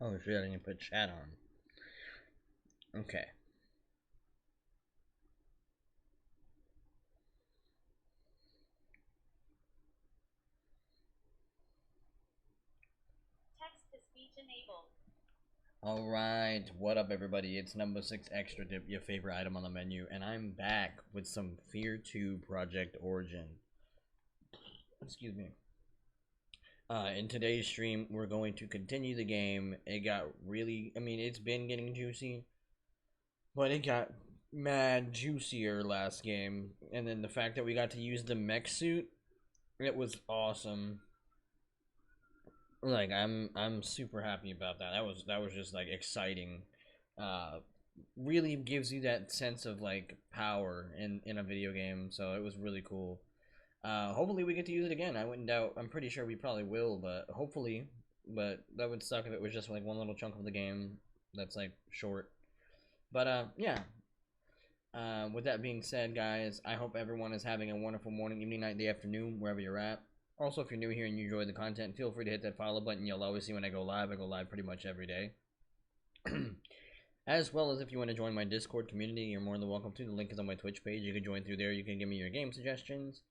Oh shit, I didn't put chat on. Okay. Text to speech enabled. Alright, what up everybody? It's number 6 extra dip, your favorite item on the menu, and I'm back with some F.E.A.R 2 Project Origin. Excuse me. In today's stream, we're going to continue the game. It got really, it's been getting juicy, but it got mad juicier last game. And then the fact that we got to use the mech suit, it was awesome. Like I'm super happy about that. That was just like exciting. Uh, really gives you that sense of like power in a video game. So it was really cool. Hopefully we get to use it again. I wouldn't doubt. I'm pretty sure we probably will, but hopefully. But that would suck if it was just like one little chunk of the game that's like short. But yeah. With that being said, guys, I hope everyone is having a wonderful morning, evening, night, day, afternoon, wherever you're at. Also, if you're new here and you enjoy the content, feel free to hit that follow button. You'll always see when I go live. I go live pretty much every day. As well as if you want to join my Discord community, you're more than welcome to. The link is on my Twitch page. You can join through there. You can give me your game suggestions.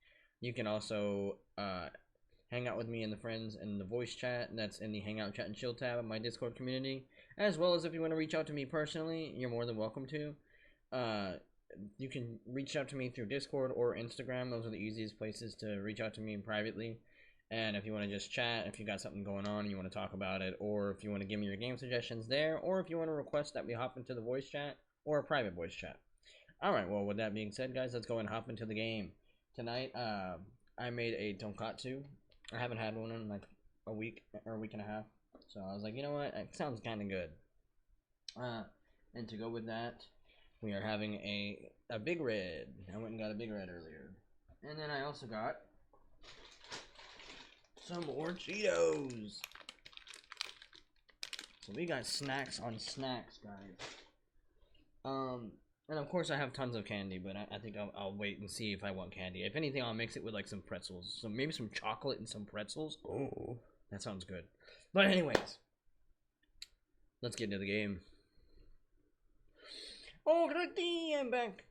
You can also hang out with me and the friends in the voice chat. That's in the Hangout Chat and Chill tab of my Discord community. As well as if you want to reach out to me personally, you're more than welcome to. You can reach out to me through Discord or Instagram. Those are the easiest places to reach out to me privately. And if you want to just chat, if you got something going on and you want to talk about it, or if you want to give me your game suggestions there, or if you want to request that we hop into the voice chat or a private voice chat. Alright, well, with that being said, guys, let's go and hop into the game. Tonight, I made a tonkatsu. I haven't had one in like a week or a week and a half. So I was like, you know what? It sounds kind of good. And to go with that, we are having a big red. I went and got a big red earlier. And then I also got some more Cheetos. So we got snacks on snacks, guys. And of course I have tons of candy, but I think I'll wait and see if I want candy. If anything, I'll mix it with like some pretzels. So maybe some chocolate and some pretzels. Oh, that sounds good. But anyways, let's get into the game. Oh, I'm back.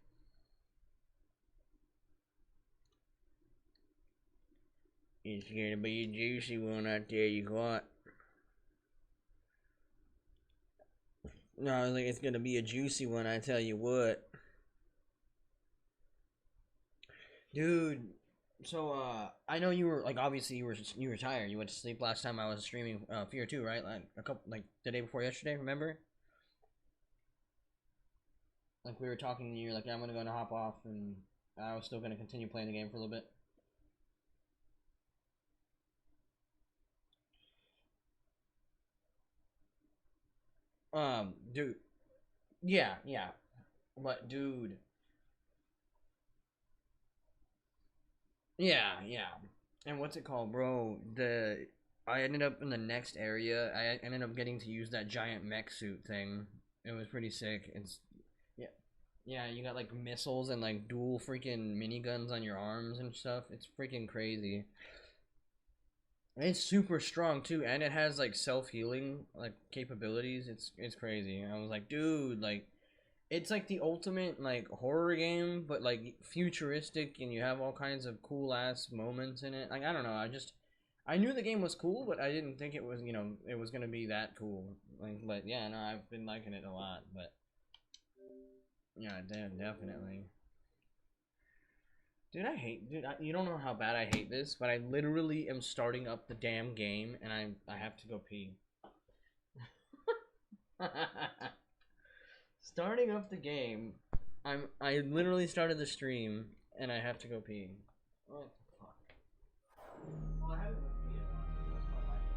It's gonna be a juicy one, I tell you what. No, like it's gonna be a juicy one, I tell you what. Dude, so I know you were like obviously you were tired. You went to sleep last time I was streaming F.E.A.R 2, right? Like a couple like the day before yesterday, remember? Like we were talking and you're like, yeah, I'm gonna go and hop off, and I was still gonna continue playing the game for a little bit. Dude, yeah, but dude, yeah, and what's it called, bro? I ended up in the next area. I ended up getting to use that giant mech suit thing. It was pretty sick. It's yeah, yeah. You got like missiles and like dual freaking miniguns on your arms and stuff. It's freaking crazy. And it's super strong too, and it has like self healing like capabilities. It's crazy. I was like, dude, like it's like the ultimate like horror game, but like futuristic, and you have all kinds of cool ass moments in it. Like I don't know, I knew the game was cool, but I didn't think it was it was gonna be that cool. Like, but yeah, no, I've been liking it a lot. But yeah, definitely. Dude, you don't know how bad I hate this, but I literally am starting up the damn game, and I have to go pee. Starting up the game, I literally started the stream, and I have to go pee. What the fuck? Well, I haven't went pee yet. That's not my fault.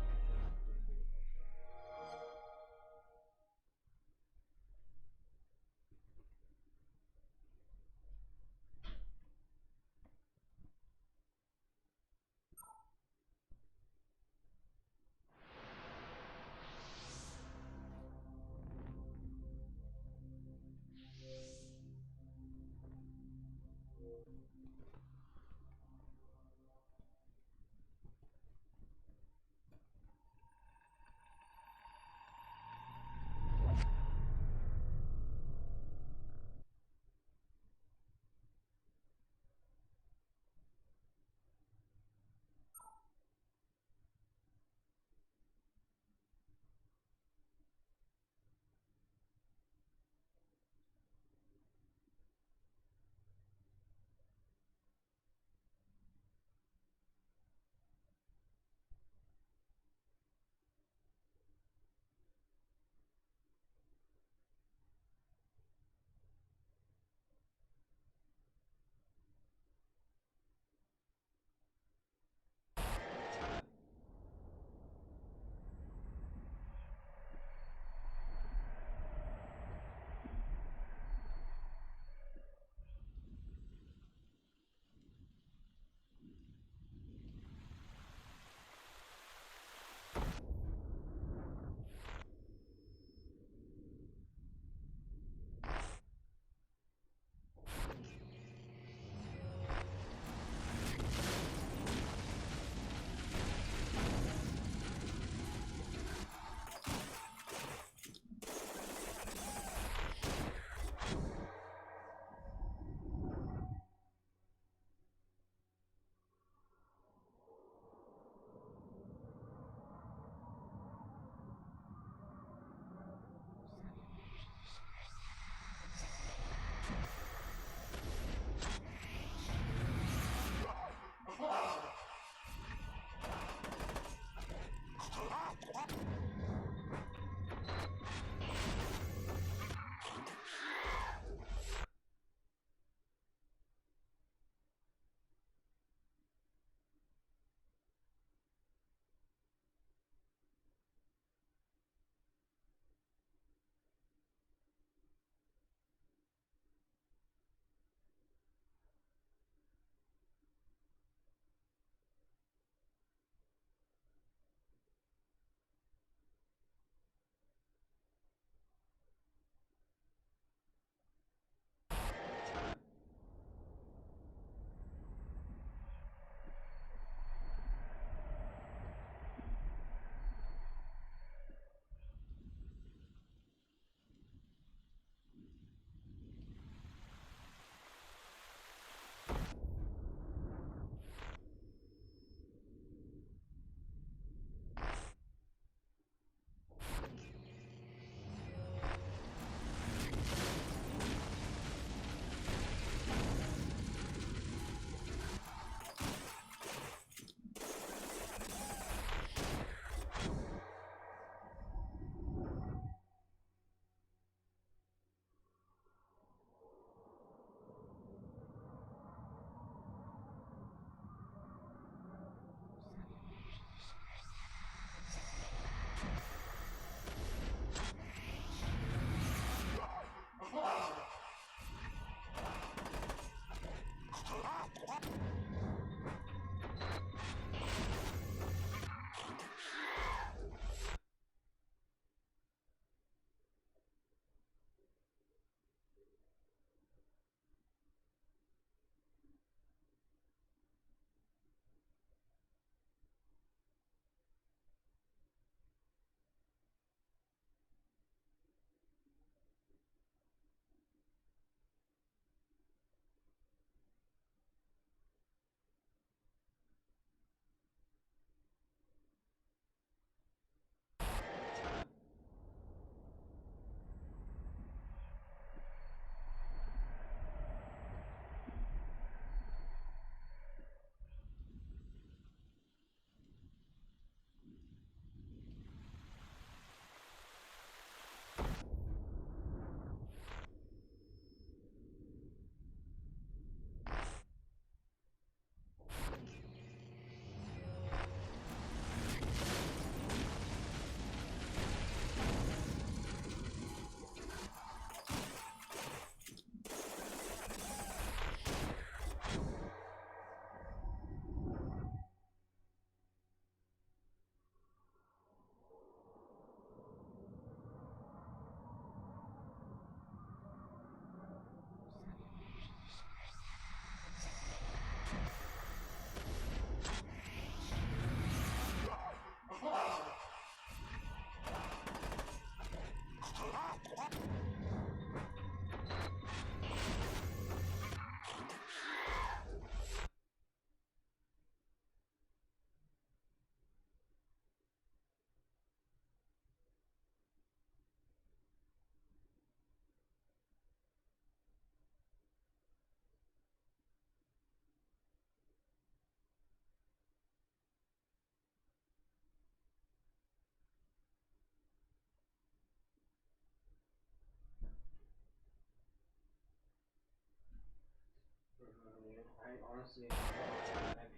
honestly, I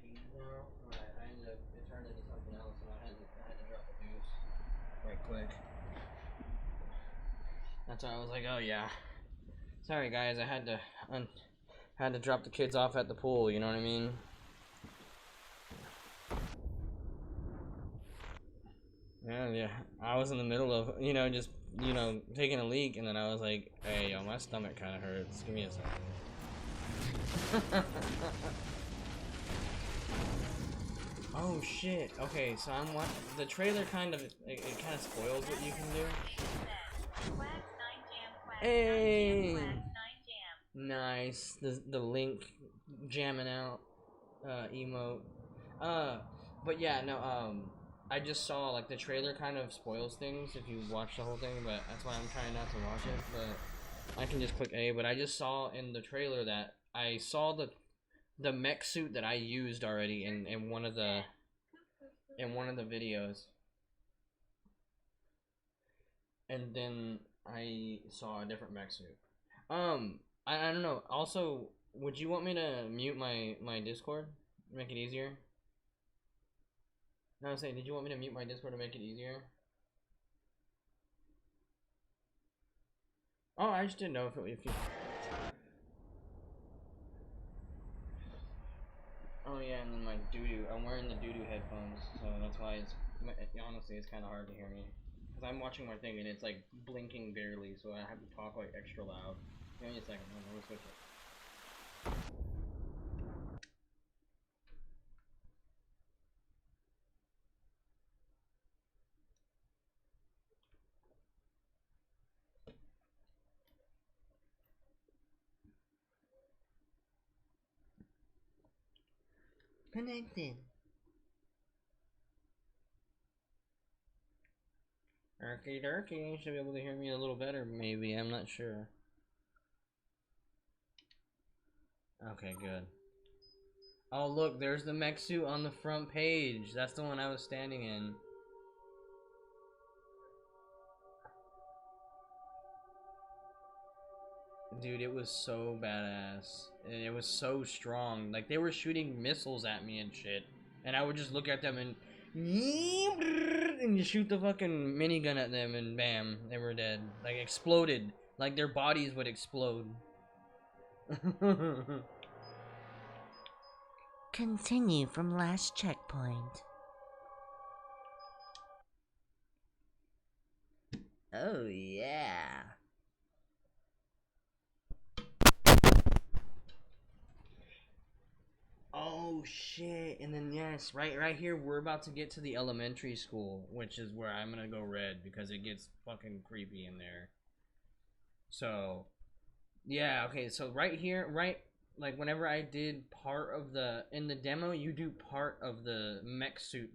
peed now. I ended up, it turned into something else, and I had to drop a deuce right quick. That's why I was like, oh yeah. Sorry guys, I had to drop the kids off at the pool. You know what I mean? Yeah. I was in the middle of, just, taking a leak, and then I was like, hey, yo, my stomach kind of hurts. Give me a second. Oh shit. Okay, so the trailer kind of it kind of spoils what you can do. Hey, nice. The link jamming out emote. But yeah, no. I just saw like the trailer kind of spoils things if you watch the whole thing, but that's why I'm trying not to watch it. But I can just click A. But I just saw in the trailer that I saw the mech suit that I used already in one of the videos, and then I saw a different mech suit. I don't know. Also, would you want me to mute my Discord, make it easier? No, I was saying, did you want me to mute my Discord to make it easier? Oh, I just didn't know if you. Oh yeah, and then my doo-doo. I'm wearing the doo-doo headphones, so that's why honestly it's kind of hard to hear me. Cause I'm watching my thing and it's like blinking barely, so I have to talk like extra loud. Give me a second. Let me switch it. Connected. Erky Durky, you should be able to hear me a little better, maybe. I'm not sure. Okay, good. Oh, look, there's the mech suit on the front page. That's the one I was standing in. Dude, it was so badass. And it was so strong. Like, they were shooting missiles at me and shit. And I would just look at them and you shoot the fucking minigun at them and bam, they were dead. Like, exploded. Like, their bodies would explode. Continue from last checkpoint. Oh, yeah. Oh shit! And then yes, right here we're about to get to the elementary school, which is where I'm gonna go red because it gets fucking creepy in there. So yeah, okay. So right here, like whenever I did part of in the demo, you do part of the mech suit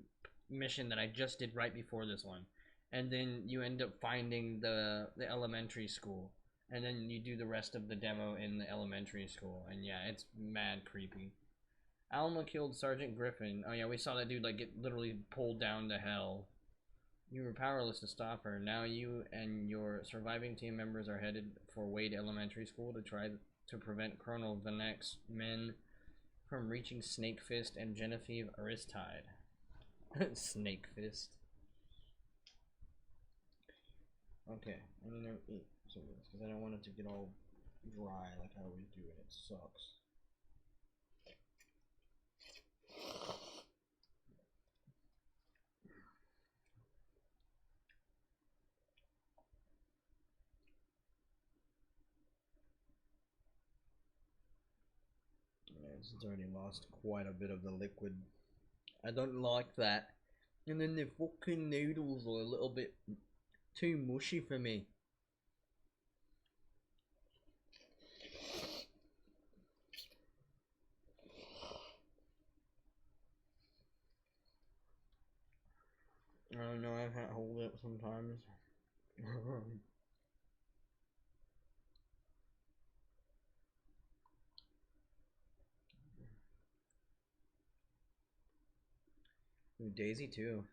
mission that I just did right before this one, and then you end up finding the elementary school, and then you do the rest of the demo in the elementary school, and yeah, it's mad creepy. Alma killed Sergeant Griffin. Oh yeah, we saw that dude like get literally pulled down to hell. You were powerless to stop her. Now you and your surviving team members are headed for Wade Elementary School to try to prevent Colonel Vanek's men from reaching Snake Fist and Genevieve Aristide. Snake Fist. Okay, I'm gonna eat some of this because I don't want it to get all dry like I always do, and it sucks. It's already lost quite a bit of the liquid. I don't like that. And then the fucking noodles are a little bit too mushy for me. I don't know, I can't hold it sometimes. Ooh, Daisy too.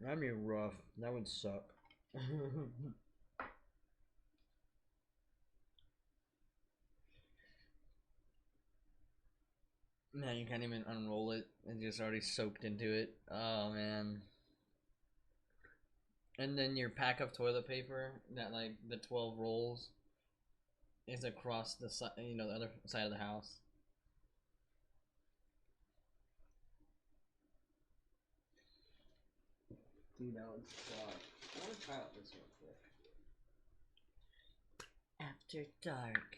That'd be rough. That would suck. Man, you can't even unroll it. It's just already soaked into it. Oh man. And then your pack of toilet paper, that like the 12 rolls, is across the side, the other side of the house. Dude, that would suck. I want to try out this real quick. After dark.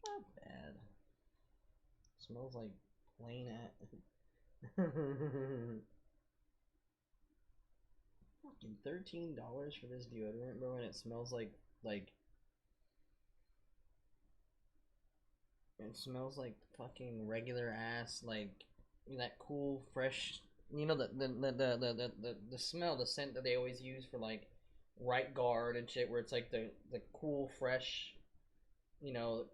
Not bad. Smells like plain at. Fucking $13 for this deodorant, bro, and it smells like it smells like fucking regular ass, like that cool fresh, the smell, the scent that they always use for like right guard and shit, where it's like the cool fresh, you know,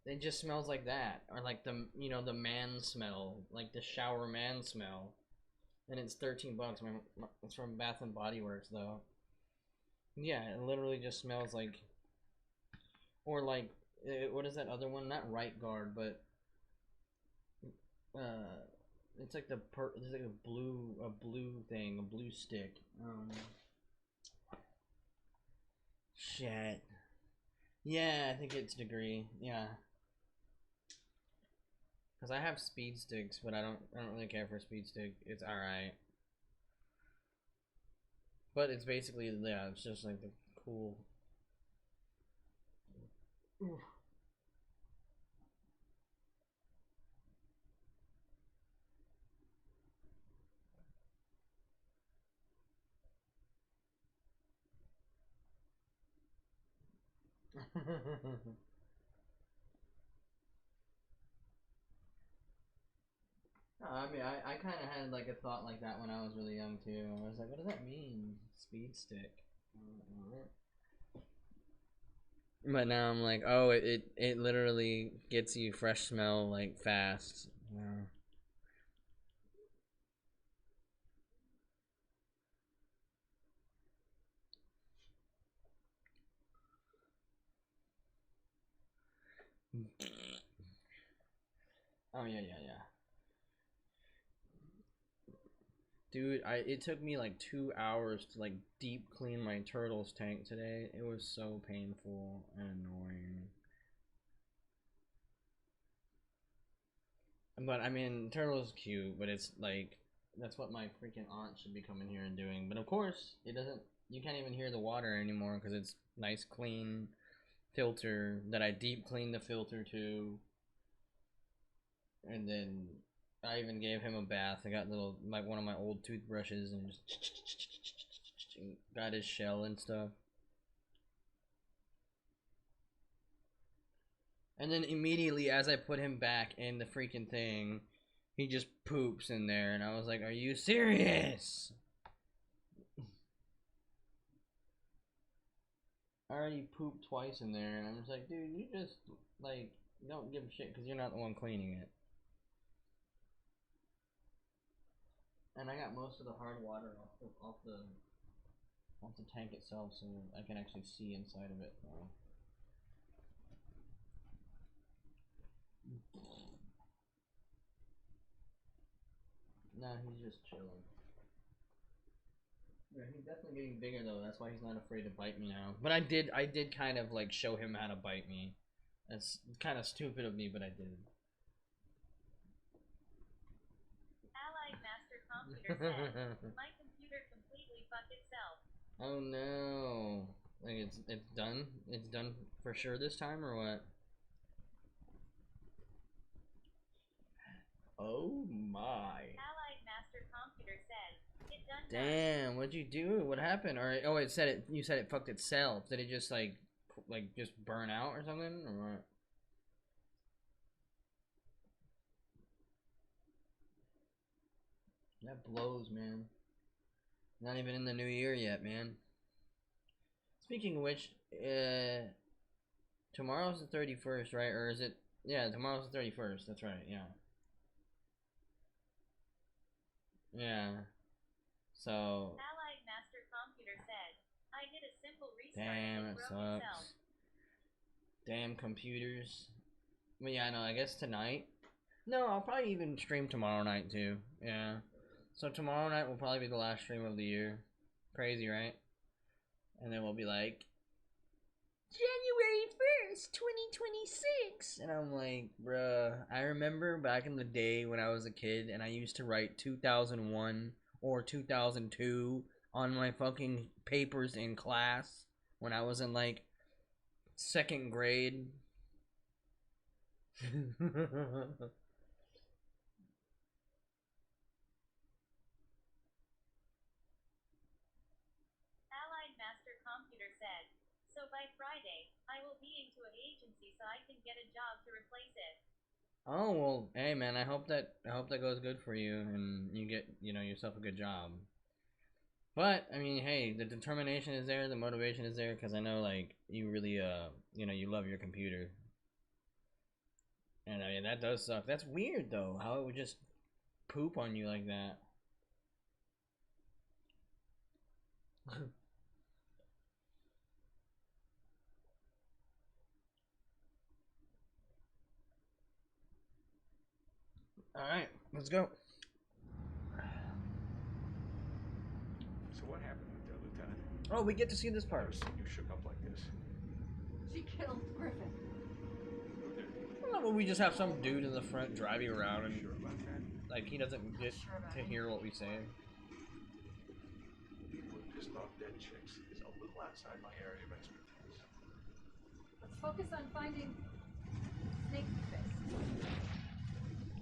it just smells like that, or like the man smell, like the shower man smell, and it's $13. It's from Bath and Body Works though. Yeah, it literally just smells like, or like, what is that other one? Not right guard, but uh, it's like it's like a blue thing, a blue stick. Shit. Yeah, I think it's Degree. Yeah. Cause I have speed sticks, but I don't really care for speed stick. It's all right. But it's basically, yeah, it's just like the cool. I mean, I kind of had like a thought like that when I was really young too. I was like, what does that mean? Speed stick. But now I'm like, oh, it literally gets you fresh smell like fast. Yeah. Oh yeah, yeah, yeah. Dude, it took me like 2 hours to like deep clean my turtles tank today. It was so painful and annoying. But I mean, turtles cute, but it's like that's what my freaking aunt should be coming here and doing. But of course, it doesn't. You can't even hear the water anymore because it's nice, clean filter that I deep cleaned the filter to, and then I even gave him a bath. I got one of my old toothbrushes and just got his shell and stuff. And then immediately as I put him back in the freaking thing, he just poops in there, and I was like, "Are you serious?" I already pooped twice in there, and I'm just like, dude, you just like don't give a shit because you're not the one cleaning it. And I got most of the hard water off the tank itself, so I can actually see inside of it. No, he's just chilling. Yeah, he's definitely getting bigger though. That's why he's not afraid to bite me now. But I did kind of like show him how to bite me. That's kind of stupid of me, but I did. Allied Master Computer said, my computer completely fucked itself. Oh no! Like it's done. It's done for sure this time, or what? Oh my! Allied Master Computer said, it done. Damn! What'd you do? What happened? Or oh, it said it. You said it fucked itself. Did it just like just burn out or something, or what? That blows, man. Not even in the new year yet, man. Speaking of which, tomorrow's the 31st, right? Or is it? Yeah, tomorrow's the 31st. That's right. Yeah. Yeah. So. Allied Master Computer said, I did a simple restart Damn, and it it broke itself. sucks. Damn computers. But yeah, no, I guess tonight. No, I'll probably even stream tomorrow night too. Yeah. So tomorrow night will probably be the last stream of the year. Crazy, right? And then we'll be like, January 1st, 2026. And I'm like, bruh, I remember back in the day when I was a kid and I used to write 2001 or 2002 on my fucking papers in class when I was in like second grade. Allied Master Computer said, so by Friday, I will be into an agency so I can get a job to replace it. Oh well, hey man, I hope that goes good for you and you get, yourself a good job. But I mean, hey, the determination is there, the motivation is there, because I know like you really you love your computer. And I mean that does suck. That's weird though, how it would just poop on you like that. All right, let's go. So what happened with that, Lieutenant? Oh, we get to see this I've part. never seen you shook up like this. She killed Griffin. Who did? I love when we just have some dude in the front driving around and Sure about that? like he doesn't get to hear what we say. People with pissed off dead chicks is a little outside my area of expertise. Let's focus on finding Snake Fist.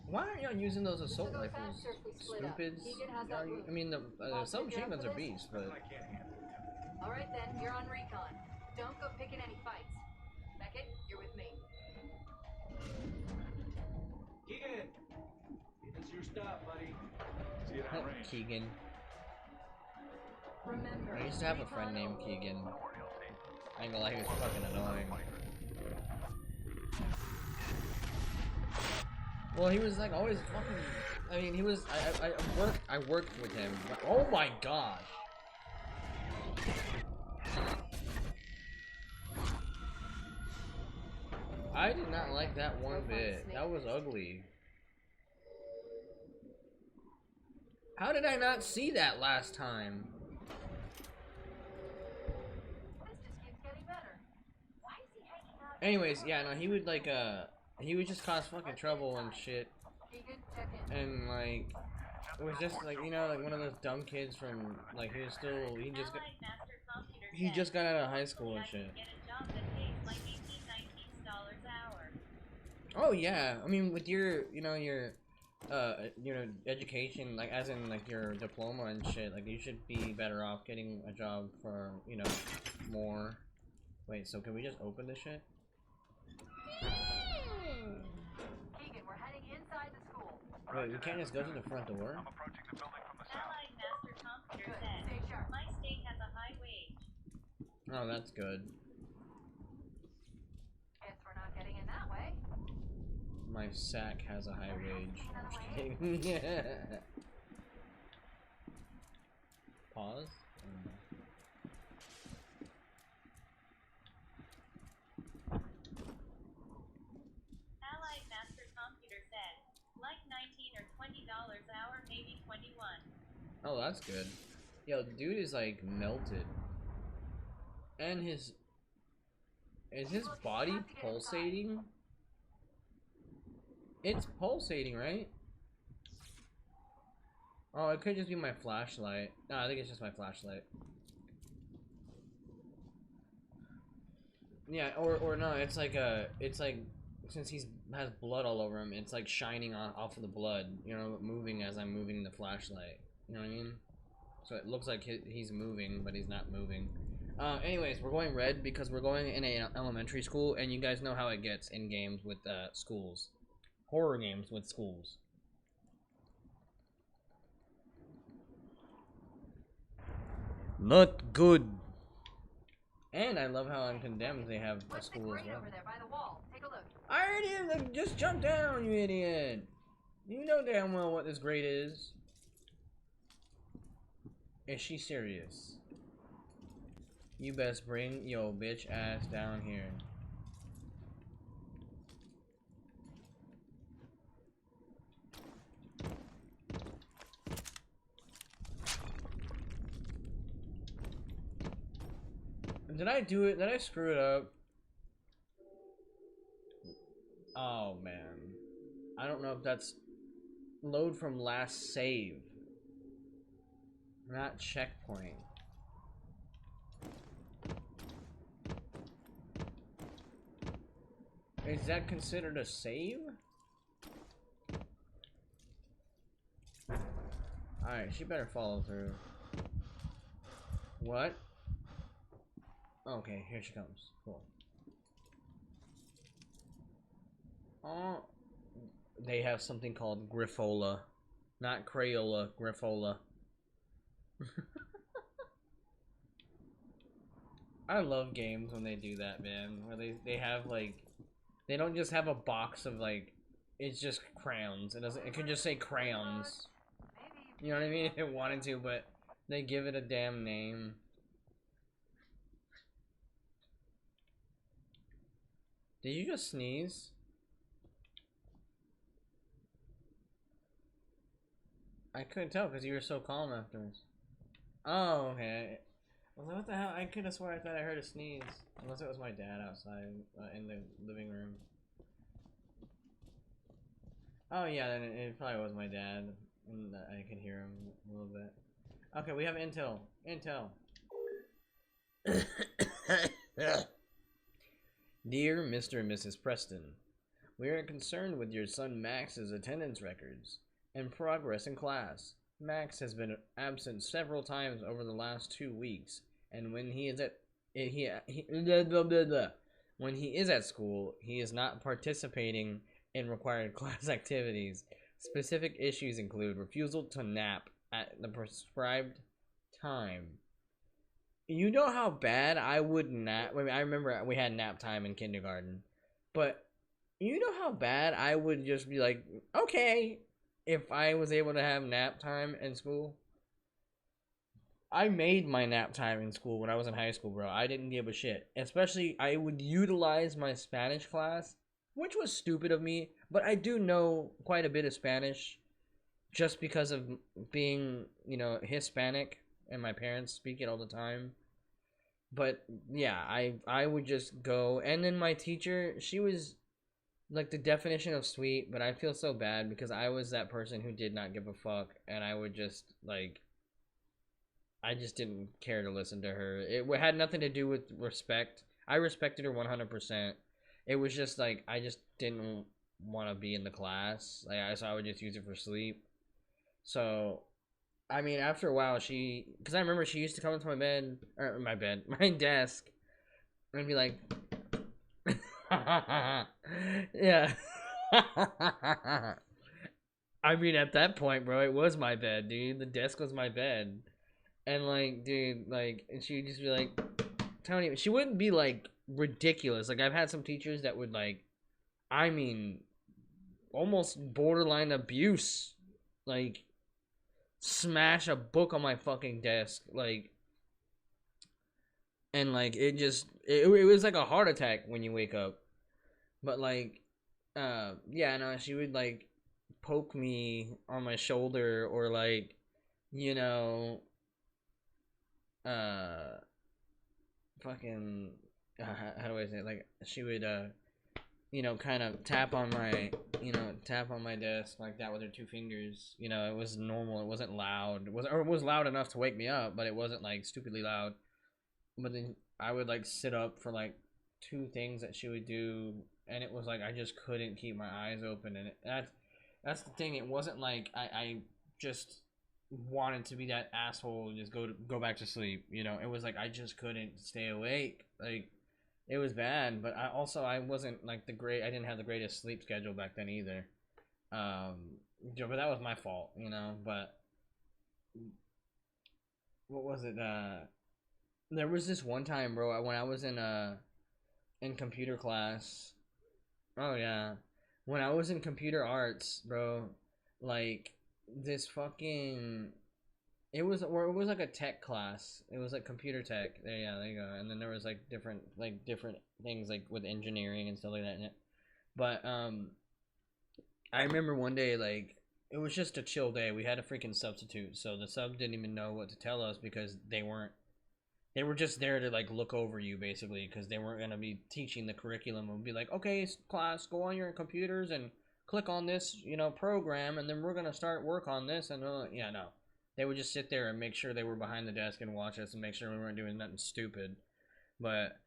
Why aren't y'all using those assault This'll go rifles? faster if we split up. Stupids. Keegan has that wound. I mean, the Boss, submachine you're up guns for are this? beasts, but I can't handle it, Lieutenant. All right then, you're on recon. Don't go picking any fights. Beckett, you're with me. Keegan! Give us your stuff, buddy. See it on range. Keegan. Remember, I used to have a friend named Keegan. I ain't gonna lie, he was fucking annoying. Well, he was like always fucking. I mean, he was. I worked with him. But, oh my gosh. I did not like that one bit. That was ugly. How did I not see that last time? This just keeps getting better. Why is he hanging out? Anyways, yeah, no, he would like he would just cause fucking trouble and shit, Keegan, check in. and like it was just like like one of those dumb kids from like he just got Allied Master Computer he said, just got out of high school and I can shit. get a job that pays like $18-19 an hour. Oh yeah, I mean with your education, like as in like your diploma and shit, like you should be better off getting a job for more. Wait, so can we just open this shit? Keegan, we're heading inside the school. Wait, we can't just go to the front door? I'm approaching the building from the south. Allied Master Computer Good. said, Stay sharp. my state has a high wage. Oh, that's good. Guess we're not getting in that way. My sack has a high wage. I'm just kidding. Yeah. Pause. Allied Master Computer said, like $19 or $20 an hour, maybe 21. Oh, that's good. Yo, dude is like melted. And his body pulsating? It's pulsating, right? Oh, it could just be my flashlight. No, I think it's just my flashlight. Yeah, or no, it's like since he's has blood all over him, it's like shining off of the blood, moving as I'm moving the flashlight. You know what I mean? So it looks like he's moving, but he's not moving. Anyways, we're going red because we're going in an elementary school, and you guys know how it gets in games with schools. Horror games with schools. Not good. And I love how on Condemned they have a What's the school as grate well. over there by the wall? Take a look. I already just jump down, you idiot. You know damn well what this grade is. Is she serious? You best bring yo bitch ass down here. Did I do it? Did I screw it up? Oh man. I don't know if that's load from last save. Not checkpoint. Is that considered a save? Alright, she better follow through. What? Okay, here she comes. Cool. Oh, they have something called Griffola. Not Crayola, Griffola. I love games when they do that, man. Where they have like, they don't just have a box of like, it's just crayons. It could just say crayons. You know what I mean? If it wanted to, but they give it a damn name. Did you just sneeze? I couldn't tell because you were so calm afterwards. Oh, okay. I was like, what the hell? I could have sworn I thought I heard a sneeze. Unless it was my dad outside in the living room. Oh, yeah, then it probably was my dad. And I could hear him a little bit. Okay, we have intel. Intel. Dear Mr. and Mrs. Preston, we are concerned with your son Max's attendance records and progress in class. Max has been absent several times over the last 2 weeks, and when he is at when he is at school, he is not participating in required class activities. Specific issues include refusal to nap at the prescribed time. You know how bad I would nap. I mean, I remember we had nap time in kindergarten, but you know how bad I would just be like, okay, if I was able to have nap time in school. I made my nap time in school when I was in high school, bro. I didn't give a shit. Especially, I would utilize my Spanish class, which was stupid of me, but I do know quite a bit of Spanish just because of being, you know, Hispanic and my parents speak it all the time. But yeah, I would just go, and then my teacher, she was like the definition of sweet, but I feel so bad because I was that person who did not give a fuck, and I would just like, I just didn't care to listen to her. It had nothing to do with respect. I respected her 100%. It was just like I just didn't want to be in the class. So I would just use it for sleep. So I mean, after a while, because I remember she used to come into my desk, and be like, yeah. I mean, at that point, bro, it was my bed, dude. The desk was my bed, and like, dude, like, and she'd just be like, Tony, she wouldn't be like ridiculous. Like, I've had some teachers that would like, I mean, almost borderline abuse, like, smash a book on my fucking desk, like, and like it was like a heart attack when you wake up. But like, yeah, no, she would like poke me on my shoulder, or like, you know, fucking, how do I say it? Like, she would you know, kind of tap on my desk like that with her 2 fingers. You know, it was normal. It wasn't loud. It was loud enough to wake me up, but it wasn't like stupidly loud. But then I would like sit up for like 2 things that she would do, and it was like I just couldn't keep my eyes open. And that's the thing. It wasn't like I just wanted to be that asshole and just go back to sleep. You know, it was like I just couldn't stay awake. Like, it was bad, but I wasn't like I didn't have the greatest sleep schedule back then either. But that was my fault, you know. But what was it? There was this one time, bro, when I was in computer class. Oh yeah, when I was in computer arts, bro, like this fucking it was like a tech class. It was like computer tech. Yeah, there you go. And then there was like different things like with engineering and stuff like that in it. But I remember one day like it was just a chill day. We had a freaking substitute, so the sub didn't even know what to tell us because they were just there to like look over you basically because they weren't gonna be teaching the curriculum and be like, okay, class, go on your computers and click on this, program, and then we're gonna start work on this. And yeah, no, they would just sit there and make sure they were behind the desk and watch us and make sure we weren't doing nothing stupid. But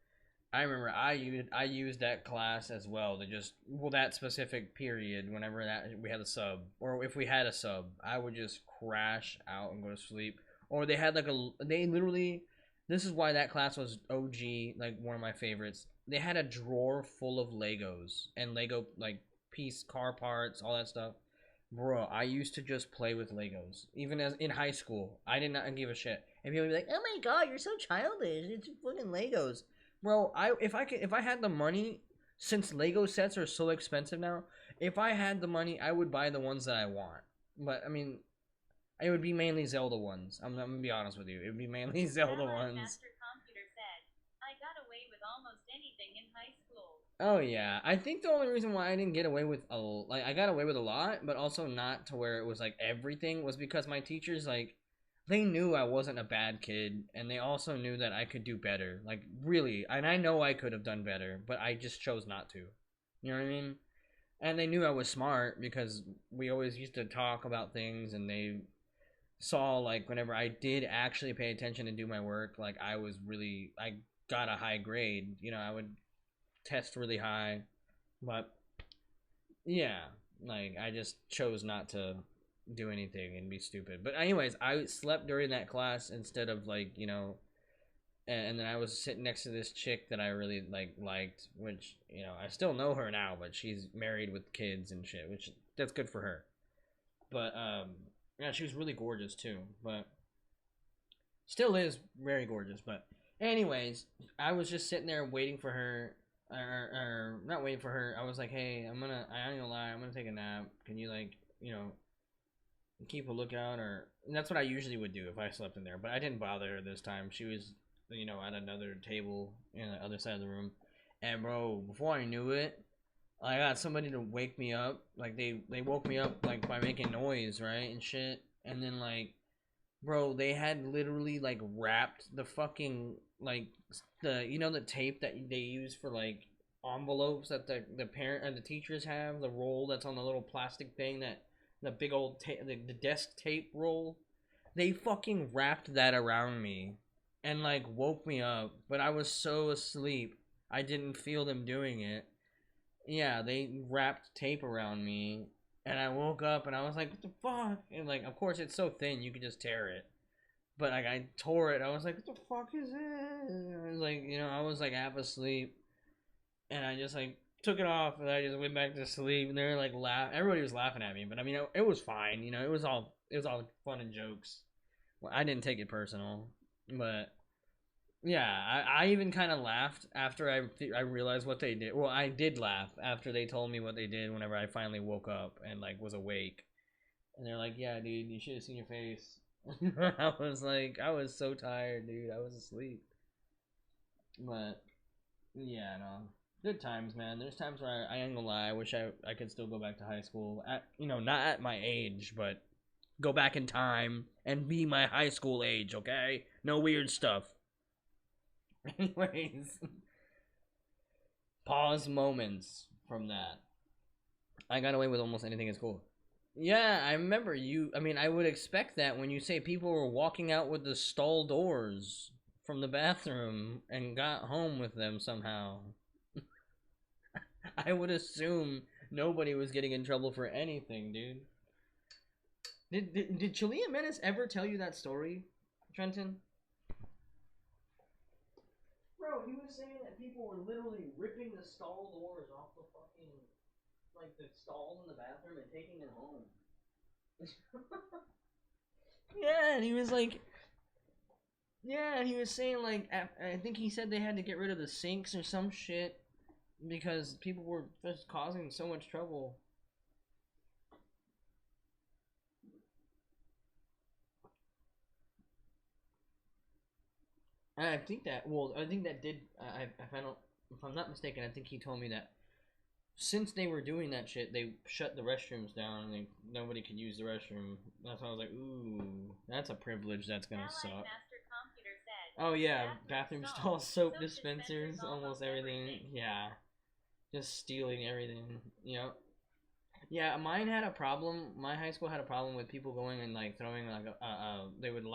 I remember I used that class as well to just that specific period whenever that we had a sub or if we had a sub I would just crash out and go to sleep or they had like they literally this is why that class was OG like one of my favorites. They had a drawer full of Legos and Lego like piece car parts all that stuff. Bro, I used to just play with Legos even as in high school. I did not give a shit and people would be like, oh my god, you're so childish, it's fucking Legos. Bro, if I had the money, since Lego sets are so expensive now, if I had the money, I would buy the ones that I want. But I mean, it would be mainly Zelda ones. I'm gonna be honest with you. It would be mainly Zelda ones. Master Computer said, I got away with almost anything in high school. Oh yeah, I think the only reason why I didn't get away with I got away with a lot, but also not to where it was like everything was because my teachers like they knew I wasn't a bad kid, and they also knew that I could do better. Like really, and I know I could have done better, but I just chose not to. You know what I mean? And they knew I was smart because we always used to talk about things, and they saw like whenever I did actually pay attention and do my work, like I got a high grade. I would test really high, but yeah, like I just chose not to do anything and be stupid. But anyways, I slept during that class instead of like, and then I was sitting next to this chick that I really liked, which, I still know her now, but she's married with kids and shit, which that's good for her. But yeah, she was really gorgeous too, but still is very gorgeous. But anyways, I was just sitting there waiting for her or not waiting for her. I was like, hey, I ain't gonna lie, I'm gonna take a nap. Can you like, keep a lookout? Or and that's what I usually would do if I slept in there, but I didn't bother her this time. She was, at another table in the other side of the room. And bro, before I knew it, I got somebody to wake me up. Like they woke me up like by making noise, right? And shit. And then like bro, they had literally like wrapped the fucking like the tape that they use for like envelopes that the parent and the teachers have, the roll that's on the little plastic thing, that the big old the desk tape roll. They fucking wrapped that around me and like woke me up, but I was so asleep I didn't feel them doing it. Yeah, they wrapped tape around me, and I woke up and I was like, what the fuck? And like, of course, it's so thin you could just tear it. But like, I tore it. I was like, what the fuck is it? I was like, I was like half asleep, and I just like took it off, and I just went back to sleep. And they were like everybody was laughing at me, but I mean, it was fine. It was all fun and jokes. Well, I didn't take it personal, but yeah, I even kind of laughed after I realized what they did. Well, I did laugh after they told me what they did whenever I finally woke up and like was awake. And they're like, "Yeah, dude, you should have seen your face." I was like, I was so tired, dude. I was asleep. But yeah, no. Good times, man. There's times where I ain't gonna lie, I wish I could still go back to high school. Not at my age, but go back in time and be my high school age, okay? No weird stuff. Anyways, pause moments from that. I got away with almost anything in school. Yeah, I remember you. I mean, I would expect that when you say people were walking out with the stall doors from the bathroom and got home with them somehow. I would assume nobody was getting in trouble for anything, dude. Did Chalia Menace ever tell you that story, Trenton? Bro, he was saying that people were literally ripping the stall doors off the fucking, like, the stalls in the bathroom and taking them home. Yeah, and he was like, yeah, he was saying, like, I think he said they had to get rid of the sinks or some shit because people were just causing so much trouble. I think that. Well, I think that did. If I don't, if I'm not mistaken, I think he told me that since they were doing that shit, they shut the restrooms down and nobody could use the restroom. That's why I was like, ooh, that's a privilege that's gonna Allied suck. Master Computer said, Oh yeah, bathroom bathroom stalls, stalls, soap soap dispensers, dispensers, almost almost everything. everything. Yeah, just stealing everything. Yep. Yeah, mine had a problem. My high school had a problem with people going and like throwing like they would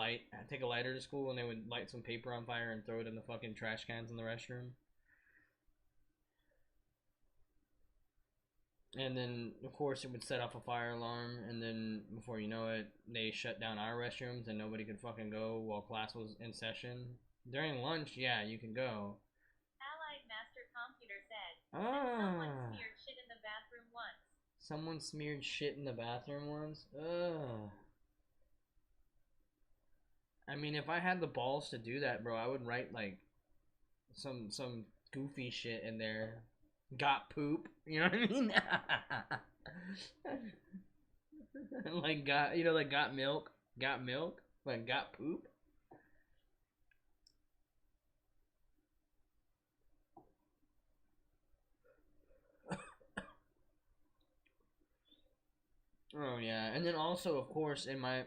take a lighter to school and they would light some paper on fire and throw it in the fucking trash cans in the restroom. And then of course it would set off a fire alarm, and then before you know it, they shut down our restrooms and nobody could fucking go while class was in session. During lunch, yeah, you can go. Allied Master Computer said, someone Ah, smeared shit in the bathroom once. someone smeared shit in the bathroom once. Ugh. I mean, if I had the balls to do that, bro, I would write like some goofy shit in there. Got poop, you know what I mean? Like like got milk, like got poop. Oh yeah, and then also of course in my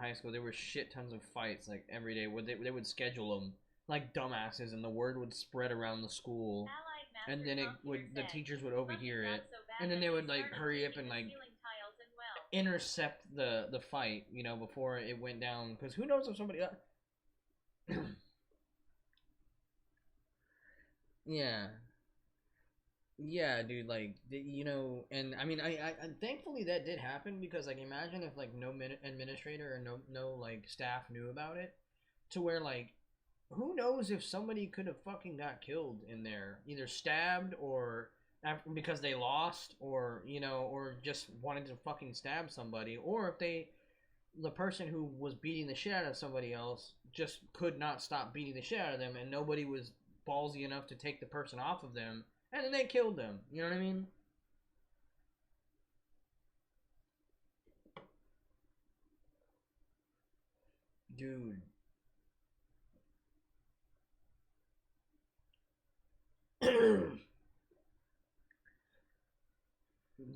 high school there were shit tons of fights like every day. Where they would schedule them like dumbasses, and the word would spread around the school, Allied Master and then Computer the said, teachers would fucking overhear got it, so bad and then that they would they like started hurry up taping and the like ceiling tiles and well. intercept the fight, before it went down. Because who knows if somebody. Yeah, yeah, dude. Like, and I mean, I thankfully that did happen, because like imagine if like no administrator or no like staff knew about it, to where like who knows if somebody could have fucking got killed in there, either stabbed or because they lost, or or just wanted to fucking stab somebody, or if the person who was beating the shit out of somebody else just could not stop beating the shit out of them, and nobody was ballsy enough to take the person off of them, and then they killed them. You know what I mean? Dude.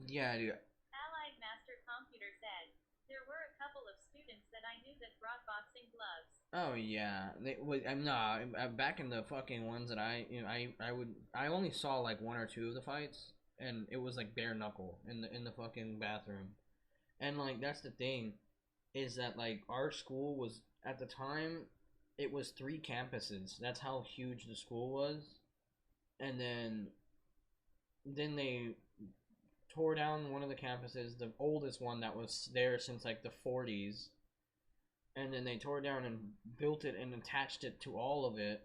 Yeah, dude. Allied Master Computer said, there were a couple of students that I knew that brought boxing gloves. Oh yeah, I'm not back in the fucking ones that I only saw like one or two of the fights, and it was like bare knuckle in the fucking bathroom, and like that's the thing, is that like our school was at the time, it was 3 campuses. That's how huge the school was, and then they tore down one of the campuses, the oldest one that was there since like the 40s, and then they tore it down and built it and attached it to all of it,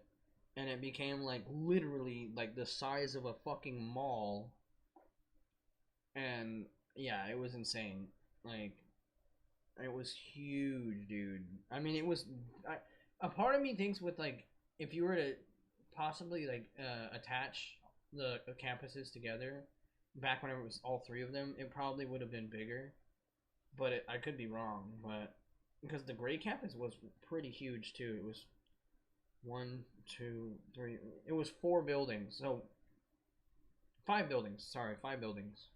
and it became like literally like the size of a fucking mall. And yeah, it was insane. Like, it was huge, dude. I mean, it was a part of me thinks, with like, if you were to possibly like attach the campuses together back whenever it was all 3 of them, it probably would have been bigger, but I could be wrong. But because the gray campus was pretty huge too. It was 1, 2, 3. It was 4 buildings. So 5 buildings. Sorry, 5 buildings.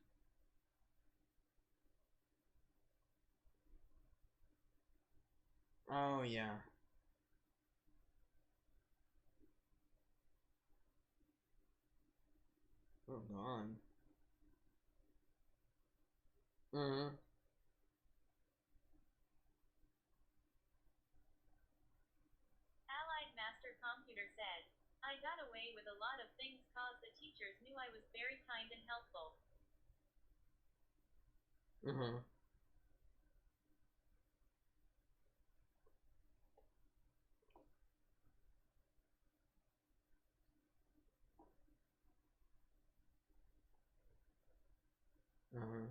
Oh yeah. Oh god. Uh-huh. Allied Master Computer said, I got away with a lot of things cause the teachers knew I was very kind and helpful. Uh-huh. Uh-huh.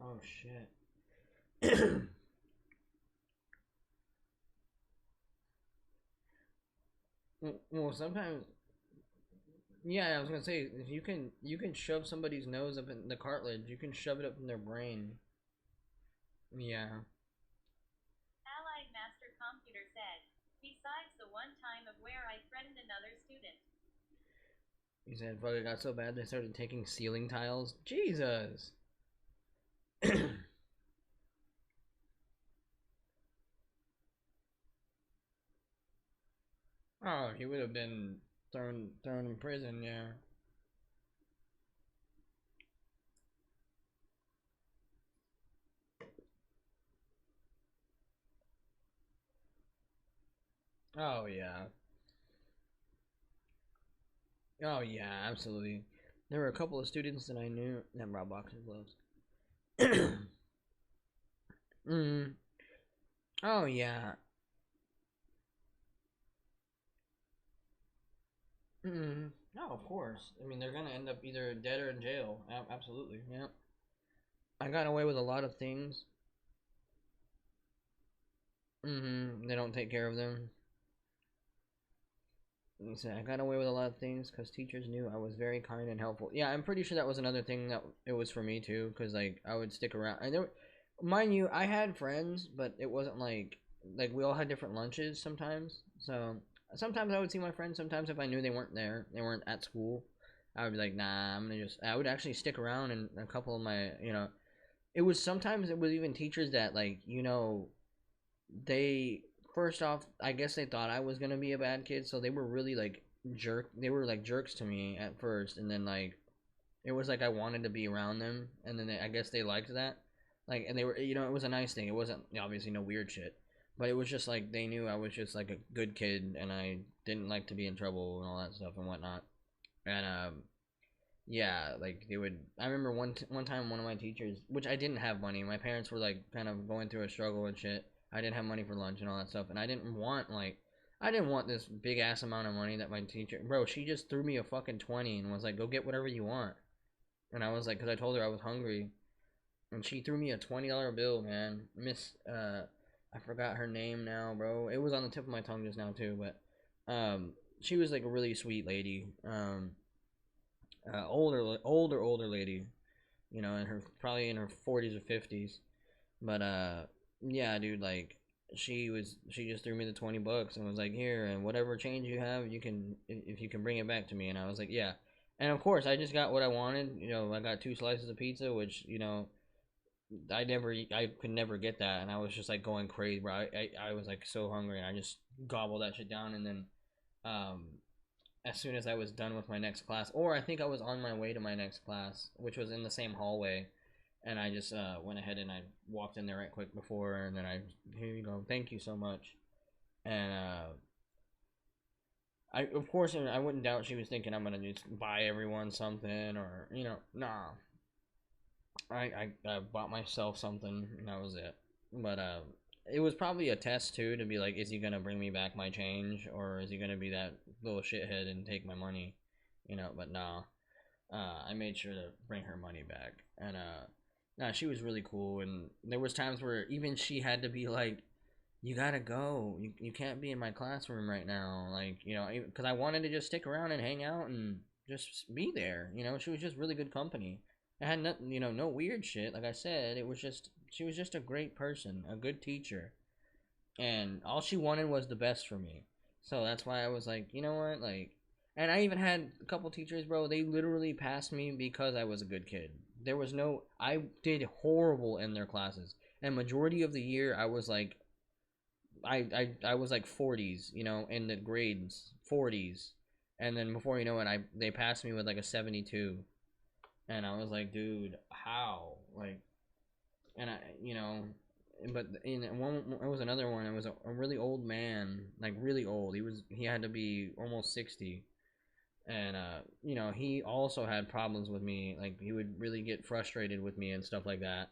Oh shit. Well, sometimes, yeah, I was gonna say if you can shove somebody's nose up in the cartilage, you can shove it up in their brain. Yeah. Allied Master Computer said, besides the one time of where I threatened another student. He said, "Fuck, it got so bad they started taking ceiling tiles." Jesus. Oh, he would have been thrown in prison. Yeah. Oh yeah. Oh yeah, absolutely. There were a couple of students that I knew that brought boxing gloves. mm. Oh yeah. Mm. No, of course. I mean, they're gonna end up either dead or in jail. Absolutely. Yeah. I got away with a lot of things. They don't take care of them. He said, I got away with a lot of things because teachers knew I was very kind and helpful. Yeah, I'm pretty sure that was another thing that it was for me too, because like I would stick around. And there, mind you, I had friends, but it wasn't like we all had different lunches sometimes. So sometimes I would see my friends. Sometimes if I knew they weren't there, they weren't at school, I would be like, nah, I'm gonna just. I would actually stick around, and a couple of my, it was sometimes it was even teachers that like they first off, I guess they thought I was gonna be a bad kid, so they were really like they were like jerks to me at first, and then like it was like I wanted to be around them, and then I guess they liked that, like, and they were, it was a nice thing. It wasn't obviously no weird shit, but it was just like they knew I was just like a good kid, and I didn't like to be in trouble and all that stuff and whatnot, and yeah, like they would. I remember one time one of my teachers, which I didn't have money. My parents were like kind of going through a struggle and shit. I didn't have money for lunch and all that stuff, and I didn't want this big ass amount of money that my teacher, bro. She just threw me a fucking 20 and was like, "Go get whatever you want." And I was like, because I told her I was hungry, and she threw me a $20 bill, man. I forgot her name now, bro. It was on the tip of my tongue just now too, but she was like a really sweet lady. Older lady, in her probably in her 40s or 50s. But yeah, dude, like she just threw me the $20 and was like, here, and whatever change you have, you can, if you can bring it back to me. And I was like, yeah. And of course, I just got what I wanted. I got 2 slices of pizza, which I could never get that, and I was just like going crazy, bro. I was like so hungry, and I just gobbled that shit down, and then um as soon as I was done with my next class, or I think I was on my way to my next class, which was in the same hallway, and I just went ahead and I walked in there right quick before, and then here you go, thank you so much, and I of course I wouldn't doubt she was thinking I'm gonna just buy everyone something, or nah, I bought myself something, and that was it, but it was probably a test too, to be like, is he gonna bring me back my change, or is he gonna be that little shithead and take my money, but nah. I made sure to bring her money back, and nah, she was really cool, and there was times where even she had to be like, you gotta go, you can't be in my classroom right now, like, because I wanted to just stick around and hang out and just be there, she was just really good company. I had nothing, no weird shit, like I said. It was just, she was just a great person, a good teacher, and all she wanted was the best for me. So that's why I was like, you know what, like, and I even had a couple teachers, bro. They literally passed me because I was a good kid. There was no, I did horrible in their classes, and majority of the year I was like, I was like 40s, in the grades, 40s, and then before you know it, they passed me with like a 72, and I was like, dude, how, like, and but in one, it was another one. It was a really old man, like really old. He had to be almost 60, and he also had problems with me. Like, he would really get frustrated with me and stuff like that.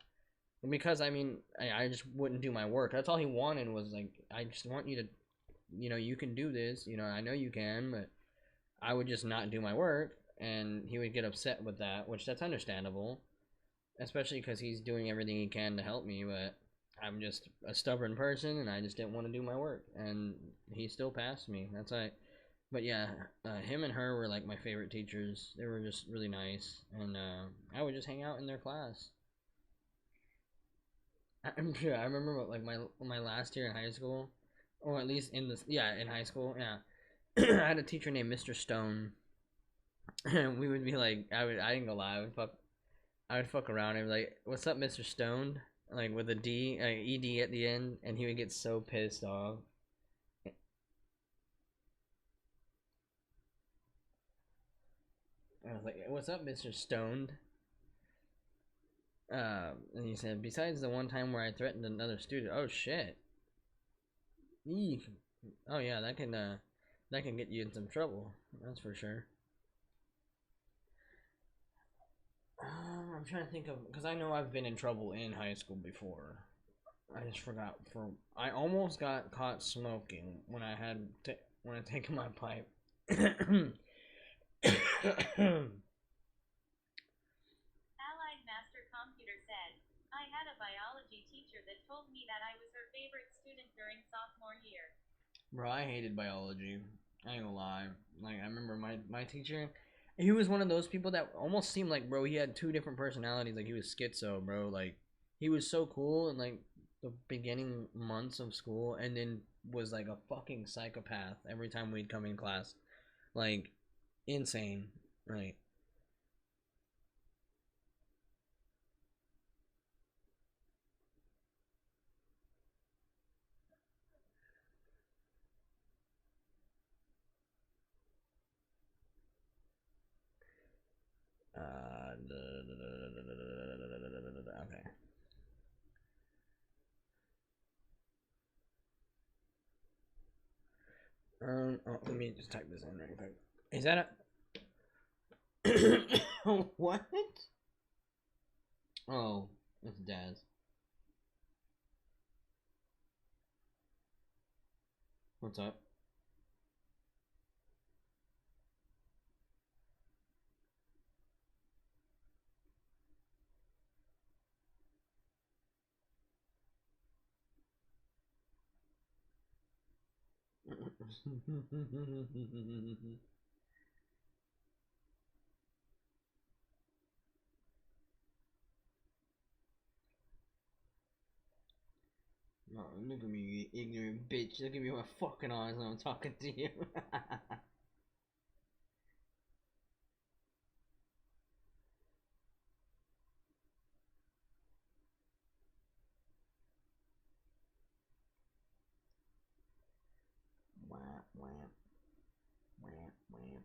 And because I mean, I just wouldn't do my work. That's all he wanted, was like, I just want you to, you can do this. I know you can, but I would just not do my work, and he would get upset with that, which that's understandable, especially because he's doing everything he can to help me, but I'm just a stubborn person, and I just didn't want to do my work, and he still passed me. That's like, But yeah, him and her were like my favorite teachers. They were just really nice, and I would just hang out in their class. I'm sure I remember like my last year in high school, or at least in this in high school. Yeah, I had a teacher named Mr. Stone, and we would be like I didn't go lie. I would fuck around and be like, "What's up, Mr. Stone?" Like with a D, ed at the end, and he would get so pissed off. I was like, "What's up, Mr. Stoned?" And he said, "Besides the one time where I threatened another student." Oh shit. Eek. Oh yeah, that can get you in some trouble. That's for sure. I'm trying to think of because I know I've been in trouble in high school before. I just forgot. I almost got caught smoking when I taken my pipe. Allied Master Computer said, I had a biology teacher that told me that I was her favorite student during sophomore year. Bro, I hated biology. I ain't gonna lie. Like I remember my teacher, he was one of those people that almost seemed like, bro, he had two different personalities. Like he was schizo, bro. Like he was so cool in like the beginning months of school, and then was like a fucking psychopath every time we'd come in class. Like insane. Right. Okay. Let me just type this in real quick. Is that a what? Oh, it's Daz. What's up? No, look at me, you ignorant bitch. Look at me with my fucking eyes when I'm talking to you. Wham, wham, wham, wham.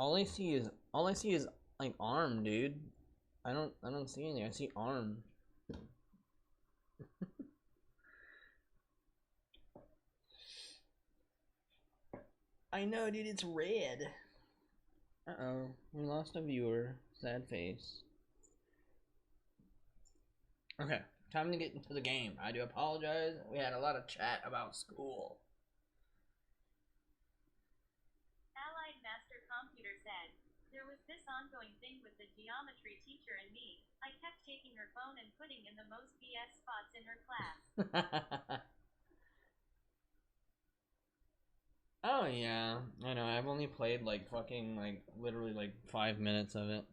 All I see is like arm, dude. I don't see anything. I see arm. I know, dude. It's red. Uh-oh, we lost a viewer. Sad face. Okay, time to get into the game. I do apologize. We had a lot of chat about school. Allied Master Computer said, there was this ongoing thing with the geometry teacher and me. I kept taking her phone and putting in the most BS spots in her class. Oh yeah, I know. I've only played like fucking like literally like 5 minutes of it.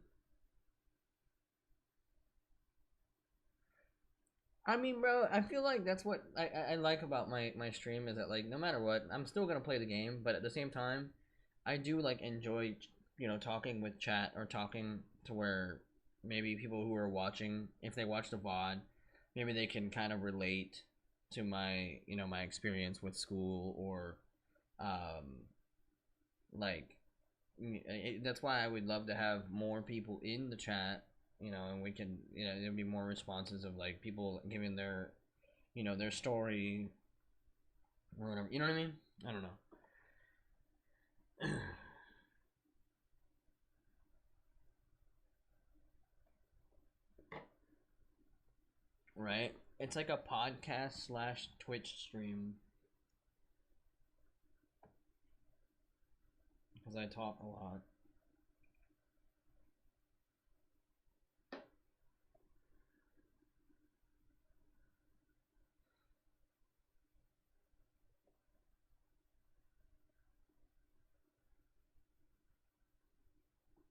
I mean, bro, I feel like that's what I like about my stream is that like no matter what, I'm still gonna play the game, but at the same time, I do like enjoy talking with chat or talking to where maybe people who are watching, if they watch the VOD, maybe they can kind of relate to my my experience with school or um like that's why I would love to have more people in the chat, and we can, there'll be more responses of like people giving their, their story or whatever. You know what I mean? I don't know. Right? It's like a podcast slash Twitch stream. Because I talk a lot.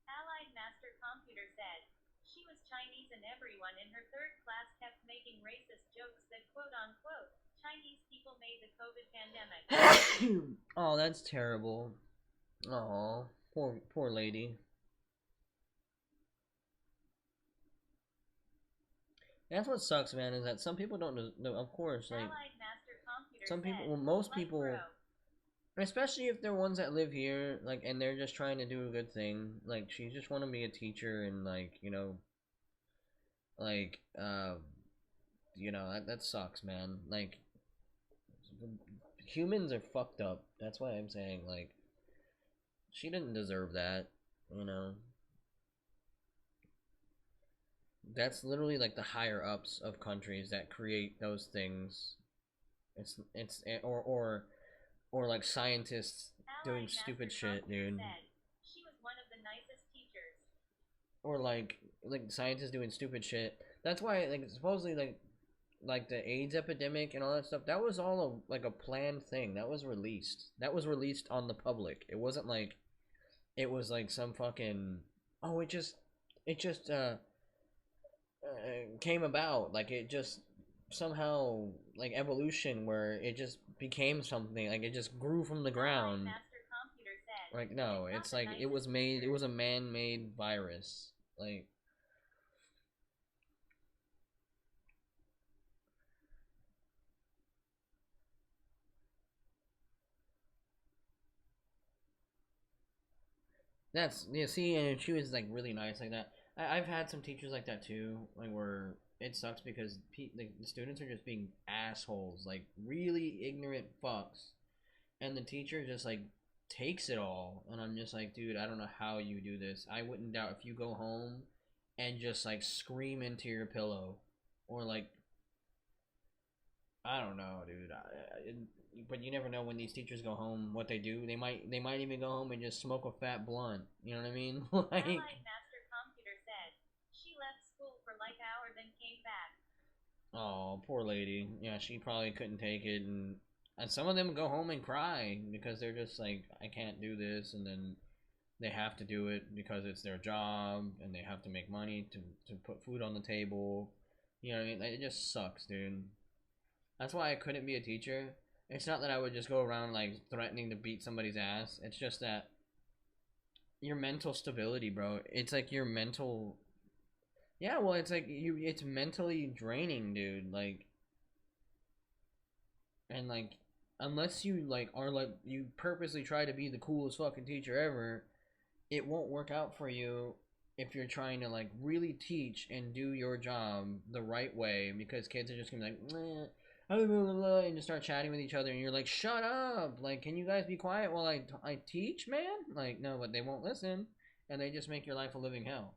Allied Master Computer said, she was Chinese and everyone in her third class kept making racist jokes that quote unquote, Chinese people made the COVID pandemic. Oh, that's terrible. Oh, poor lady. That's what sucks, man, is that some people don't know, of course, like, Allied Master Computer some people, said, well, most "Light people, bro." especially if they're ones that live here, like, and they're just trying to do a good thing, like, she just want to be a teacher and, like, like, that sucks, man. Like, humans are fucked up. That's why I'm saying, like, she didn't deserve that, you know? That's literally like the higher ups of countries that create those things. Or like scientists doing Allied stupid Master shit, Computer dude. said, she was one of the nicest teachers. Or like scientists doing stupid shit. That's why like supposedly like the AIDS epidemic and all that stuff. That was all like a planned thing. That was released. That was released on the public. It wasn't like it was like some fucking oh it just came about like it just somehow like evolution where it just became something like it just grew from the Allied ground. Master Computer said, Like no, "Not it's the like it was nicest made. It teacher." was a man-made virus. Like that's yeah. See, and she was like really nice like that. I've had some teachers like that too, like where it sucks because like, the students are just being assholes, like really ignorant fucks, and the teacher just like takes it all, and I'm just like, dude, I don't know how you do this. I wouldn't doubt if you go home and just like scream into your pillow, or like I don't know, dude. But you never know when these teachers go home what they do. They might even go home and just smoke a fat blunt. You know what I mean? Like, Allied Master Computer said, she left school for like an hour then came back. oh, poor lady. Yeah, she probably couldn't take it, and some of them go home and cry because they're just like, I can't do this, and then they have to do it because it's their job and they have to make money to put food on the table. You know what I mean? Like, it just sucks, dude. That's why I couldn't be a teacher. It's not that I would just go around like threatening to beat somebody's ass. It's just that your mental stability, bro. It's like your mental. Yeah, well, it's like you. It's mentally draining, dude. Like, and like, unless you like are like you purposely try to be the coolest fucking teacher ever, it won't work out for you if you're trying to like really teach and do your job the right way because kids are just gonna be like, meh, and just start chatting with each other and you're like, shut up, like, can you guys be quiet while I teach, man? Like, no, but they won't listen and they just make your life a living hell.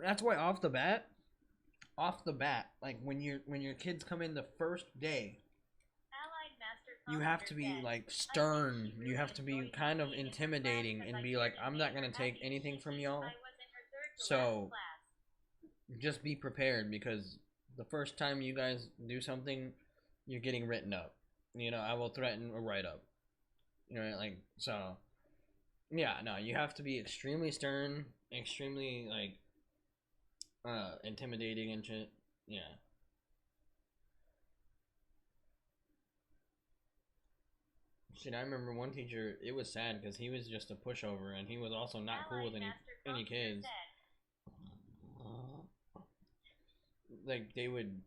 That's why off the bat, like when your kids come in the first day, Allied Master you have to Computer be said, like "I think stern. she You really have to be enjoyed kind of being in the class intimidating 'cause and I be like, cared and I'm made not her gonna take happy. anything from I y'all. was in her third to last So class." just be prepared because the first time you guys do something, you're getting written up. I will threaten a write up. Like so. Yeah, no, you have to be extremely stern, extremely like intimidating and shit. Yeah. Shit, I remember one teacher. It was sad because he was just a pushover, and he was also not cool with Allied Master any Computer kids. said, Like they would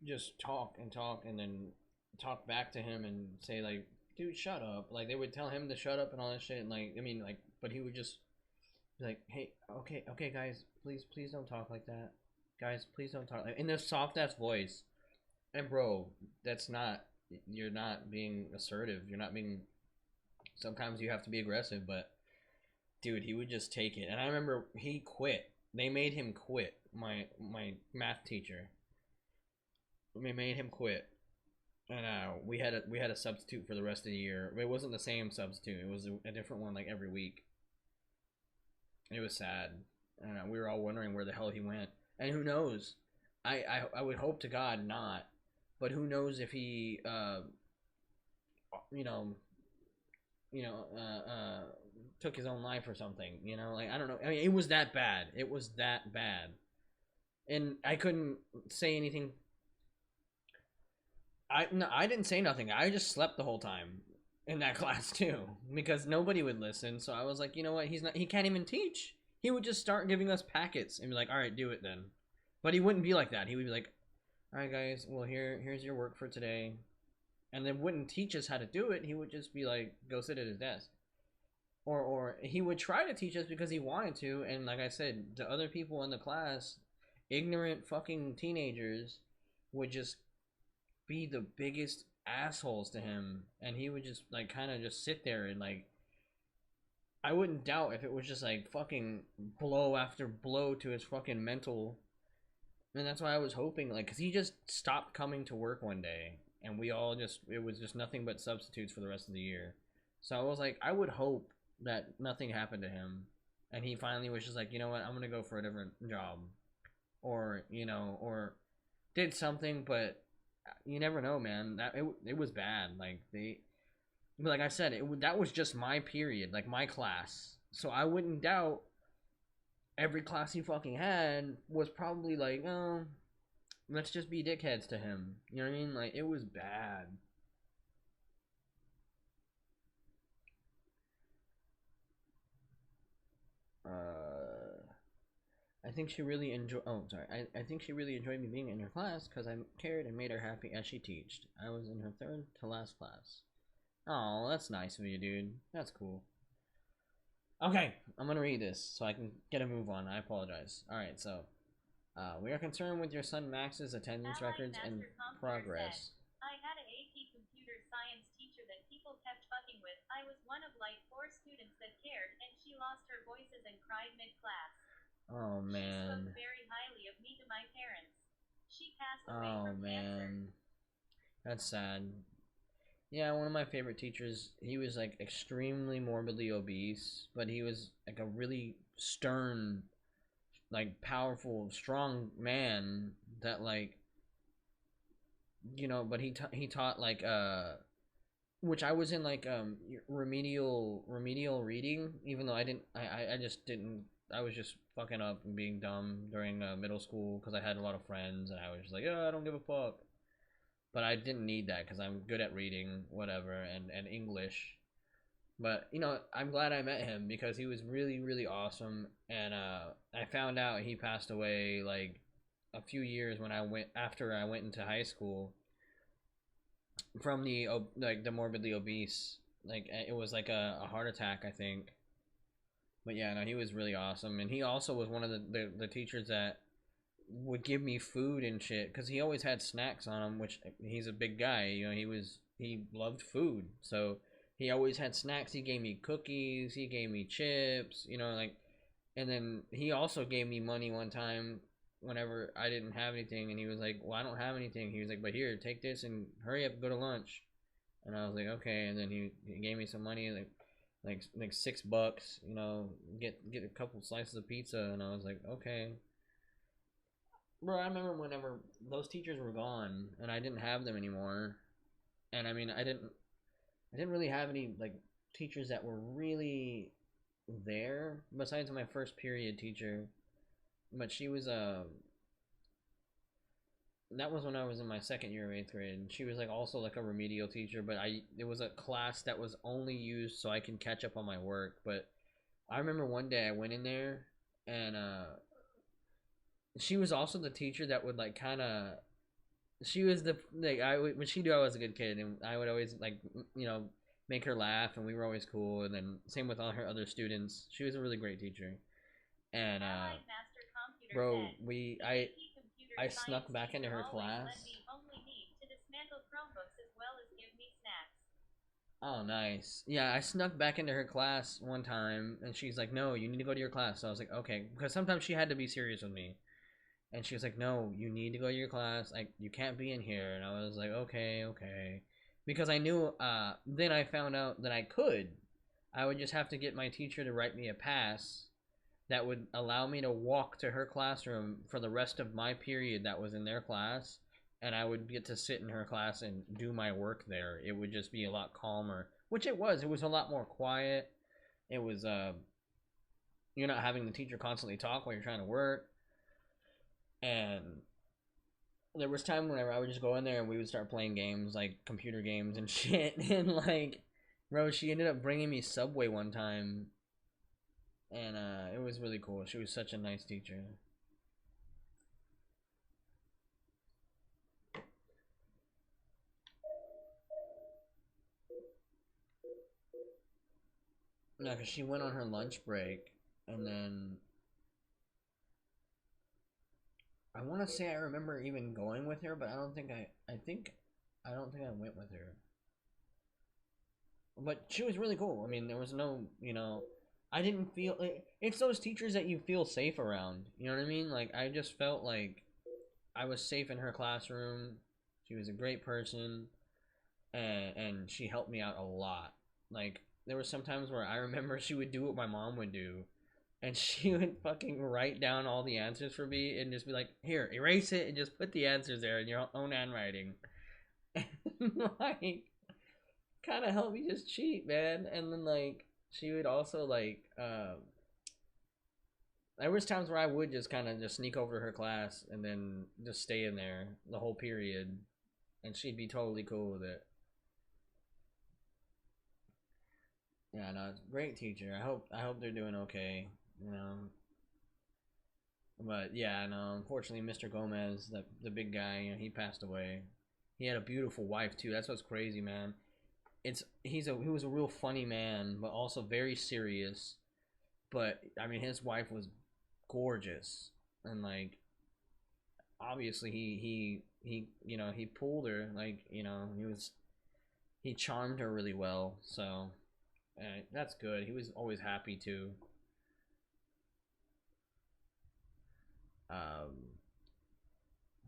just talk and talk, and then talk back to him and say like, "Dude, shut up!" Like they would tell him to shut up and all that shit. And like, I mean, like, but he would just be like, "Hey, okay, okay, guys, please don't talk like that. Guys, please don't talk like in this soft ass voice." And bro, that's not you're not being assertive. You're not being. Sometimes you have to be aggressive, but dude, he would just take it. And I remember he quit. They made him quit. My math teacher. They made him quit, and we had a substitute for the rest of the year. It wasn't the same substitute. It was a different one like every week. It was sad, and we were all wondering where the hell he went. And who knows? I would hope to God not, but who knows if he you know you know took his own life or something. Like I don't know. I mean, it was that bad. It was that bad, and I couldn't say anything. I didn't say nothing. I just slept the whole time in that class too because nobody would listen. So I was like, you know what? He can't even teach. He would just start giving us packets and be like, "All right, do it then." But he wouldn't be like that. He would be like, "All right, guys. Well, here's your work for today," and then wouldn't teach us how to do it. He would just be like, "Go sit at his desk," or he would try to teach us because he wanted to. And like I said, the other people in the class, ignorant fucking teenagers, would just be the biggest assholes to him, and he would just like kind of just sit there and like I wouldn't doubt if it was just like fucking blow after blow to his fucking mental. And that's why I was hoping, like, because he just stopped coming to work one day, and we all just, it was just nothing but substitutes for the rest of the year. So I was like, I would hope that nothing happened to him, and he finally was just like, you know what, I'm gonna go for a different job, or or did something. But you never know, man. It was bad. Like I said, that was just my period, like my class. So I wouldn't doubt every class he fucking had was probably like, oh, let's just be dickheads to him. You know what I mean? Like, it was bad. I think she really enjoyed. Oh, sorry. I think she really enjoyed me being in her class because I cared and made her happy as she taught. I was in her third to last class. Oh, that's nice of you, dude. That's cool. Okay, I'm gonna read this so I can get a move on. I apologize. Alright, so we are concerned with your son Max's attendance records and progress. I had an AP computer science teacher that people kept fucking with. I was one of like 4 students that cared, and she lost her voices and cried mid-class. Oh man. She spoke very highly of me to my parents. She passed away from cancer. That's sad. Yeah, one of my favorite teachers, he was like extremely morbidly obese, but he was like a really stern, like powerful, strong man that like but he taught like which I was in like remedial reading, even though I just didn't. I was just fucking up and being dumb during middle school because I had a lot of friends and I was just like, yeah, I don't give a fuck. But I didn't need that because I'm good at reading, whatever, and English. But I'm glad I met him because he was really, really awesome. And I found out he passed away like a few years after I went into high school from the morbidly obese. Like it was like a heart attack, I think. But yeah, no, he was really awesome, and he also was one of the teachers that would give me food and shit because he always had snacks on him, which he's a big guy. He loved food, so he always had snacks. He gave me cookies, he gave me chips, and then he also gave me money one time whenever I didn't have anything, and he was like, well, I don't have anything. He was like, but here, take this and hurry up, go to lunch. And I was like, okay. And then he gave me some money, like $6, get a couple slices of pizza. And I was like, okay. Bro, I remember whenever those teachers were gone and I didn't have them anymore. And I mean, I didn't really have any like teachers that were really there besides my first period teacher. But she was that was when I was in my second year of 8th grade, and she was like also like a remedial teacher, but it was a class that was only used so I can catch up on my work. But I remember one day I went in there, and she was also the teacher that would like kind of, she was the like when she knew I was a good kid, and I would always like make her laugh, and we were always cool. And then same with all her other students. She was a really great teacher. And bro, I snuck back into her class. Oh, nice. Yeah, I snuck back into her class one time, and she's like, "No, you need to go to your class." So I was like, "Okay," because sometimes she had to be serious with me, and she was like, "No, you need to go to your class. Like, you can't be in here." And I was like, "Okay, okay," because I knew. Then I found out that I could. I would just have to get my teacher to write me a pass that would allow me to walk to her classroom for the rest of my period that was in their class, and I would get to sit in her class and do my work there. It would just be a lot calmer, which it was. It was a lot more quiet. It was you're not having the teacher constantly talk while you're trying to work. And there was time whenever I would just go in there and we would start playing games like computer games and shit. And like, bro, she ended up bringing me Subway one time, and it was really cool. She was such a nice teacher. Yeah, because she went on her lunch break, and then I want to say I remember even going with her, but I don't think I don't think I went with her. But she was really cool. I mean, there was no, I didn't feel it's those teachers that you feel safe around. You know what I mean? Like I just felt like I was safe in her classroom. She was a great person, and she helped me out a lot. Like there were some times where I remember she would do what my mom would do, and she would fucking write down all the answers for me and just be like, "Here, erase it and just put the answers there in your own handwriting." And like, kind of help me just cheat, man. And then like, she would also like, there was times where I would just kind of just sneak over to her class and then just stay in there the whole period, and she'd be totally cool with it. Yeah, no, it's a great teacher. I hope they're doing okay. You know, but yeah, no, unfortunately, Mr. Gomez, the big guy, he passed away. He had a beautiful wife too. That's what's crazy, man. He was a real funny man, but also very serious. But I mean, his wife was gorgeous, and like obviously he pulled her, like he charmed her really well. So that's good. He was always happy to um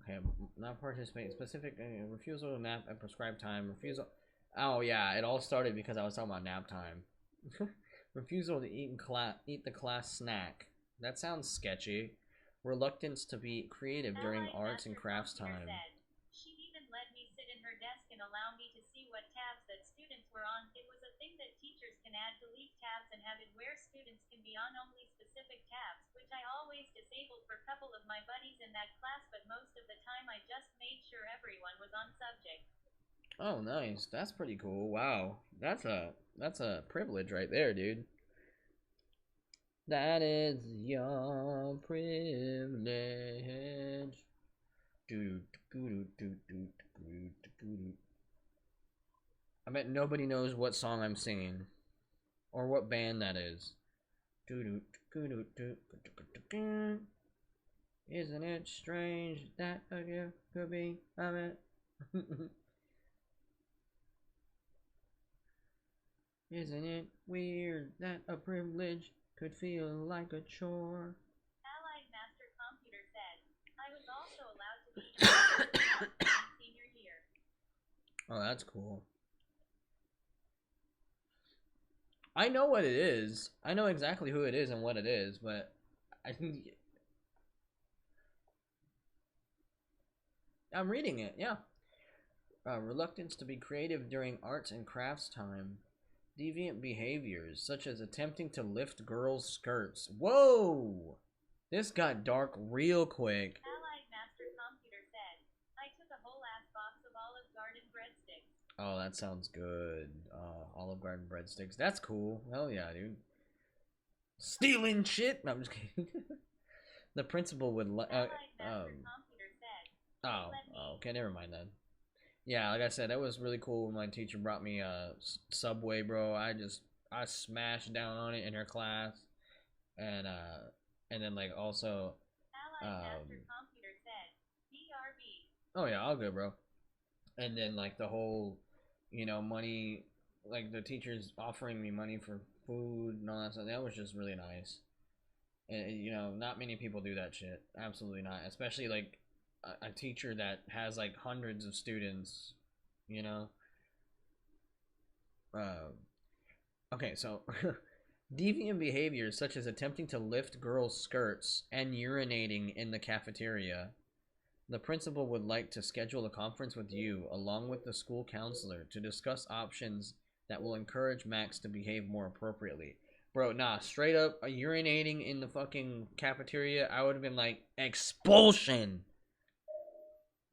okay, not participate. Specific refusal to nap at prescribed time. Refusal. Oh yeah, it all started because I was talking about nap time. Refusal to eat the class snack. That sounds sketchy. Reluctance to be creative during Allied arts and Master crafts Computer time. said, she even let me sit in her desk and allow me to see what tabs that students were on. It was a thing that teachers can add delete tabs and have it where students can be on only specific tabs, which I always disabled for a couple of my buddies in that class, but most of the time I just made sure everyone was on subject. Oh, nice. That's pretty cool. Wow, that's a privilege right there, dude. That is your privilege. I bet nobody knows what song I'm singing or what band that is. Isn't it strange that a gift could be a man? Isn't it weird that a privilege could feel like a chore? Allied Master Computer said, I was also allowed to be in senior year. Oh, that's cool. I know what it is. I know exactly who it is and what it is, but I think I'm reading it. Yeah. Reluctance to be creative during arts and crafts time. Deviant behaviors, such as attempting to lift girls' skirts. Whoa! This got dark real quick. Allied Master Computer said, I took a whole ass box of Olive Garden breadsticks. Oh, that sounds good. Olive Garden breadsticks. That's cool. Hell yeah, dude. Stealing shit? No, I'm just kidding. The principal would Allied Master Computer said, oh, let me. okay, never mind then. Yeah, like I said, that was really cool when my teacher brought me a Subway, bro. I smashed down on it in her class, and then like also Allied Master Computer said, BRB. oh yeah, all good, bro. And then like the whole, money like the teachers offering me money for food and all that stuff. That was just really nice. And you know, not many people do that shit. Absolutely not. Especially like a teacher that has like hundreds of students. You know. Okay, so deviant behaviors such as attempting to lift girls' skirts and urinating in the cafeteria. The principal would like to schedule a conference with you, along with the school counselor, to discuss options that will encourage Max to behave more appropriately. Bro, nah, straight up, urinating in the fucking cafeteria, I would have been like, expulsion!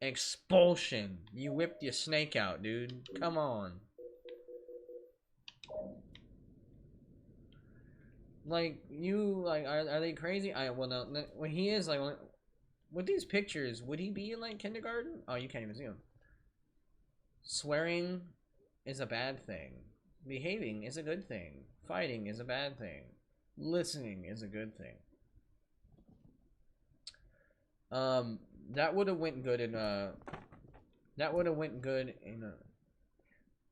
Expulsion! You whipped your snake out, dude. Come on. Like, you, like, are they crazy? Well, no, when he is, like, with these pictures, would he be in, like, kindergarten? Oh, you can't even see him. Swearing is a bad thing. Behaving is a good thing. Fighting is a bad thing. Listening is a good thing. That would have went good in,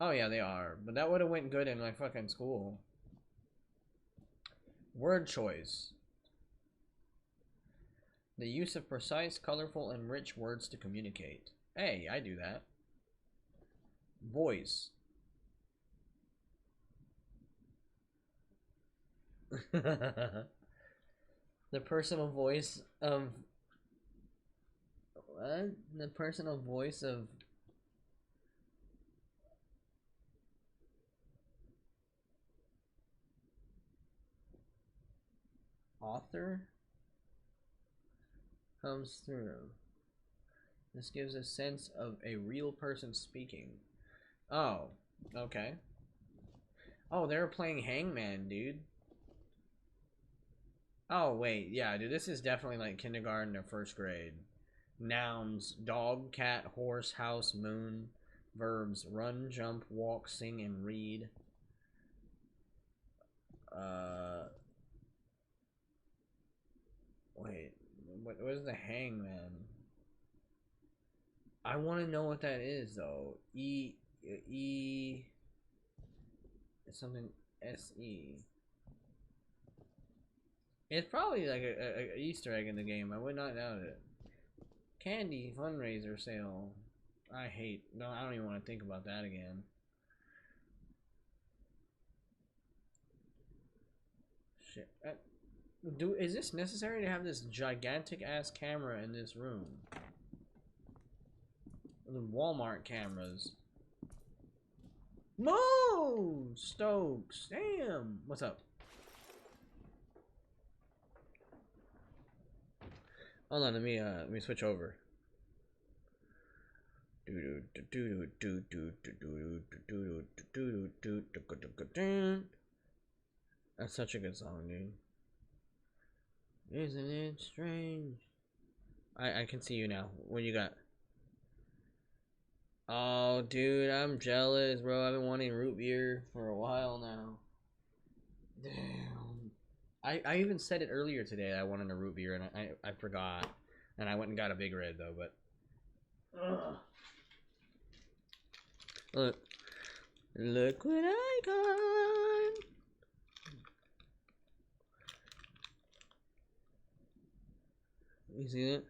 oh yeah, they are. But that would have went good in, like, fucking school. Word choice. The use of precise, colorful, and rich words to communicate. Hey, I do that. Voice. The personal voice of... What? The personal voice of... Author? Comes through. This gives a sense of a real person speaking. Oh, okay. Oh, they're playing Hangman, dude. Oh, wait, yeah, dude, this is definitely like kindergarten or first grade. Nouns: dog, cat, horse, house, moon. Verbs: run, jump, walk, sing, and read. Wait, what is the Hangman? I want to know what that is, though. Something S-E. It's probably like a Easter egg in the game. I would not doubt it. Candy fundraiser sale. I don't even want to think about that again. Shit. Is this necessary to have this gigantic ass camera in this room? The Walmart cameras. No, Stokes. Damn. What's up? Hold on, let me switch over. That's such a good song, dude. Isn't it strange? I can see you now. What you got? Oh, dude, I'm jealous, bro. I've been wanting root beer for a while now. Damn. I even said it earlier today. I wanted a root beer, and I forgot. And I went and got a Big Red, though, but... Ugh. Look what I got! You see that?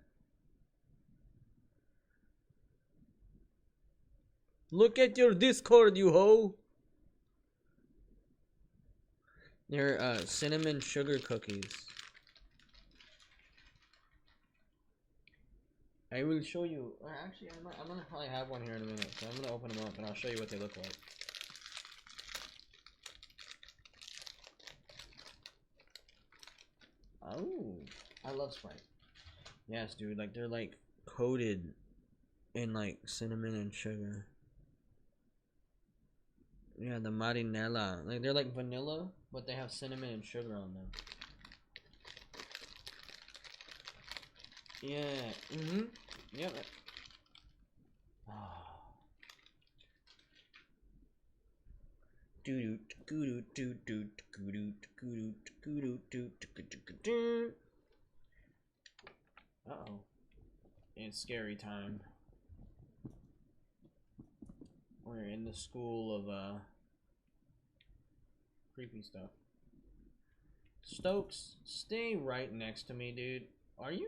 Look at your Discord, you hoe! They're cinnamon sugar cookies. I will show you. Actually, I'm gonna probably have one here in a minute, so I'm gonna open them up and I'll show you what they look like. Oh, I love Sprite. Yes, dude. Like they're like coated in like cinnamon and sugar. Yeah, the marinella. Like they're like vanilla, but they have cinnamon and sugar on them. Yeah. Mhm. Yep. Uh-oh. It's scary time. We're in the school of Creepy stuff. Stokes, stay right next to me, dude. Are you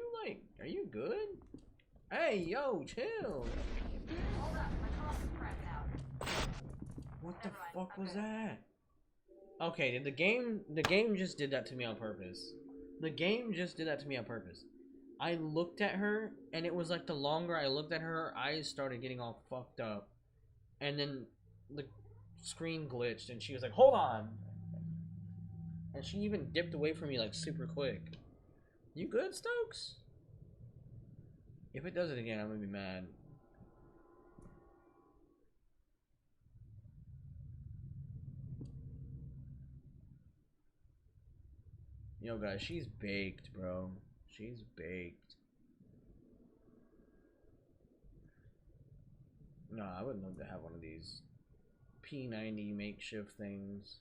good? Hey, yo, chill. Hold up, my comms is crapping out. What the Never mind, fuck I'm was good. that? Okay, the game just did that to me on purpose. The game just did that to me on purpose. I looked at her, and it was like the longer I looked at her, her eyes started getting all fucked up. And then the screen glitched, and she was like, hold on! And she even dipped away from me like super quick. You good, Stokes? If it does it again, I'm gonna be mad. Yo, guys, she's baked, bro. She's baked. No, I would love to have one of these P90 makeshift things.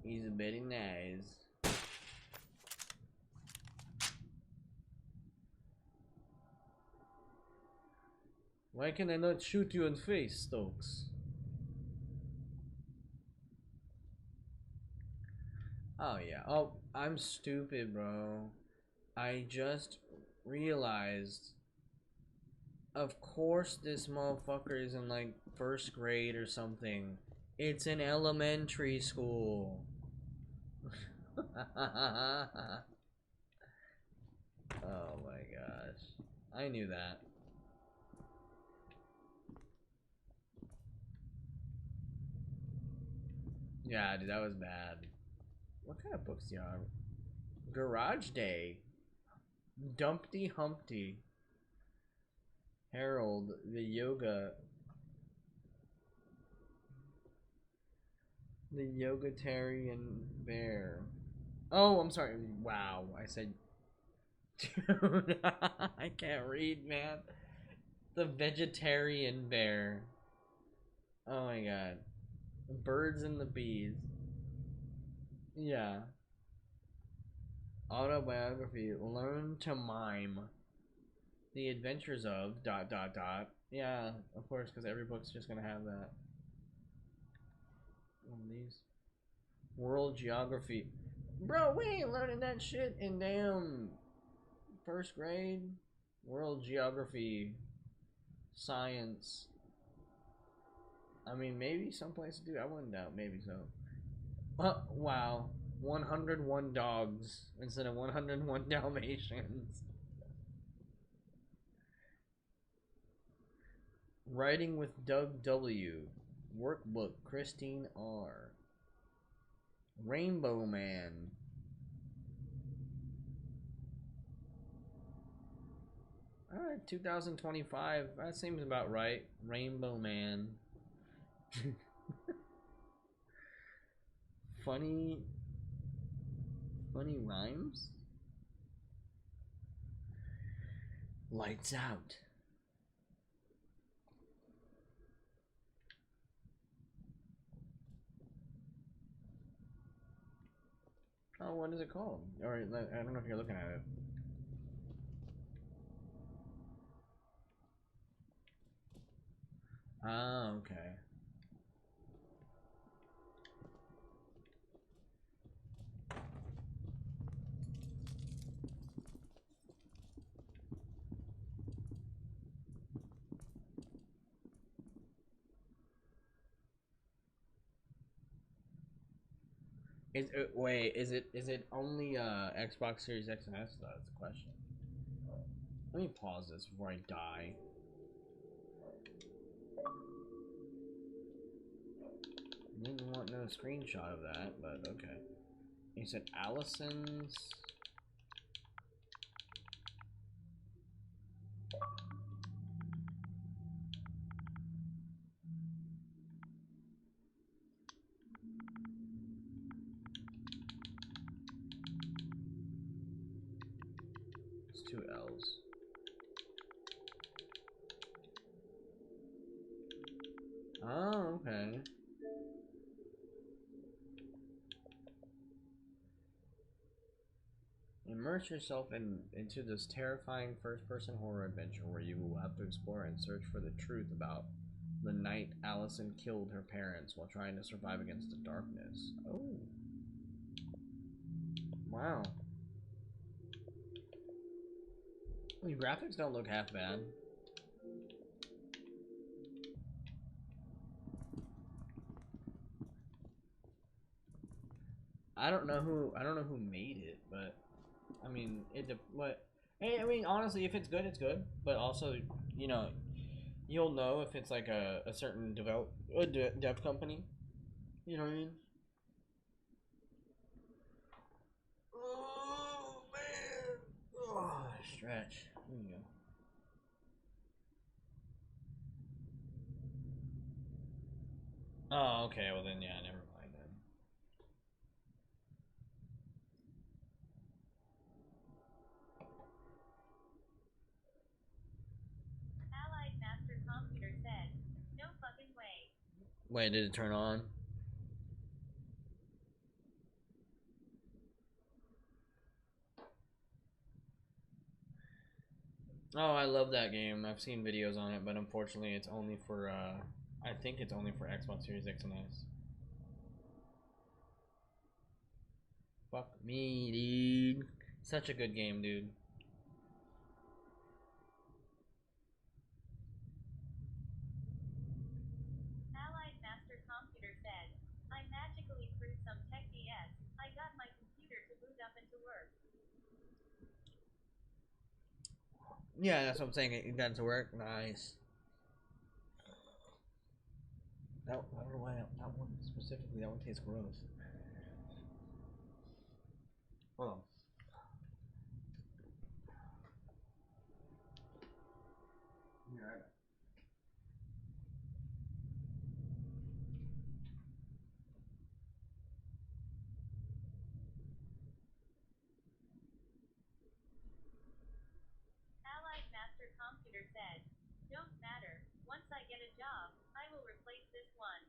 He's very nice. Why can I not shoot you in the face, Stokes? Oh yeah. Oh, I'm stupid, bro. I just realized. Of course this motherfucker is in like first grade or something. It's in elementary school. Oh my gosh. I knew that. Yeah, dude, that was bad. What kind of books do you have? Garage Day. Dumpty Humpty. Harold, the yoga. The Yogatarian Bear. Oh, I'm sorry. Wow, I said. Dude, I can't read, man. The Vegetarian Bear. Oh my god. The Birds and the Bees. Yeah. Autobiography. Learn to mime. The Adventures of ... Yeah, of course, because every book's just gonna have that. One of these. World Geography. Bro, we ain't learning that shit in damn first grade. World Geography. Science. I mean, maybe some places do. I wouldn't doubt. Maybe so. Wow. 101 dogs instead of 101 Dalmatians. Writing with Doug W. Workbook Christine R. Rainbow Man. Alright, 2025. That seems about right. Rainbow Man. Funny rhymes? Lights out. Oh, what is it called? Or I don't know if you're looking at it. Ah, okay. Wait, is it only Xbox Series X and S? That's the question. Let me pause this before I die. Didn't want no screenshot of that, but okay. You said Allison's. It's two L's. Oh, okay. Immerse yourself into this terrifying first-person horror adventure where you will have to explore and search for the truth about the night Allison killed her parents while trying to survive against the darkness. Oh. Wow. The graphics don't look half bad. I don't know who made it, but I mean, hey, I mean, honestly, if it's good, it's good. But also, you know, you'll know if it's like a certain dev company. You know what I mean? Oh man! Oh, stretch. There you go. Oh, okay. Well then, yeah, never mind then. Allied Master Computer said, no fucking way. Wait, did it turn on? Oh, I love that game. I've seen videos on it, but unfortunately, it's only for I think it's only for Xbox Series X and S. Fuck me, dude. Such a good game, dude. Allied Master Computer said, I magically threw some tech BS. I got my computer to boot up and to work. Yeah, that's what I'm saying. It got to work. Nice. I don't know why that one specifically. That one tastes gross. Hold on. Yeah. Allied Master Computer said, don't matter. Once I get a job, I will replace this one.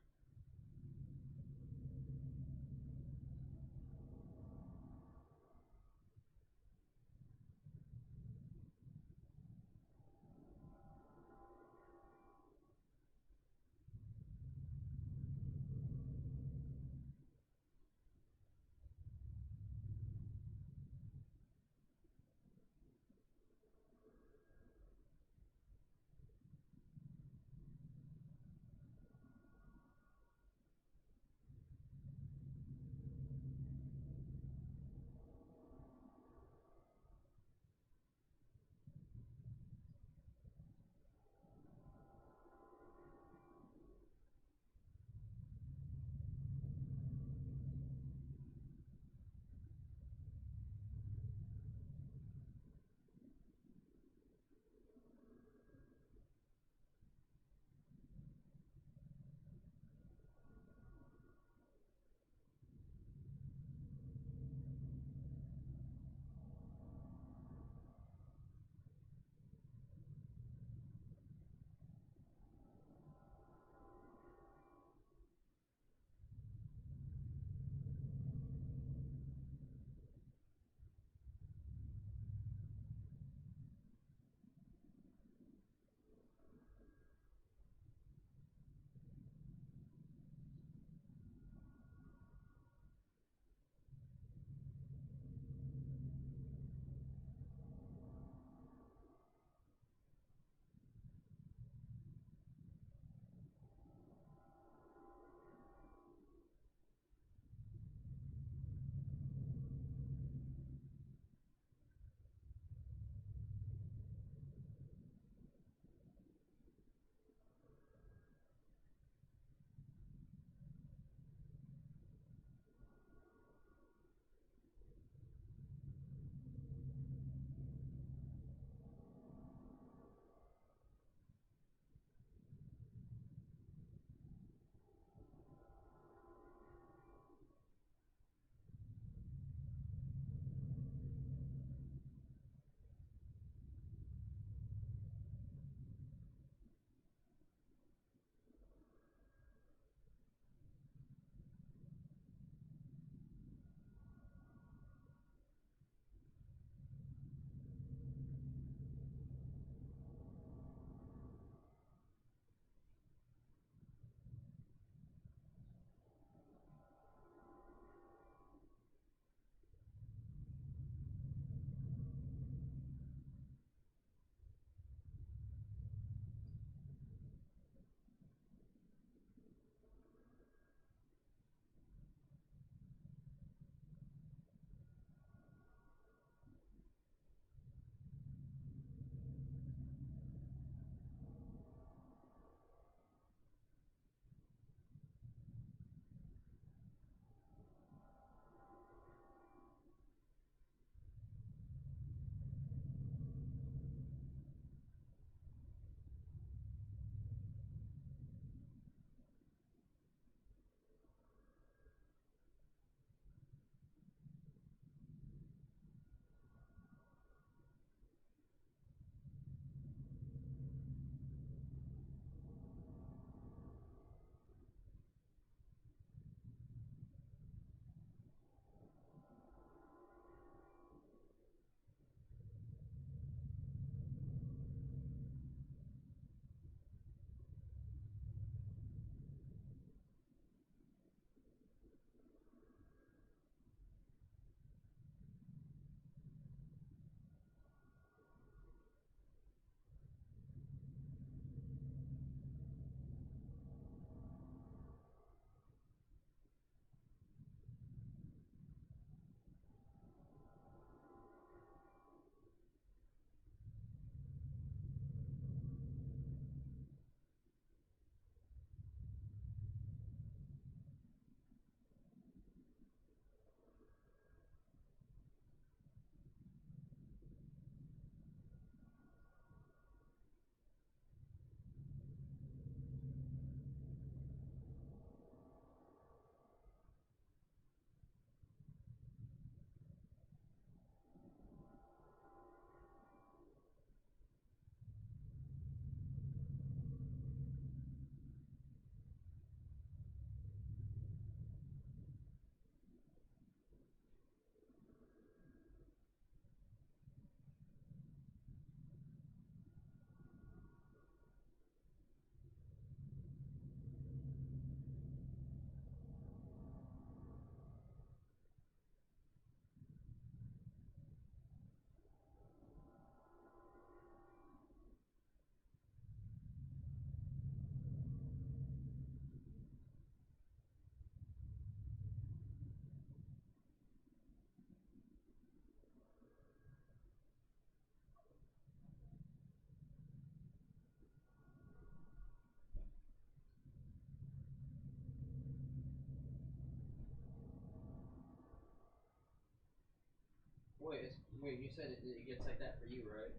Wait, you said it gets like that for you, right?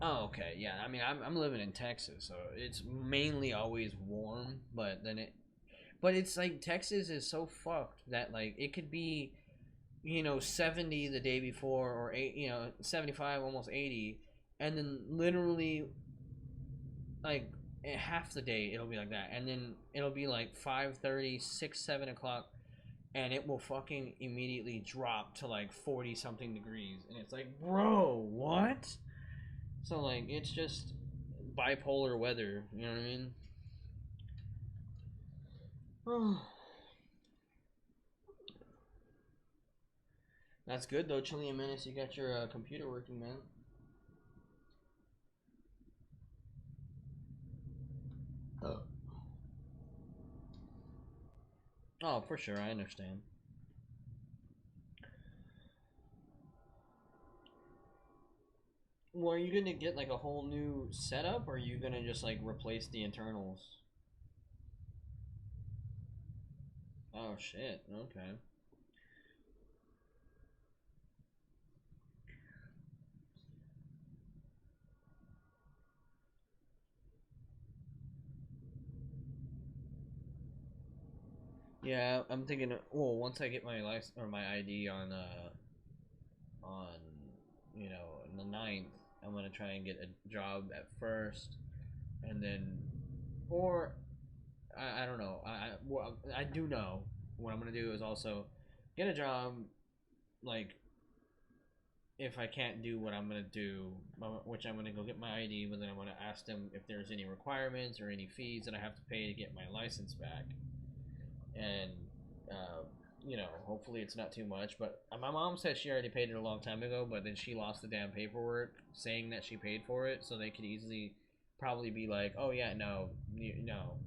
Oh, okay. Yeah, I mean, I'm living in Texas, so it's mainly always warm, but then but it's like Texas is so fucked that like it could be, 70 the day before or 75, almost 80, and then literally like half the day it'll be like that, and then it'll be like 5:30, 6, 7 o'clock, and it will fucking immediately drop to like 40 something degrees, and it's like, bro, what? So like it's just bipolar weather, you know what I mean? That's good though, Chilean Menace. You got your computer working, man. Oh. Oh, for sure, I understand. Well, are you gonna get like a whole new setup, or are you gonna just like replace the internals? Oh shit. Okay. Yeah, I'm thinking. Well, once I get my license or my ID on the 9th, I'm gonna try and get a job at first, and then, or I don't know. Well, I do know what I'm gonna do is also get a job, like if I can't do what I'm gonna do, which I'm gonna go get my ID, but then I'm gonna ask them if there's any requirements or any fees that I have to pay to get my license back, and uh, hopefully it's not too much. But my mom said she already paid it a long time ago, but then she lost the damn paperwork saying that she paid for it, so they could easily probably be like, oh yeah, no, no,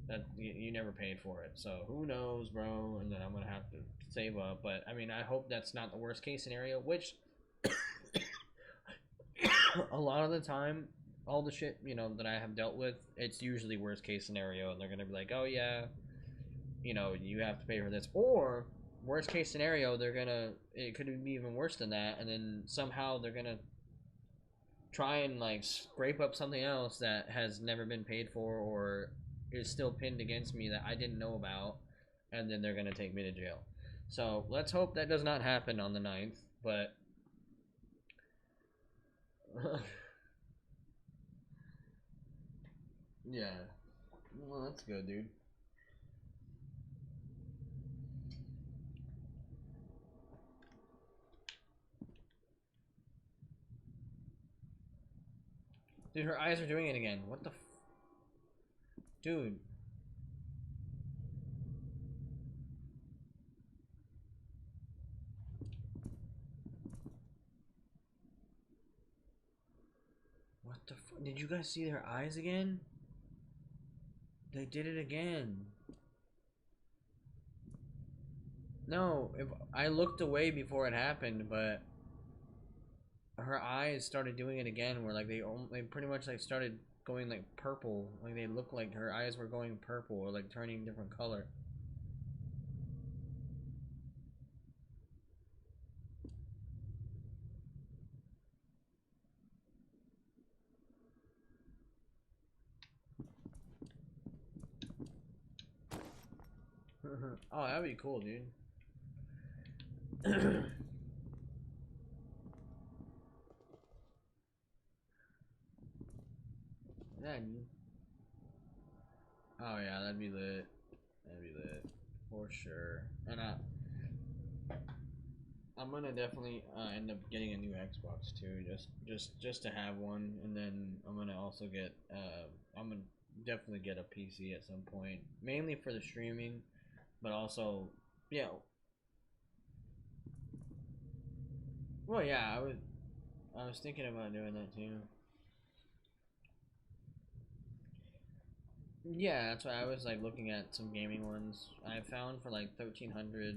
that you never paid for it. So who knows, bro? And then I'm gonna have to save up. But I mean, I hope that's not the worst case scenario. Which a lot of the time, all the shit that I have dealt with, it's usually worst case scenario, and they're gonna be like, oh yeah, you have to pay for this, or worst case scenario, it could be even worse than that, and then somehow they're gonna try and like scrape up something else that has never been paid for or is still pinned against me that I didn't know about, and then they're gonna take me to jail. So let's hope that does not happen on the 9th, but yeah. Well, that's good, dude. Dude, her eyes are doing it again. What the dude? What the did you guys see their eyes again? They did it again. No, if I looked away before it happened, but her eyes started doing it again, where like they pretty much like started going like purple, like they looked like her eyes were going purple or like turning different color. Oh, that'd be cool, dude. Yeah. Oh yeah, that'd be lit. That'd be lit for sure. And I'm gonna definitely end up getting a new Xbox too, just to have one, and then I'm gonna also get I'm gonna definitely get a PC at some point, mainly for the streaming, but also yeah. Well, yeah, I was thinking about doing that too. Yeah, that's why I was like looking at some gaming ones I found for like 1,300.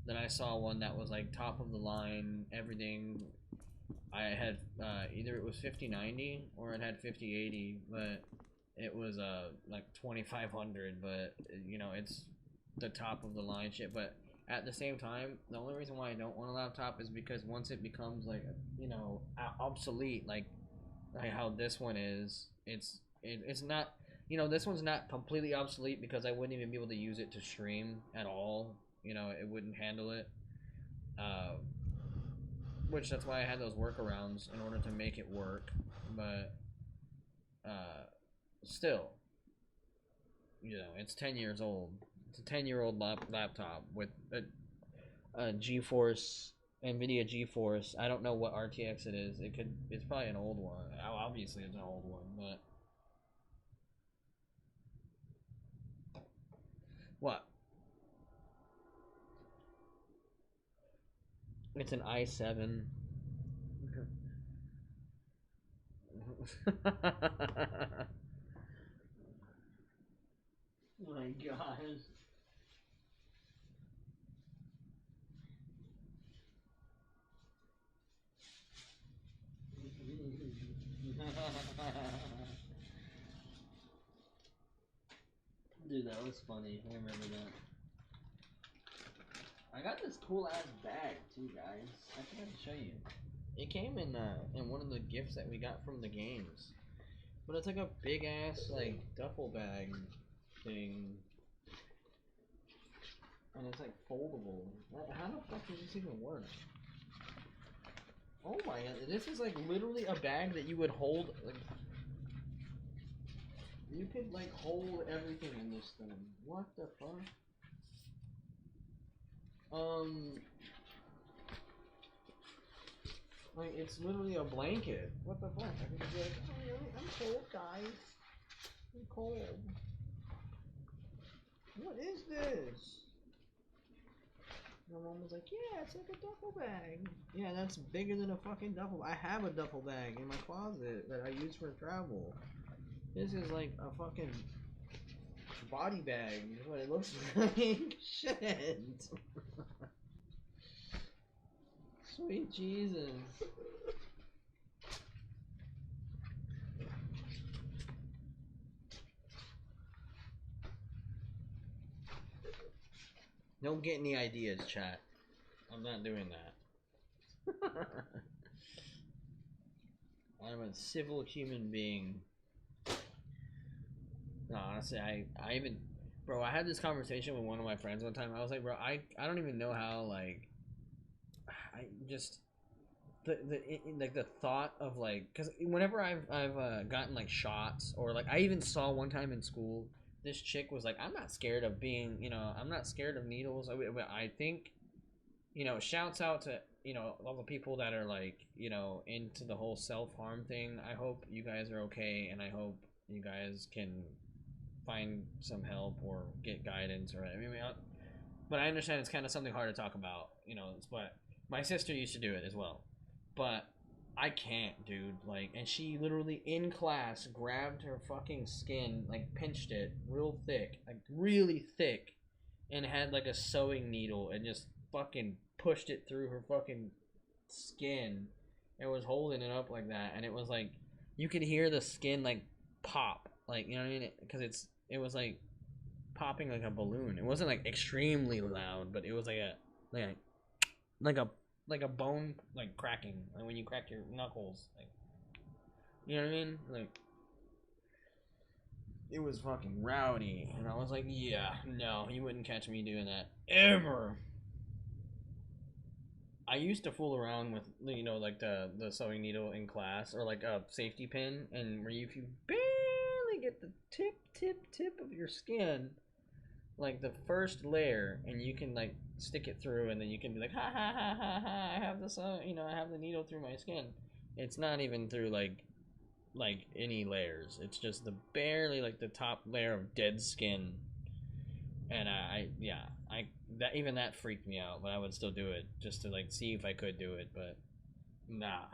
Then I saw one that was like top of the line, everything. I had either it was 5090 or it had 5080, but it was like 2500, but you know it's the top of the line shit. But at the same time, the only reason why I don't want a laptop is because once it becomes like you know obsolete, like how this one is, it's not. You know, this one's not completely obsolete because I wouldn't even be able to use it to stream at all. You know, it wouldn't handle it. Uh, which that's why I had those workarounds in order to make it work. But still, you know, it's 10 years old. It's a 10-year-old laptop with a GeForce, NVIDIA GeForce. I don't know what RTX it is. It's probably an old one. Obviously, it's an old one, but. What? It's an i7. My gosh. Dude, that was funny. I remember that. I got this cool ass bag too, guys. I forgot to show you. It came in one of the gifts that we got from the games. But it's like a big ass like duffel bag thing. And it's like foldable. How the fuck does this even work? Oh my god, this is like literally a bag that you would hold like you could like hold everything in this thing. What the fuck? Like it's literally a blanket. What the fuck? I can just be like, oh yeah, I'm cold, guys. I'm cold. What is this? My mom was like, yeah, it's like a duffel bag. Yeah, that's bigger than a fucking duffel. I have a duffel bag in my closet that I use for travel. This is like a fucking body bag is what it looks like. Shit. Sweet Jesus. Don't get any ideas, chat. I'm not doing that. I'm a civil human being. No, honestly, I even, bro, I had this conversation with one of my friends one time. I was like, bro, I don't even know how, like, I just, like the thought of like, because whenever I've gotten like shots or like I even saw one time in school, this chick was like, I'm not scared of being, you know, I'm not scared of needles. I think, you know, shouts out to, you know, all the people that are like, you know, into the whole self-harm thing. I hope you guys are okay, and I hope you guys can find some help or get guidance, or I mean, but I understand it's kind of something hard to talk about, you know. But my sister used to do it as well, but I can't, dude. Like, and she literally in class grabbed her fucking skin, like pinched it real thick, like really thick, and had like a sewing needle and just fucking pushed it through her fucking skin and was holding it up like that. And it was like you could hear the skin like pop, like, you know what I mean? Because it was like popping like a balloon. It wasn't like extremely loud, but it was like like a like a bone like cracking, like when you crack your knuckles, like, you know what I mean? Like, it was fucking rowdy, and I was like, yeah, no, you wouldn't catch me doing that ever. I used to fool around with, you know, like the sewing needle in class, or like a safety pin, and where if you barely get the tip of your skin, like the first layer, and you can like stick it through, and then you can be like, ha ha ha ha ha, I have this, you know, I have the needle through my skin. It's not even through like any layers. It's just the barely like the top layer of dead skin. And yeah, that even that freaked me out, but I would still do it just to like see if I could do it, but nah,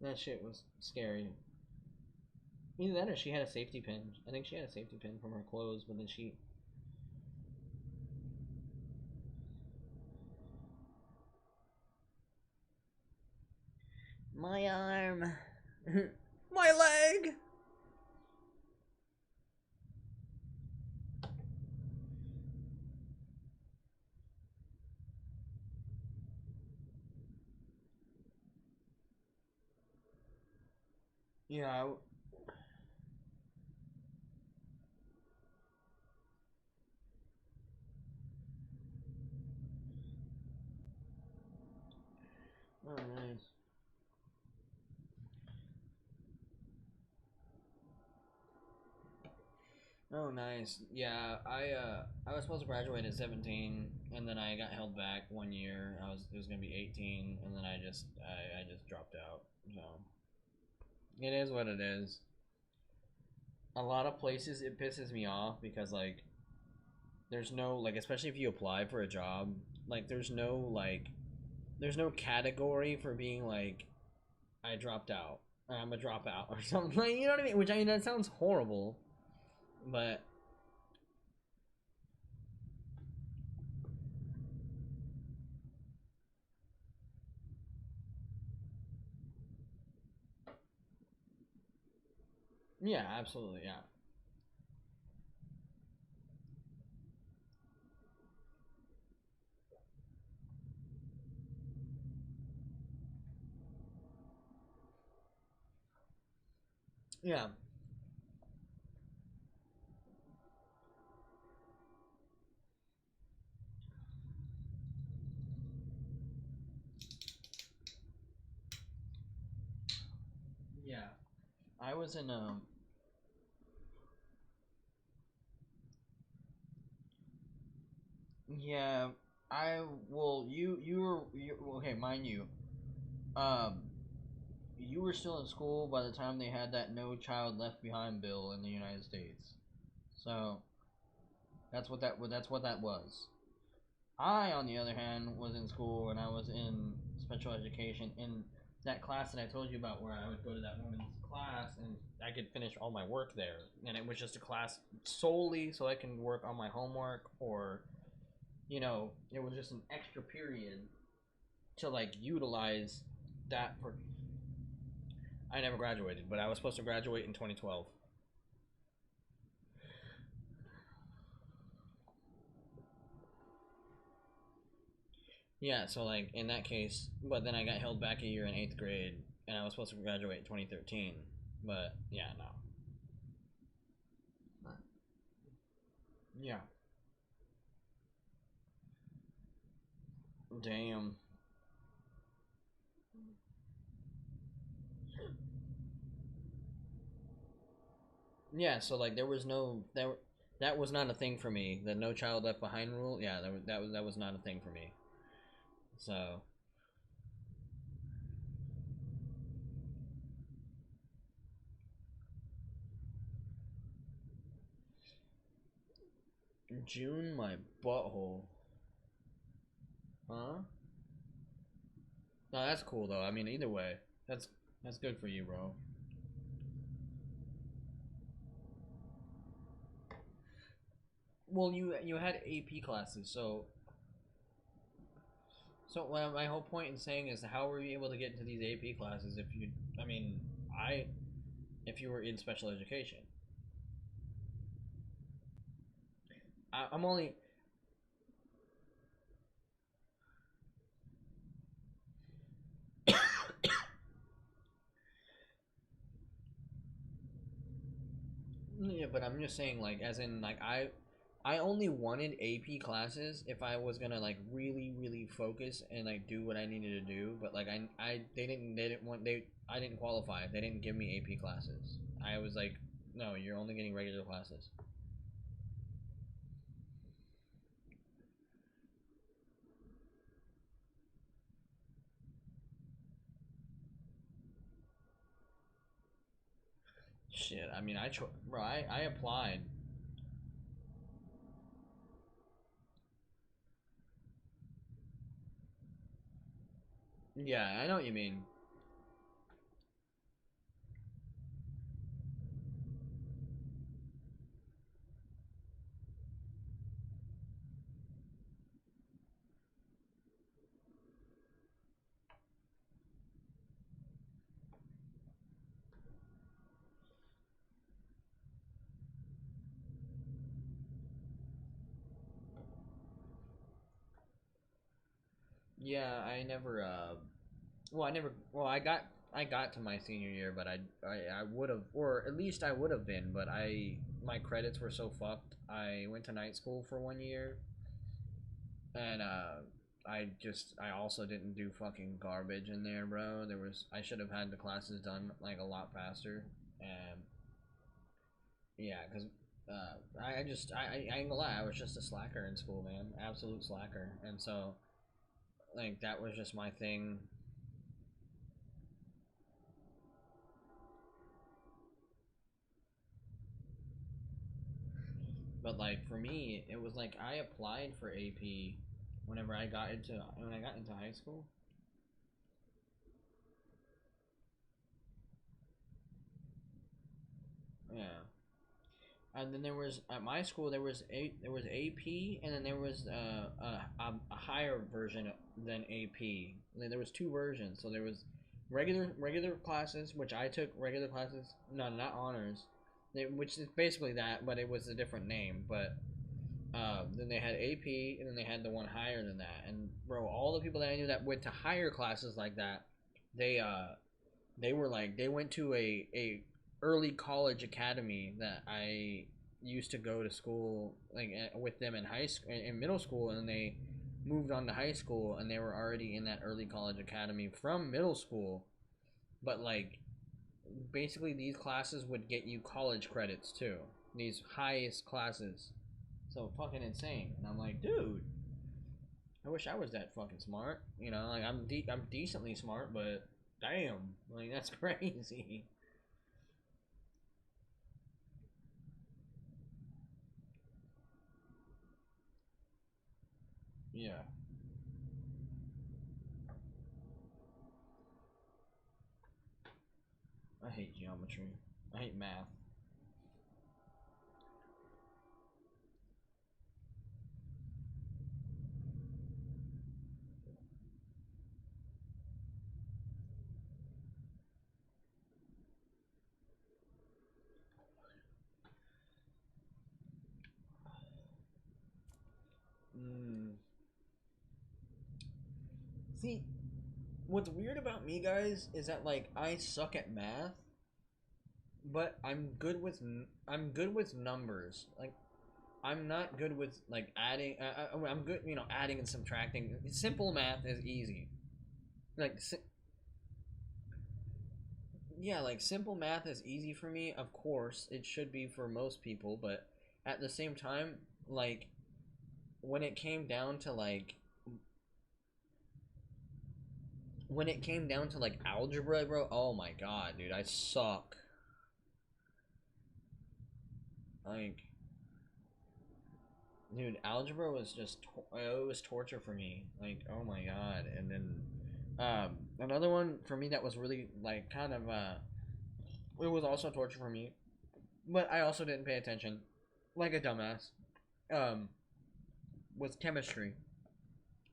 that shit was scary. Either that or she had a safety pin. I think she had a safety pin from her clothes, but then she. My arm. My leg! Yeah. Oh, nice. Oh, nice. Yeah, I was supposed to graduate at 17, and then I got held back 1 year. It was gonna be 18, and then I just dropped out. So it is what it is. A lot of places it pisses me off because like there's no like, especially if you apply for a job, like there's no category for being like I dropped out or I'm a dropout or something. Like, you know what I mean? Which, I mean, that sounds horrible, but yeah, absolutely, yeah. Yeah. Yeah. I was in yeah, I well you okay, mind you. Um you were still in school by the time they had that No Child Left Behind bill in the United States. So, that's what that was. I, on the other hand, was in school and I was in special education in that class that I told you about, where I would go to that woman's class and I could finish all my work there. And it was just a class solely so I can work on my homework, or, it was just an extra period to like utilize that for. I never graduated, but I was supposed to graduate in 2012. Yeah, so like in that case, but then I got held back a year in 8th grade, and I was supposed to graduate in 2013. But yeah, no. Yeah. Damn. Yeah, so like there was no that was not a thing for me. The No Child Left Behind rule. Yeah, that was not a thing for me. So June, my butthole. Huh? No, that's cool though. I mean, either way, that's good for you, bro. Well, you had AP classes, so well, my whole point in saying is, how were you able to get into these AP classes if you? I mean, I if you were in special education. I'm only. Yeah, but I'm just saying, like, as in, like, I only wanted AP classes if I was gonna like really, really focus and like do what I needed to do. But like, they didn't want I didn't qualify. They didn't give me AP classes. I was like, no, you're only getting regular classes. Shit, I mean, bro, I applied. Yeah, I know what you mean. Yeah, I never. Well, I never. Well, I got. I got to my senior year, but I would have, or at least I would have been, but my credits were so fucked. I went to night school for 1 year, and I also didn't do fucking garbage in there, bro. I should have had the classes done like a lot faster, and yeah, cause I ain't gonna lie, I was just a slacker in school, man, absolute slacker, and so like that was just my thing. But like for me, it was like I applied for AP whenever when I got into high school. Yeah. And then there was at my school there was AP, and then there was a higher version than AP. And then there was two versions. So there was regular classes, which I took regular classes. No, not honors. Which is basically that, but it was a different name. But then they had AP, and then they had the one higher than that. And bro, all the people that I knew that went to higher classes like that, they were like they went to a early college academy that I used to go to school like with them in high school, in middle school, and they moved on to high school, and they were already in that early college academy from middle school. But like basically these classes would get you college credits too. These highest classes. So fucking insane. And I'm like, dude, I wish I was that fucking smart. You know, like I'm decently smart, but damn, like that's crazy. Yeah, I hate geometry. I hate math. Mm. See, what's weird about me, guys, is that like I suck at math, but I'm good with numbers. Like I'm not good with like adding. I'm good, you know, adding and subtracting. Simple math is easy. Like yeah, like simple math is easy for me. Of course, it should be for most people, but at the same time, like when it came down to like algebra, bro, oh my god, dude, I suck. Like, dude, algebra was just it was torture for me. Like, oh my god. And then another one for me that was really like kind of it was also torture for me, but I also didn't pay attention like a dumbass. Um was chemistry.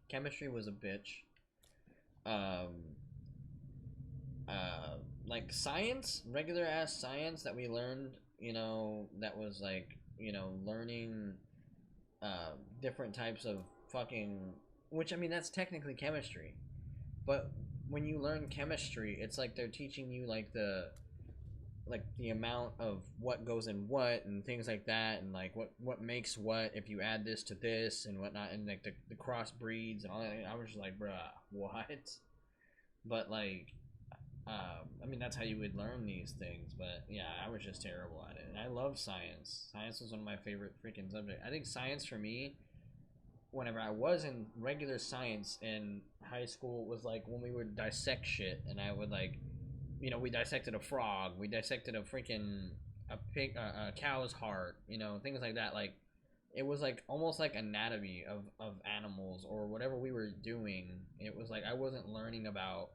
Chemistry was a bitch. Um uh like science, regular ass science that we learned, you know, that was like, you know, learning different types of fucking, which I mean that's technically chemistry, but when you learn chemistry, it's like they're teaching you like the amount of what goes in what and things like that, and like what makes what if you add this to this and whatnot, and like the cross breeds and all that. I was just like, bruh, what? But like I mean that's how you would learn these things, but yeah, I was just terrible at it. And I love science. Science was one of my favorite freaking subjects. I think science for me, whenever I was in regular science in high school, was like when we would dissect shit, and I would like, you know, we dissected a frog, we dissected a freaking a cow's heart, you know, things like that. Like it was like almost like anatomy of animals or whatever we were doing. It was like I wasn't learning about,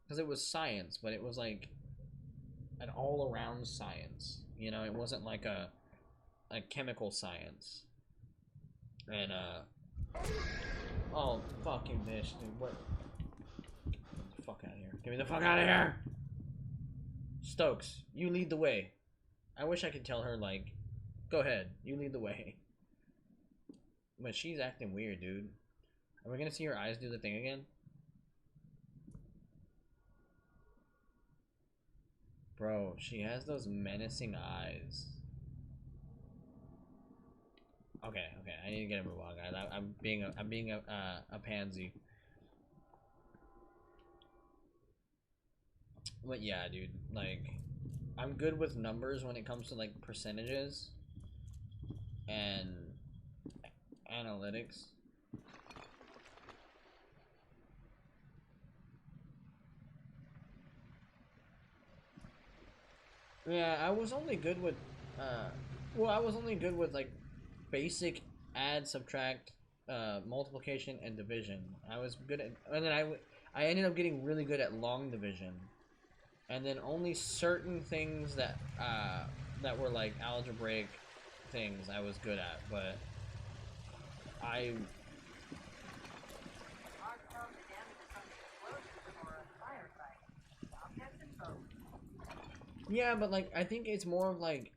because it was science, but it was like an all around science. You know, it wasn't like a chemical science. And oh fucking this, dude. What? Get the fuck out of here! Get me the fuck out of here! Stokes, you lead the way. I wish I could tell her like, go ahead, you lead the way. But she's acting weird, dude. Are we gonna see her eyes do the thing again? Bro, she has those menacing eyes. Okay, okay, I need to get a move on, guys. I'm being a pansy. But yeah, dude, like, I'm good with numbers when it comes to like percentages and analytics. Yeah, I was only good with, well, I was only good with like basic add, subtract, multiplication, and division. I was good at, and then I ended up getting really good at long division, and then only certain things that were like algebraic things I was good at, but I Hard to tell if the damage is from the explosion or a firefight. Objects and both. yeah, but like I think it's more of like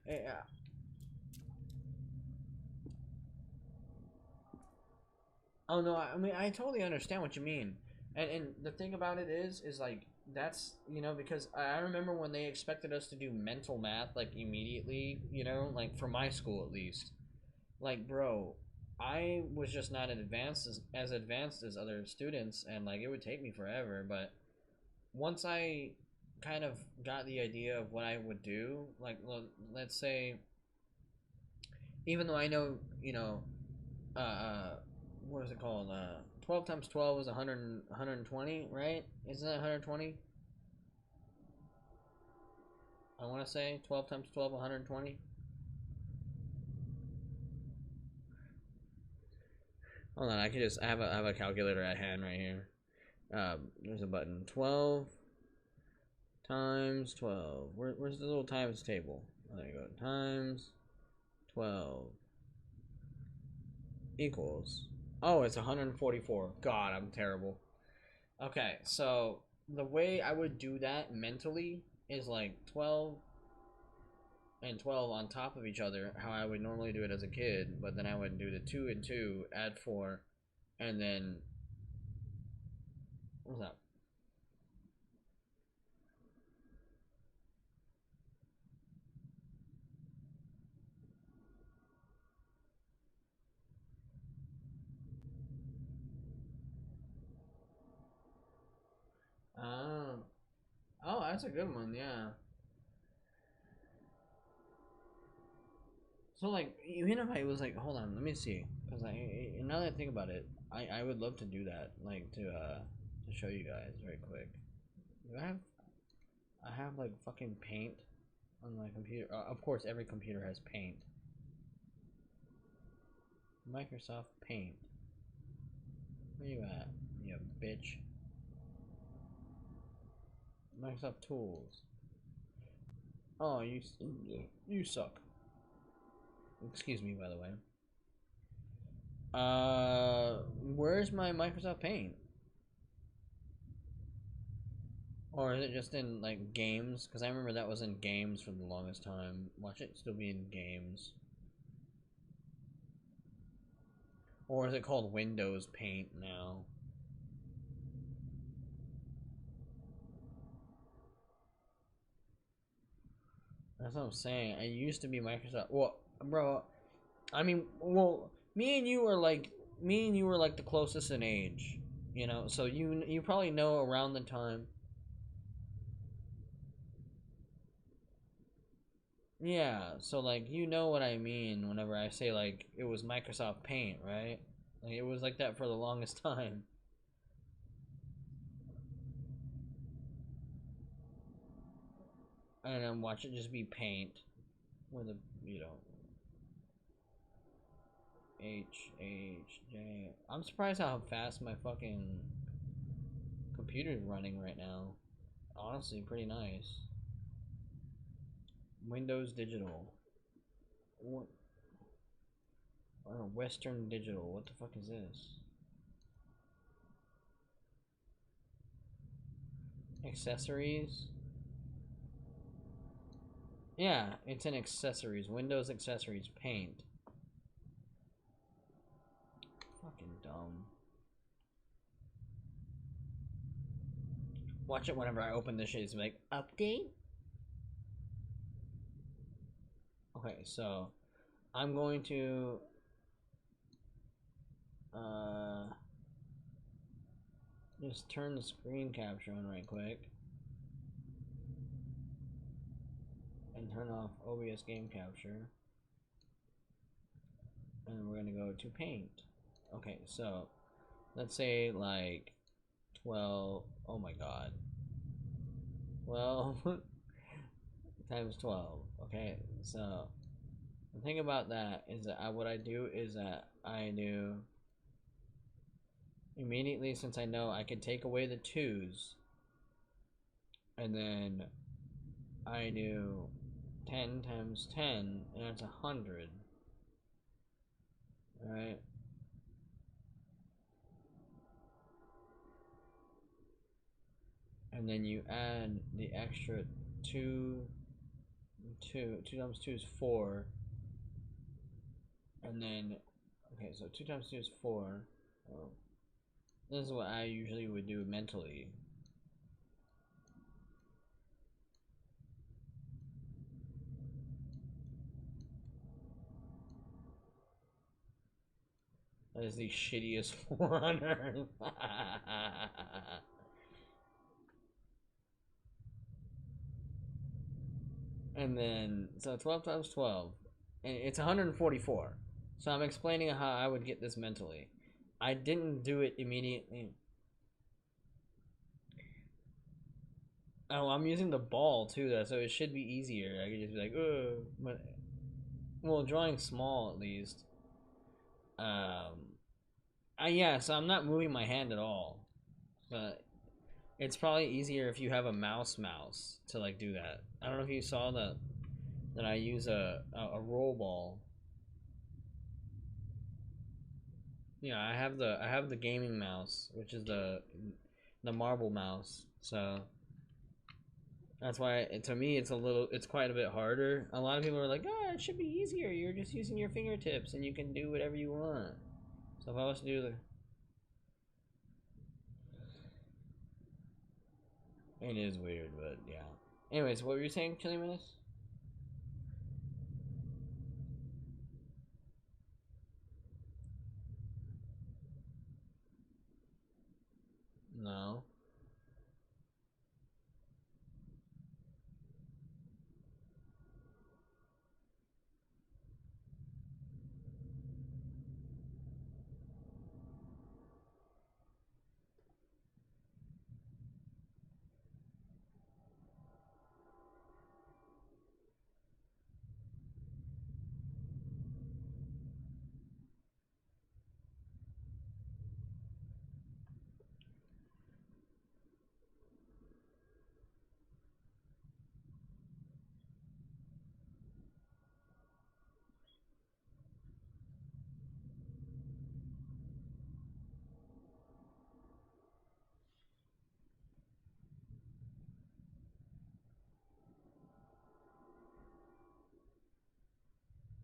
oh no, I mean I totally understand what you mean, and the thing about it is like that's because I remember when they expected us to do mental math like immediately, like for my school at least, like bro, I was just not as advanced as other students, and like it would take me forever, but once I kind of got the idea of what I would do, like let's say, even though I know uh, uh what is it called? 12 times 12 is 120, right? Isn't that 120? I want to say 12 times 12, 120. Hold on, I have a calculator at hand right here. There's a button. 12 times 12. Where's the little times table? Oh, there you go. Times 12 equals. Oh, it's 144. God, I'm terrible. Okay, so the way I would do that mentally is like 12 and 12 on top of each other, how I would normally do it as a kid, but then I would do the 2 and 2, add 4, and then. What's that? Oh. Oh, that's a good one, yeah. So, like, even if I was like, hold on, let me see. Because now that I think about it, I would love to do that, like, to show you guys very quick. Do I have, like, fucking paint on my computer. Of course, every computer has paint. Microsoft Paint. Where you at, you bitch? Microsoft Tools. Oh, you suck. Excuse me, by the way. Where's my Microsoft Paint? Or is it just in like games? Because I remember that was in games for the longest time. Watch it still be in games. Or is it called Windows Paint now? That's what I'm saying. It used to be Microsoft. Well, bro, I mean, well, me and you were like the closest in age, So you probably know around the time. Yeah, so like you know what I mean whenever I say like it was Microsoft Paint, right? Like it was like that for the longest time. And then watch it just be Paint with a H. I'm surprised how fast my fucking computer's running right now. Honestly, pretty nice. Windows Digital. What? Western Digital. What the fuck is this? Accessories? Yeah, it's in accessories. Windows accessories. Paint. Fucking dumb. Watch it whenever I open this shit. It's like, update? Okay, so I'm going to just turn the screen capture on right quick and turn off OBS game capture, and we're gonna go to paint. Okay, so let's say like 12. Oh my god, 12 times 12. Okay, so the thing about that is that what I do is that I do immediately, since I know I could take away the 2's, and then I do 10 times 10, and that's 100. Alright? And then you add the extra 2 times 2 is 4. And then, okay, so 2 times 2 is 4. Oh. This is what I usually would do mentally. That is the shittiest 4 on earth. And then, so 12 times 12. And it's 144. So I'm explaining how I would get this mentally. I didn't do it immediately. Oh, I'm using the ball too, though, so it should be easier. I could just be like, oh, but well, drawing small at least. Yeah, so I'm not moving my hand at all, but it's probably easier if you have a mouse to like do that. I don't know if you saw that I use a roll ball. Yeah, I have the gaming mouse, which is the marble mouse. So that's why to me it's quite a bit harder. A lot of people are like, "Oh, it should be easier. You're just using your fingertips and you can do whatever you want." So if I was to do it is weird, but yeah. Anyways, what were you saying, Chili Menace? No.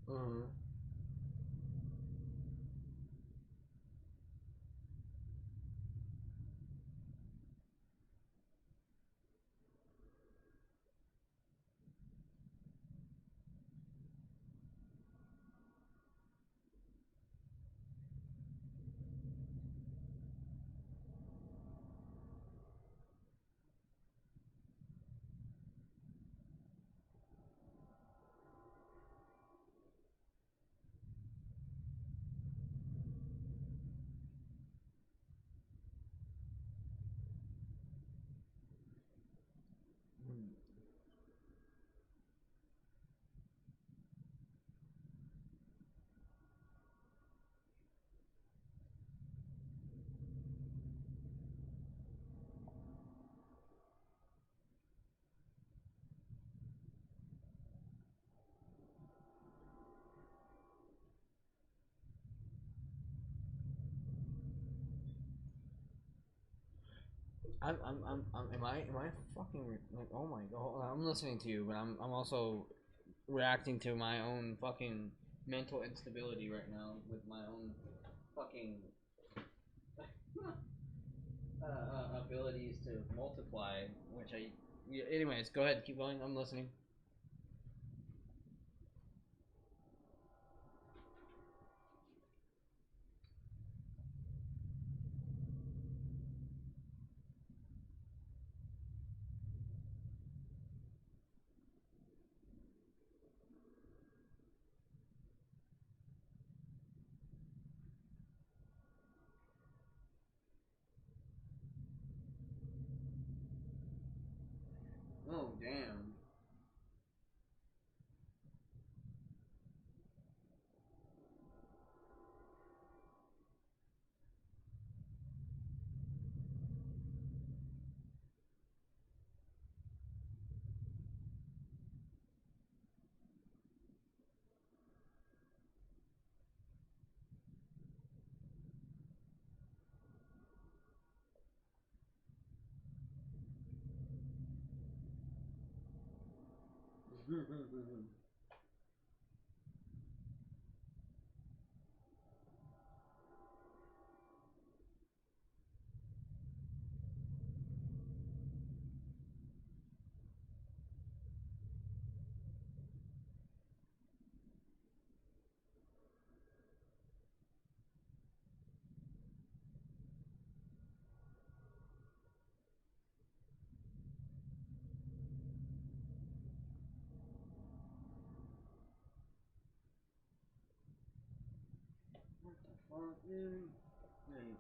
Mm-hmm. Am I fucking like? Oh my god! I'm listening to you, but I'm also reacting to my own fucking mental instability right now with my own fucking abilities to multiply, which I. Yeah, anyways, go ahead, keep going. I'm listening. What the fuck, dude? Like,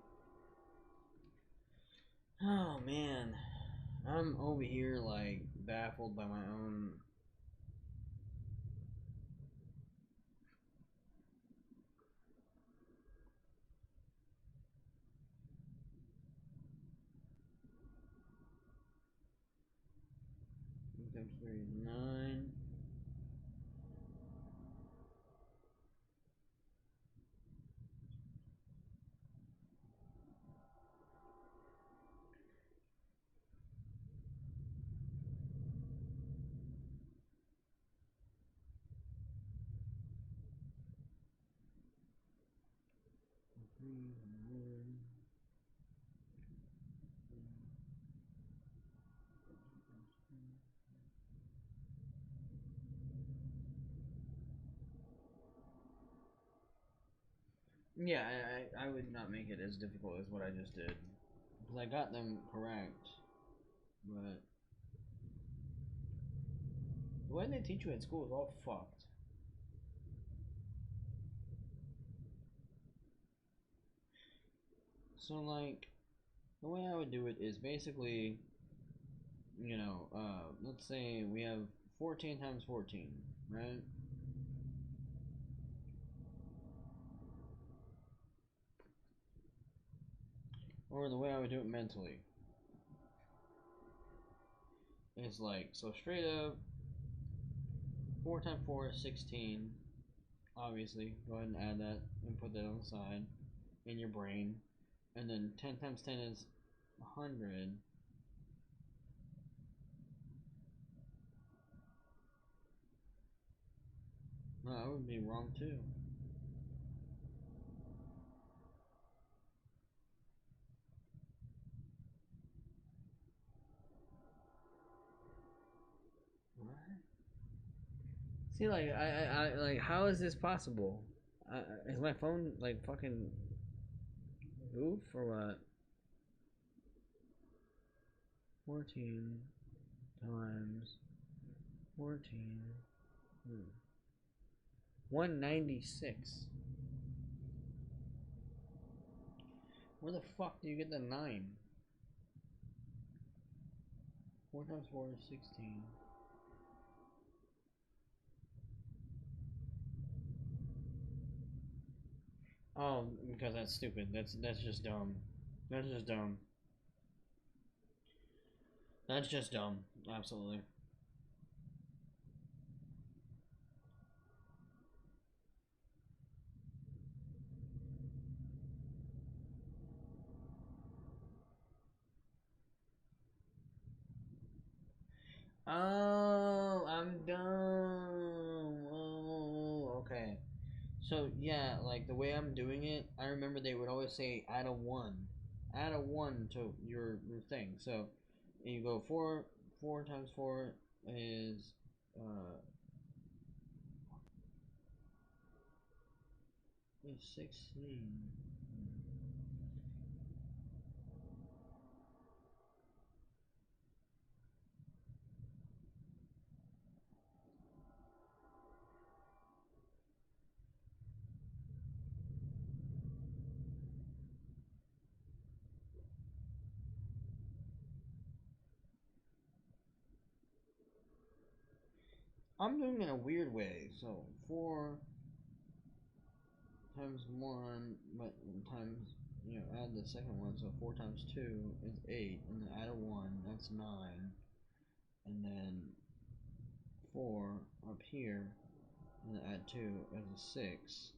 oh man, I'm over here like baffled by my own. Times 3 is 9. Yeah, I would not make it as difficult as what I just did. Because I got them correct. But the way they teach you at school is all fucked. So, like, the way I would do it is basically, let's say we have 14 times 14, right? Or the way I would do it mentally is like, so straight up, 4 times 4 is 16. Obviously, go ahead and add that and put that on the side in your brain. And then 10 times 10 is 100. No, I would be wrong too. What? See, like, I like, how is this possible? Is my phone like fucking goof or what? 14 times 14. 196. Where the fuck do you get the 9? 4 times 4 is 16. Oh, because that's stupid. That's just dumb. That's just dumb. That's just dumb. Absolutely. Oh, I'm dumb. Oh, okay. So yeah, like the way I'm doing it, I remember they would always say add a one, add a one to your thing. So you go four times four is uh is 16. I'm doing it in a weird way. So 4 times 1, but times, add the second one. So 4 times 2 is 8, and then add a 1, that's 9, and then 4 up here, and then add 2 is a 6,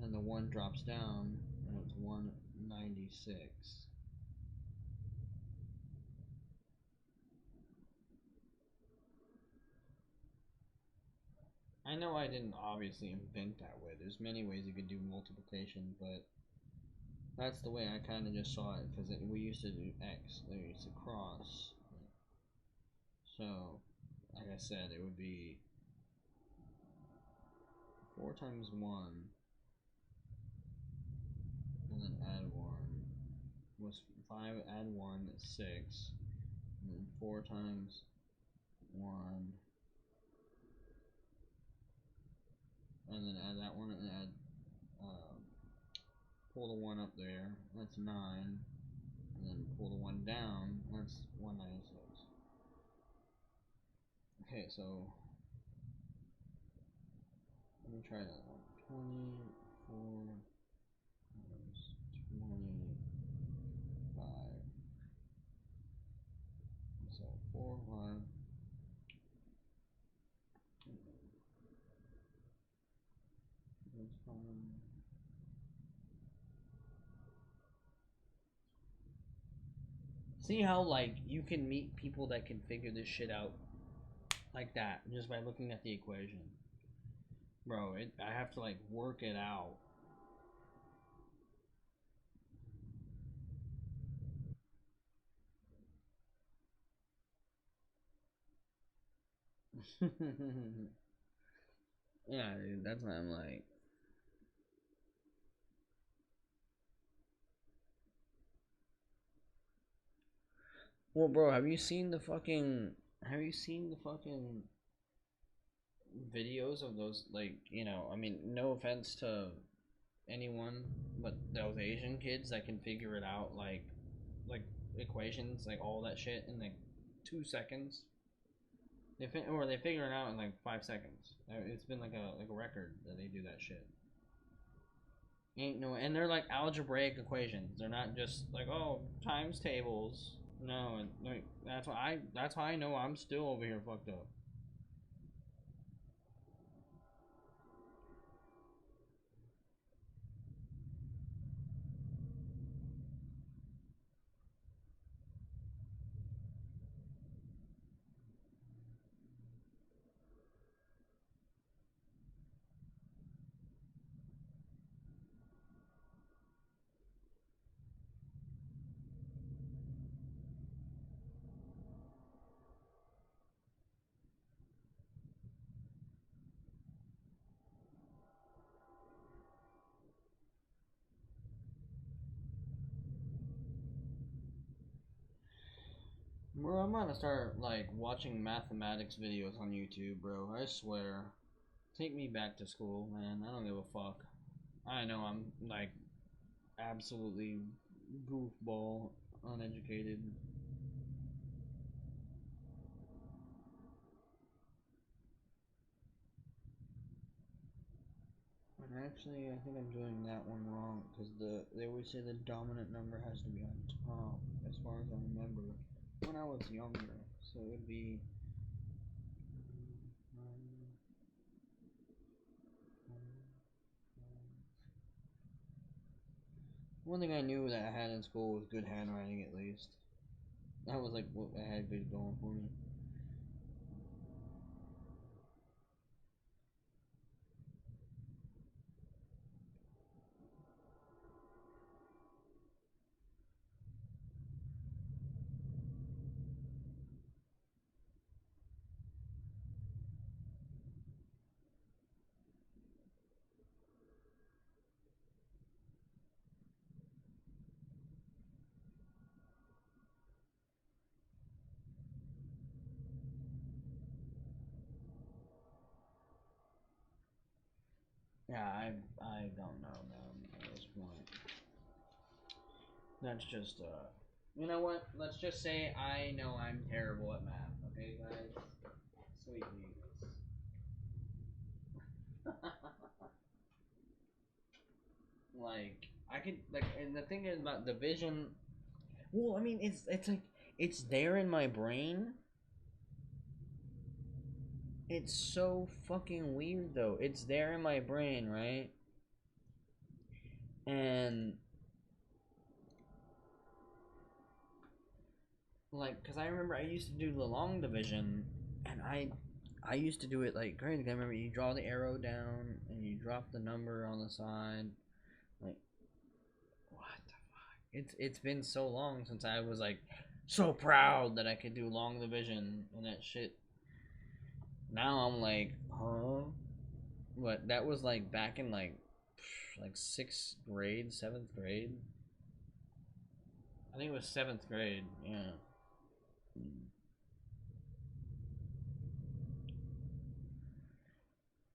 and the 1 drops down, and it's 196. I know I didn't obviously invent that way. There's many ways you could do multiplication, but that's the way I kind of just saw it because we used to do x, we used to cross. So, like I said, it would be 4 times 1 and then add 1 was 5, add 1 is 6, and then 4 times 1 and then add that one and add pull the 1 up there, that's 9, and then pull the 1 down, that's 196. Okay, so let me try that one. 24 times 25. So 4, 5. See how like you can meet people that can figure this shit out like that just by looking at the equation, bro. I have to like work it out. Yeah, dude, that's why I'm like. Well, bro, have you seen the fucking? Have you seen the fucking videos of those? Like, I mean, no offense to anyone, but those Asian kids that can figure it out, like equations, like all that shit in like 2 seconds. They figure it out in like 5 seconds. It's been like a record that they do that shit. Ain't no, and they're like algebraic equations. They're not just like times tables. No, and like that's how I know I'm still over here fucked up. Bro, I'm gonna start like watching mathematics videos on YouTube, bro. I swear. Take me back to school, man. I don't give a fuck. I know I'm like absolutely goofball, uneducated. But actually, I think I'm doing that one wrong because they always say the dominant number has to be on top, as far as I remember, when I was younger. So it would be. One thing I knew that I had in school was good handwriting, at least. That was like what I had good going for me. Yeah, I don't know, man. At this point, that's just you know what? Let's just say I know I'm terrible at math. Okay, guys. Sweet Jesus. Like I could like, and the thing is about division. Well, I mean, it's like it's there in my brain. It's so fucking weird though. It's there in my brain, right? And like, cause I remember I used to do the long division, and I used to do it like crazy. I remember you draw the arrow down and you drop the number on the side. Like, what the fuck? It's been so long since I was like so proud that I could do long division and that shit. Now I'm like, huh? What? That was like back in like sixth grade, seventh grade. I think it was seventh grade. Yeah.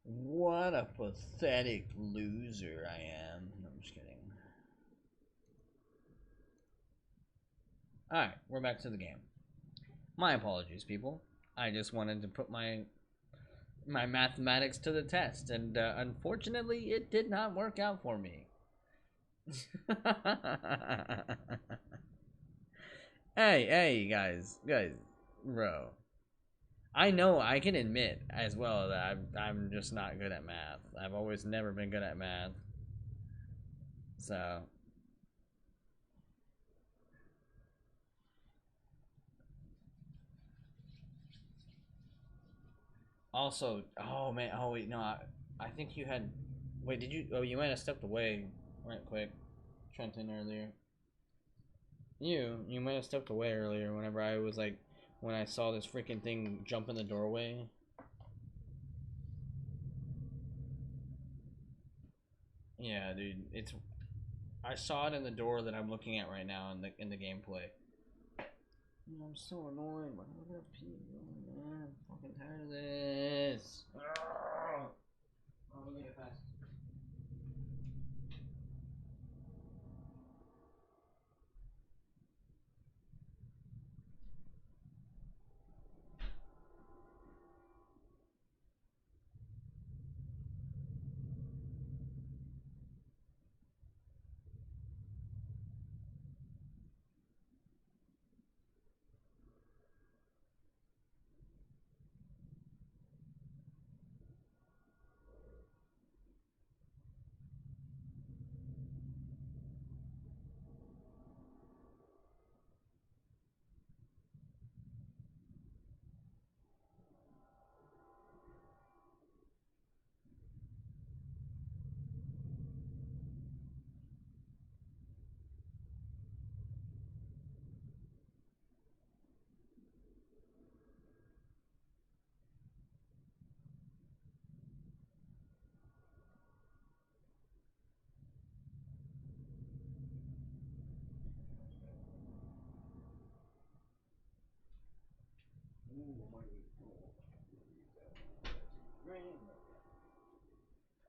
What a pathetic loser I am. No, I'm just kidding. Alright, we're back to the game. My apologies, people. I just wanted to put my mathematics to the test, and unfortunately, it did not work out for me. hey, guys, bro. I know I can admit as well that I'm just not good at math. I've always never been good at math. So also, oh man, oh wait, no, I think you had. Wait, did you? Oh, you might have stepped away right quick, Trenton earlier. You might have stepped away earlier whenever I was like, when I saw this freaking thing jump in the doorway. Yeah, dude, it's. I saw it in the door that I'm looking at right now in the gameplay. I'm so annoyed. Why do I gotta pee? Oh, man, I'm fucking tired of this. Oh, let me get fast.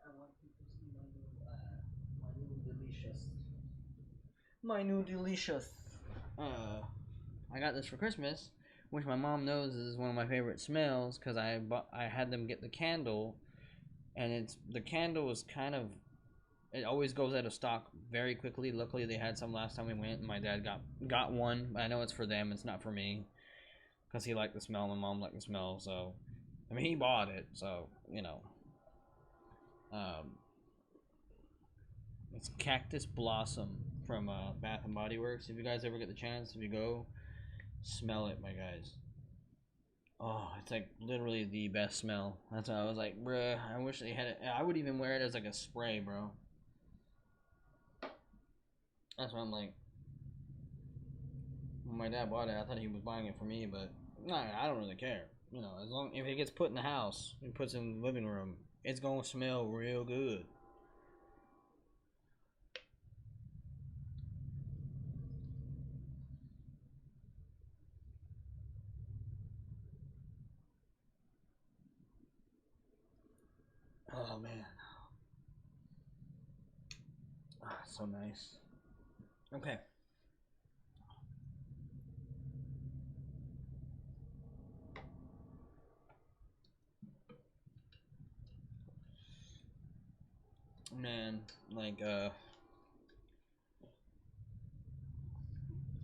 I want people to see my new delicious. I got this for Christmas, which my mom knows is one of my favorite smells because I had them get the candle, and the candle is kind of, it always goes out of stock very quickly. Luckily, they had some last time we went, and my dad got one. But I know it's for them. It's not for me because he liked the smell. My mom liked the smell, so I mean he bought it. So you know, um, it's Cactus Blossom from Bath and Body Works. If you guys ever get the chance, if you go, smell it, my guys. Oh, it's like literally the best smell. That's why I was like, bruh, I wish they had it. I would even wear it as like a spray, bro. That's why I'm like, when my dad bought it, I thought he was buying it for me, but nah, I don't really care. You know, as long if it gets put in the house and puts in the living room, it's gonna smell real good. Oh man, so nice. Okay. Man, like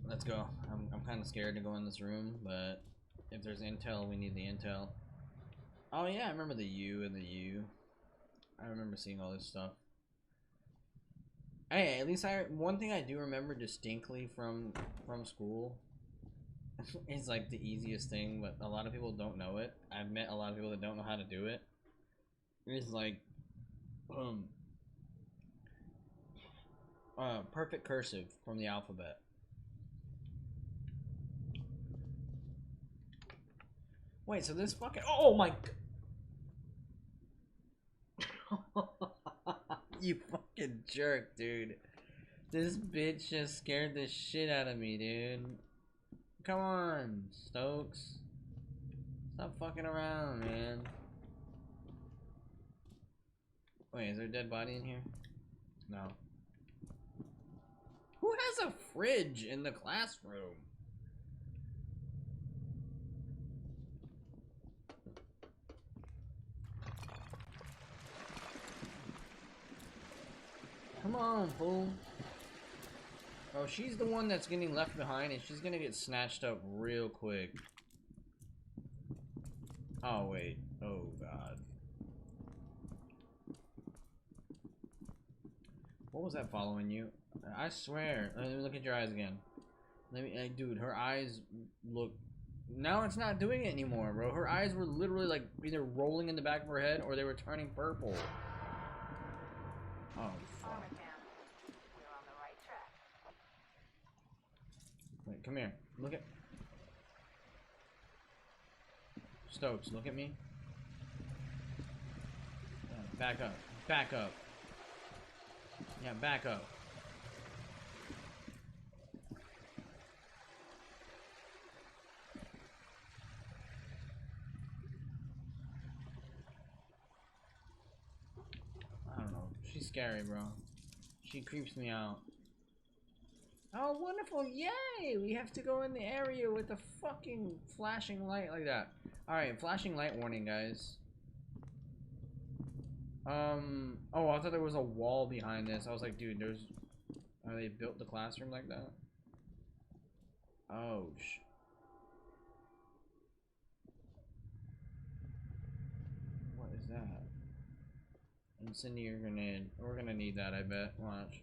let's go. I'm kind of scared to go in this room, but if there's intel, we need the intel. Oh yeah, I remember the U and the U. I remember seeing all this stuff. Hey, at least one thing I do remember distinctly from school is like the easiest thing, but a lot of people don't know it. I've met a lot of people that don't know how to do it. It's like, um, perfect cursive from the alphabet. Wait, so this fucking, oh my you fucking jerk, dude. This bitch just scared the shit out of me, dude. Come on, Stokes. Stop fucking around, man. Wait, is there a dead body in here? No. Who has a fridge in the classroom? Come on, fool. Oh, she's the one that's getting left behind, and she's gonna get snatched up real quick. Oh, wait. Oh, God. What was that following you? I swear. Let me look at your eyes again. Dude, her eyes look... Now it's not doing it anymore, bro. Her eyes were literally, like, either rolling in the back of her head, or they were turning purple. Oh, fuck. We're on the right track. Wait, come here. Look at... Stokes, look at me. Back up. Back up. Yeah, back up. I don't know. She's scary, bro. She creeps me out. Oh, wonderful. Yay! We have to go in the area with a fucking flashing light like that. Alright, flashing light warning, guys. Oh, I thought there was a wall behind this. I was like, dude, there's... Are they built the classroom like that? Oh, what is that? Incendiary grenade. We're gonna need that, I bet. Watch.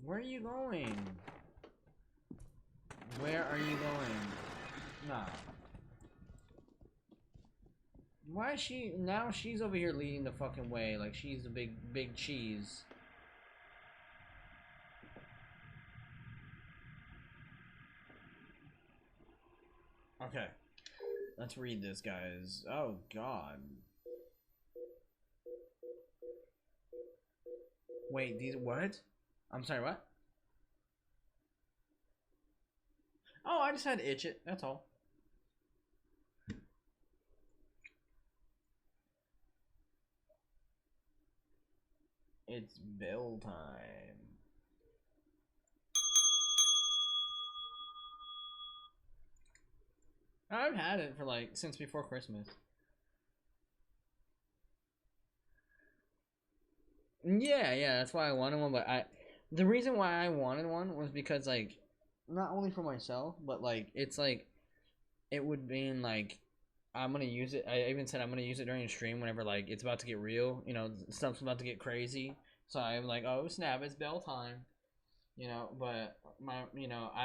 Where are you going? Where are you going? Nah. Why is she... Now she's over here leading the fucking way. Like she's the big cheese. Okay. Let's read this, guys. Oh, God. Wait, these... What? I'm sorry, what? Oh, I just had to itch it. That's all. It's bell time. I've had it for like since before Christmas. Yeah, that's why I wanted one. But the reason why I wanted one was because like, not only for myself, but like it's like, it would mean like, I'm gonna use it. I even said I'm gonna use it during a stream whenever like it's about to get real. You know, stuff's about to get crazy. So I'm like, oh snap, it's bell time. You know, but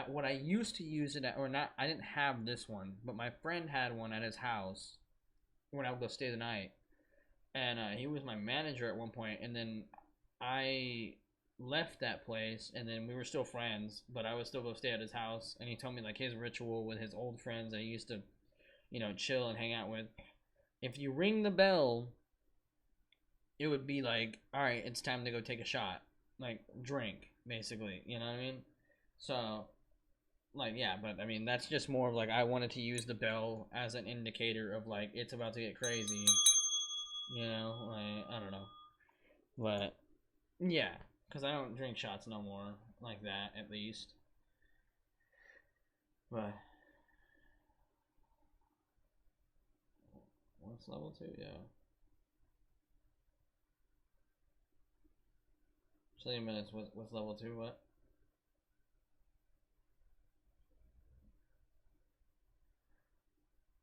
what I used to use it at, or not, I didn't have this one, but my friend had one at his house when I would go stay the night, and he was my manager at one point, and then I left that place, and then we were still friends, but I would still go stay at his house, and he told me like his ritual with his old friends that he used to, chill and hang out with. If you ring the bell, it would be like, all right, it's time to go take a shot, like drink, basically. You know what I mean? So, like, yeah, but I mean, that's just more of like, I wanted to use the bell as an indicator of like, it's about to get crazy. You know, like, I don't know. But, yeah, because I don't drink shots no more, like that, at least. But, what's level 2? Yeah. 70 minutes, what's level 2, what?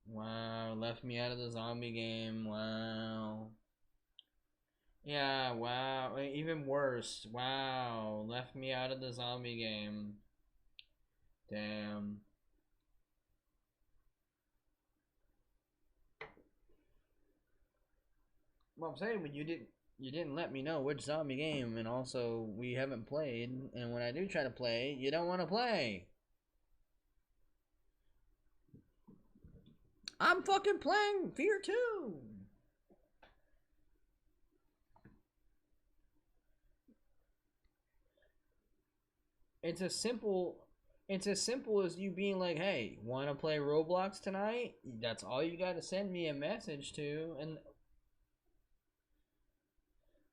Wow, left me out of the zombie game, wow. Yeah, wow, even worse, wow, left me out of the zombie game. Damn. Well, I'm saying, but you didn't let me know which zombie game, and also we haven't played. And when I do try to play, you don't want to play. I'm fucking playing F.E.A.R 2. It's as simple. It's as simple as you being like, "Hey, want to play Roblox tonight?" That's all you got to send me a message to, and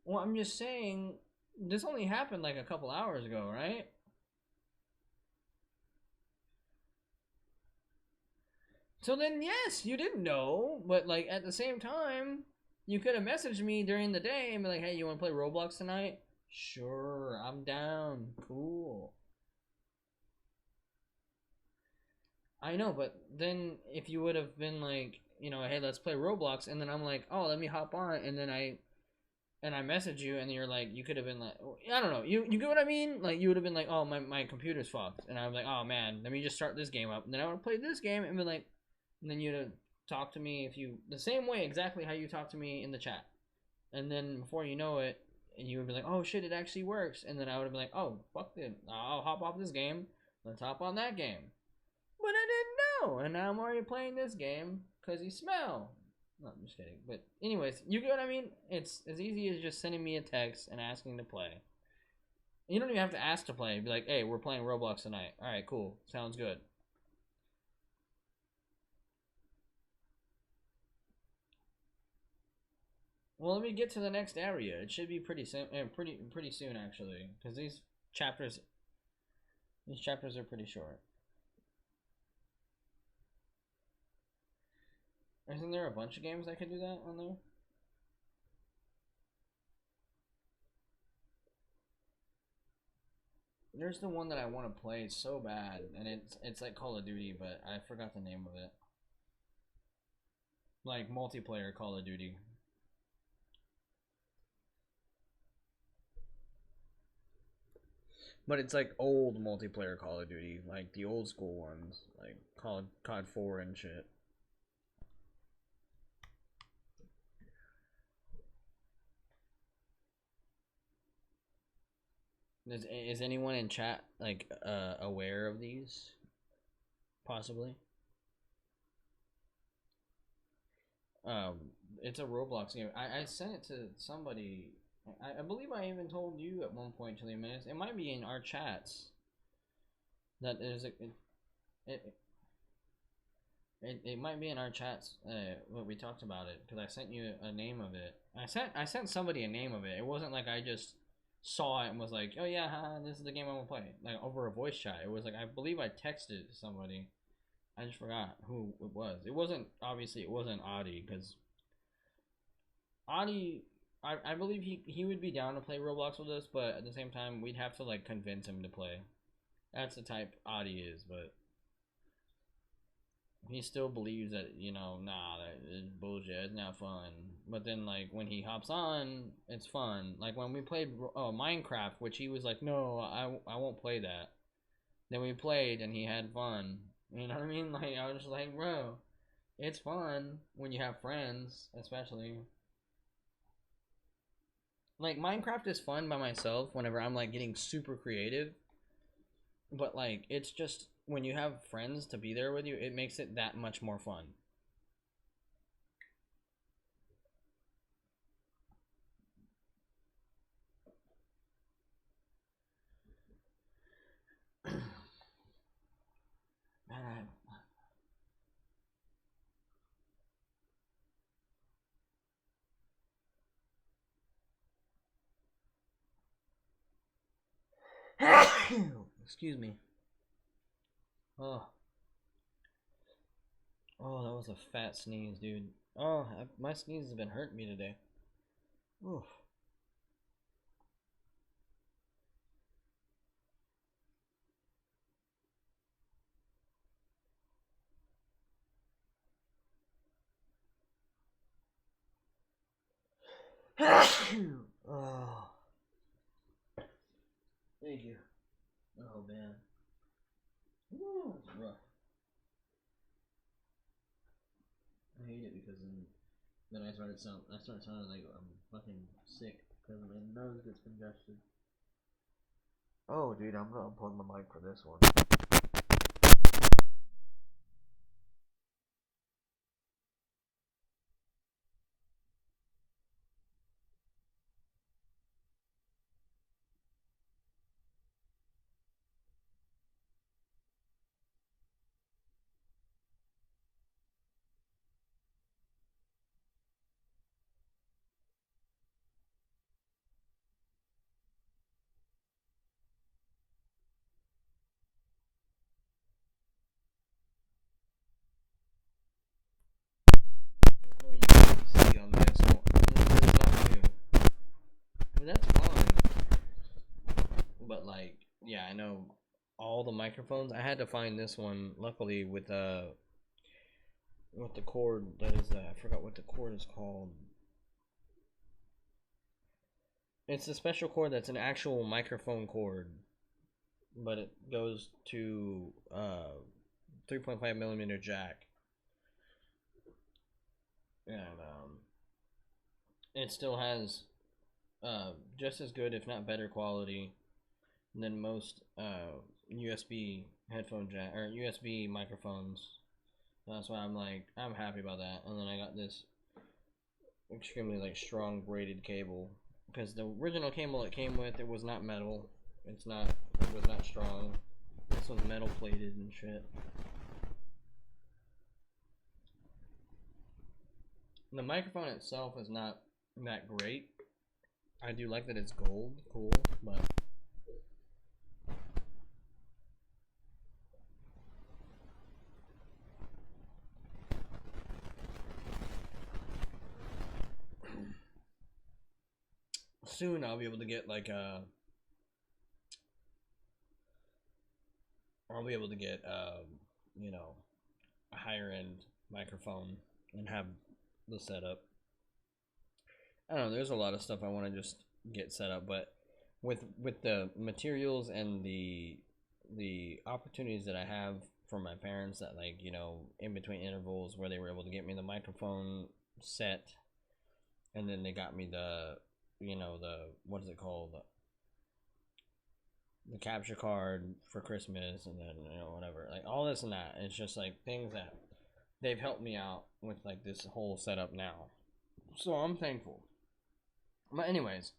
well, I'm just saying, this only happened like a couple hours ago, right? So then, yes, you didn't know, but like at the same time, you could have messaged me during the day and be like, "Hey, you want to play Roblox tonight?" Sure, I'm down. Cool. I know, but then if you would have been like, "Hey, let's play Roblox," and then I'm like, "Oh, let me hop on," and then I message you, and you're like, you could have been like, I don't know, you get what I mean? Like you would have been like, "Oh, my computer's fucked," and I was like, "Oh man, let me just start this game up," and then I would have played this game and be like, and then you'd have talked to me if you the same way exactly how you talked to me in the chat, and then before you know it, and you would be like, "Oh shit, it actually works," and then I would have been like, "Oh fuck it, I'll hop off this game, let's hop on that game." But I didn't know, and now I'm already playing this game because you smell. No, I'm just kidding. But anyways, you get what I mean? It's as easy as just sending me a text and asking to play. You don't even have to ask to play. Be like, "Hey, we're playing Roblox tonight." All right, cool. Sounds good. Well, let me get to the next area. It should be pretty soon actually, because these chapters are pretty short. Isn't there a bunch of games that could do that on there? There's the one that I want to play so bad, and it's like Call of Duty, but I forgot the name of it. Like multiplayer Call of Duty. But it's like old multiplayer Call of Duty, like the old school ones, like COD 4 and shit. Is anyone in chat like aware of these? Possibly. Um, it's a Roblox game. I sent it to somebody. I believe I even told you at one point, 20 minutes. It might be in our chats. That is it, it might be in our chats. What we talked about it because I sent you a name of it. I sent somebody a name of it. It wasn't like I just saw it and was like, "Oh yeah, haha, this is the game I'm gonna play." Like over a voice chat. It was like I believe I texted somebody. I just forgot who it was. It wasn't obviously it wasn't Audie because Audie. I believe he would be down to play Roblox with us, but at the same time we'd have to like convince him to play. That's the type Audie is, but he still believes that nah, that is bullshit. It's not fun. But then like when he hops on, it's fun. Like when we played Minecraft, which he was like, "No, I won't play that." Then we played and he had fun. You know what I mean? Like I was just like, bro, it's fun when you have friends, especially. Like Minecraft is fun by myself whenever I'm like getting super creative, but like it's just when you have friends to be there with you, it makes it that much more fun. Man, excuse me. Oh, oh, that was a fat sneeze, dude. Oh, my sneeze has been hurting me today. Oof. Oh, thank you. Oh man. rough. I hate it because then I start sounding like I'm fucking sick because my nose gets congested. Oh, dude, I'm gonna unplug my mic for this one. No USB-C on this. No, there's not new. But that's fine. But like, yeah, I know all the microphones. I had to find this one. Luckily, with the cord that is. I forgot what the cord is called. It's a special cord that's an actual microphone cord, but it goes to 3.5 millimeter jack, and it still has just as good, if not better, quality than most USB headphone jack or USB microphones. That's why I'm happy about that. And then I got this extremely like strong braided cable because the original cable it came with, it was not metal. It was not strong. This one's metal plated and shit. The microphone itself is not that great. I do like that it's gold, cool, but soon I'll be able to get like you know, a higher end microphone and have the setup. I don't know. There's a lot of stuff I want to just get set up, but with the materials and the opportunities that I have from my parents, that like in between intervals where they were able to get me the microphone set, and then they got me the the what is it called, the capture card for Christmas, and then whatever, like all this and that. It's just like things that they've helped me out with, like this whole setup now. So I'm thankful. But anyways,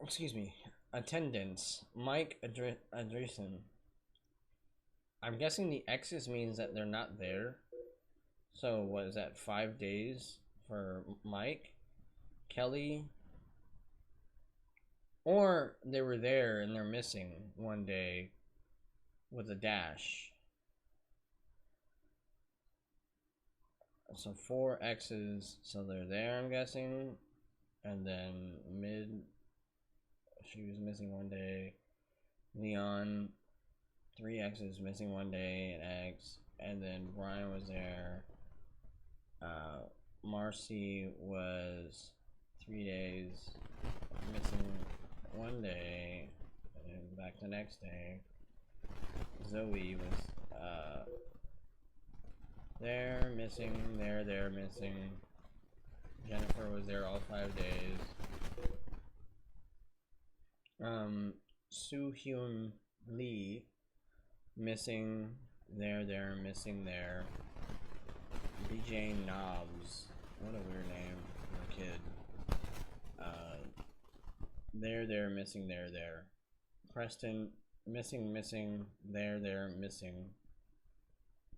excuse me. Attendance. Mike Andreessen. I'm guessing the X's means that they're not there. So what is that? 5 days for Mike, Kelly, or they were there and they're missing 1 day with a dash. So 4 X's. So they're there, I'm guessing, and then she was missing 1 day. Leon, 3 X's, missing 1 day, an X, and then Brian was there. Marcy was 3 days, missing 1 day, and back the next day. Zoe was there, missing, there, missing. Jennifer was there all 5 days. Soo Hyun Lee, missing, there, missing there. BJ Knobs, what a weird name for a kid. There, missing, there. Preston, missing, there, missing.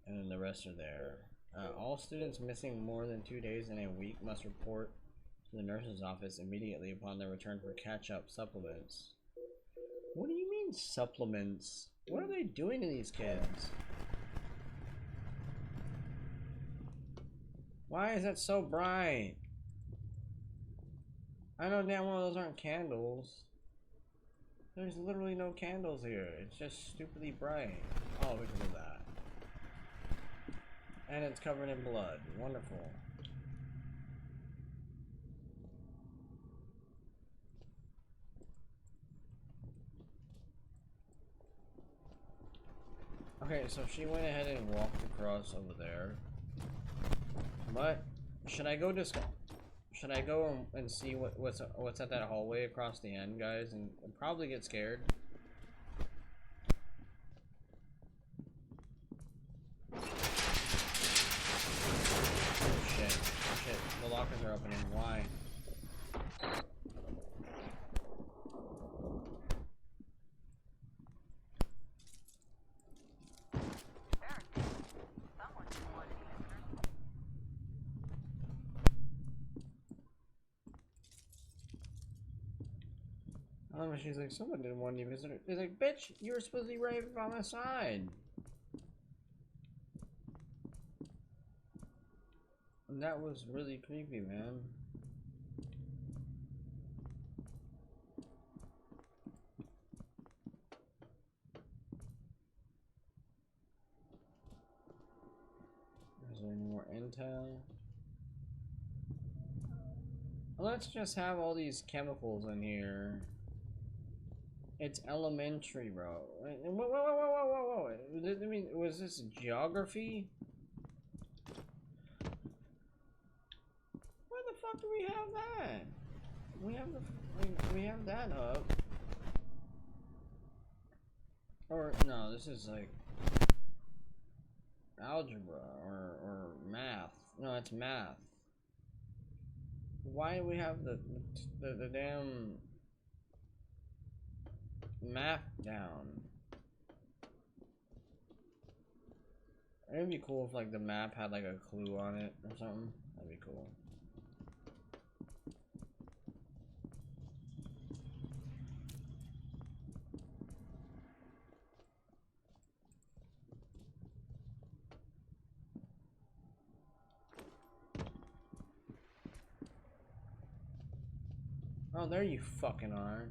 And then the rest are there. All students missing more than 2 days in a week must report to the nurse's office immediately upon their return for catch-up supplements. What do you mean supplements? What are they doing to these kids? Why is that so bright? I know damn well those aren't candles. There's literally no candles here. It's just stupidly bright. Oh, because of that. And it's covered in blood. Wonderful. Okay, Okay, so she went ahead and walked across over there. But should I go should I go and see what's at that hallway across the end, guys, and probably get scared? Oh shit! Oh shit! The lockers are opening. Why? Someone didn't want any visitors. She's like, someone didn't want any visitors. He's like, bitch, you were supposed to be right by my side. And that was really creepy, man. Is there any more intel? Let's just have all these chemicals in here. It's elementary, bro. Whoa. I mean, was this geography? Where the fuck do we have that? We have that up. Or no, this is like algebra or math. No, it's math. Why do we have the damn map down? It'd be cool if like the map had like a clue on it or something. That'd be cool. Oh, there you fucking are.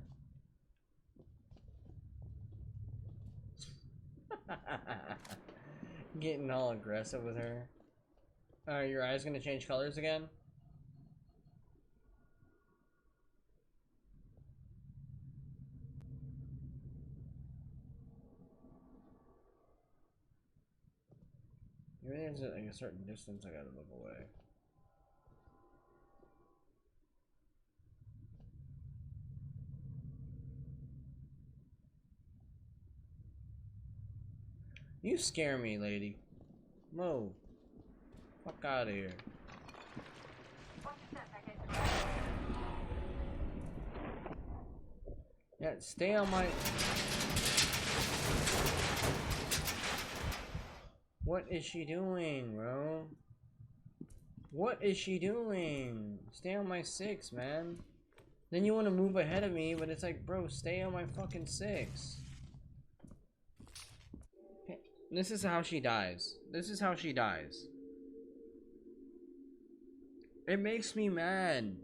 Getting all aggressive with her. Are your eyes gonna change colors again? Maybe there's like a certain distance I gotta look away. You scare me, lady. Move. Fuck out of here. Watch your step, I guess. Yeah, stay on my... What is she doing, bro? What is she doing? Stay on my 6, man. Then you want to move ahead of me, but it's like, bro, stay on my fucking 6. This is how she dies. This is how she dies. It makes me mad.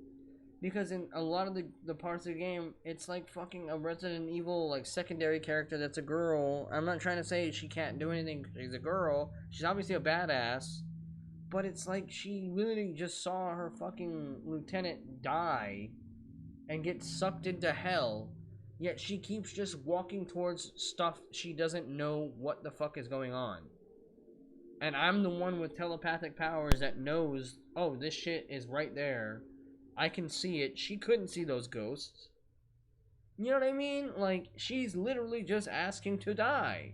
Because in a lot of the parts of the game, it's like fucking a Resident Evil, like, secondary character that's a girl. I'm not trying to say she can't do anything. She's a girl. She's obviously a badass. But it's like she literally just saw her fucking lieutenant die and get sucked into hell. Yet she keeps just walking towards stuff she doesn't know what the fuck is going on. And I'm the one with telepathic powers that knows, oh, this shit is right there. I can see it. She couldn't see those ghosts. You know what I mean? Like, she's literally just asking to die.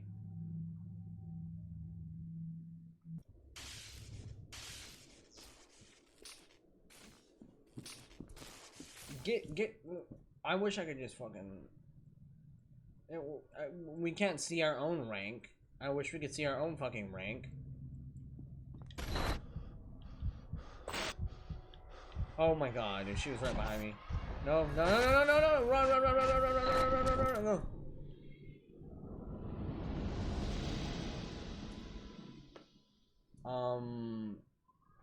I wish I could just fucking... We can't see our own rank. I wish we could see our own fucking rank. Oh my god, dude, she was right behind me. No, no, no, no, no, no, run, run, run, run, run, run, run, run, run, run, run, run.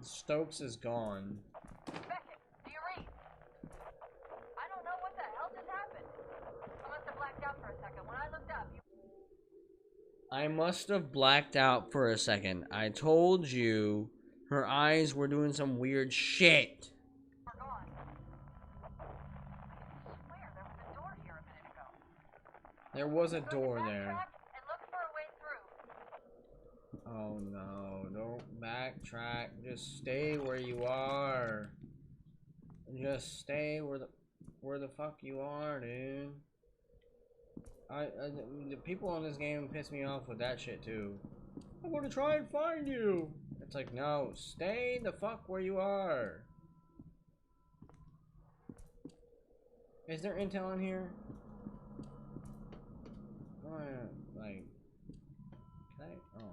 Stokes is gone. Beckett, do you read? I don't know what the hell just happened. I must have blacked out for a second. When I looked up, you I must have blacked out for a second. I told you her eyes were doing some weird shit. were gone. I swear there was a door here a minute ago. There was a Go door to there. backtrack and look for a way through. Oh no, don't backtrack. Just stay where you are. Just stay where the fuck you are, dude. The people on this game piss me off with that shit too. I want to try and find you. It's like, no, stay the fuck where you are. Is there intel in here? Like, can I? Oh.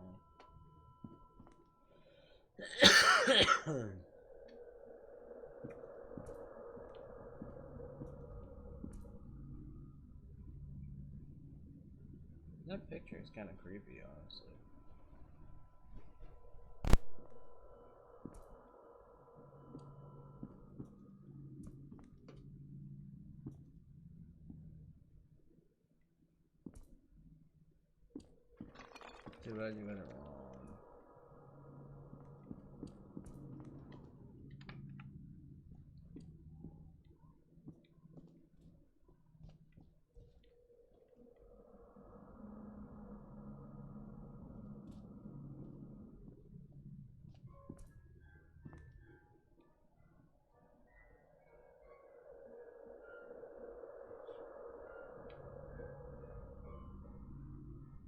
That picture is kind of creepy, honestly. Too bad you got it wrong.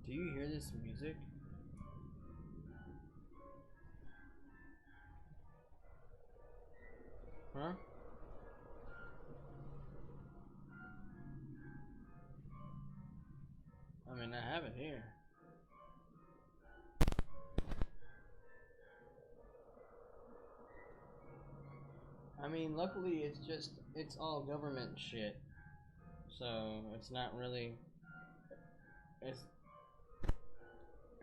Do you hear this music? Huh? I mean, I have it here. I mean, luckily it's all government shit. So, it's not really, it's,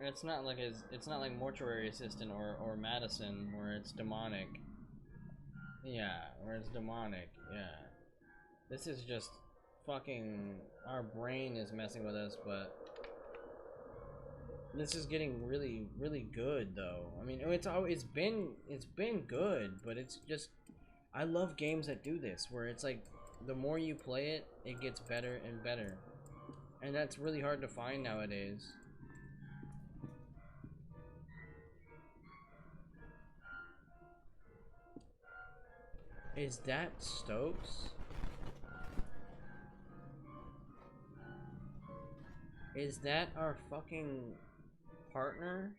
it's not like Mortuary Assistant or Madison where it's demonic. Yeah, where it's demonic, yeah. This is just fucking, our brain is messing with us, but this is getting really, really good though. I mean, it's been good, but it's just, I love games that do this, where it's like, the more you play it, it gets better and better. And that's really hard to find nowadays. Is that Stokes? Is that our fucking partner?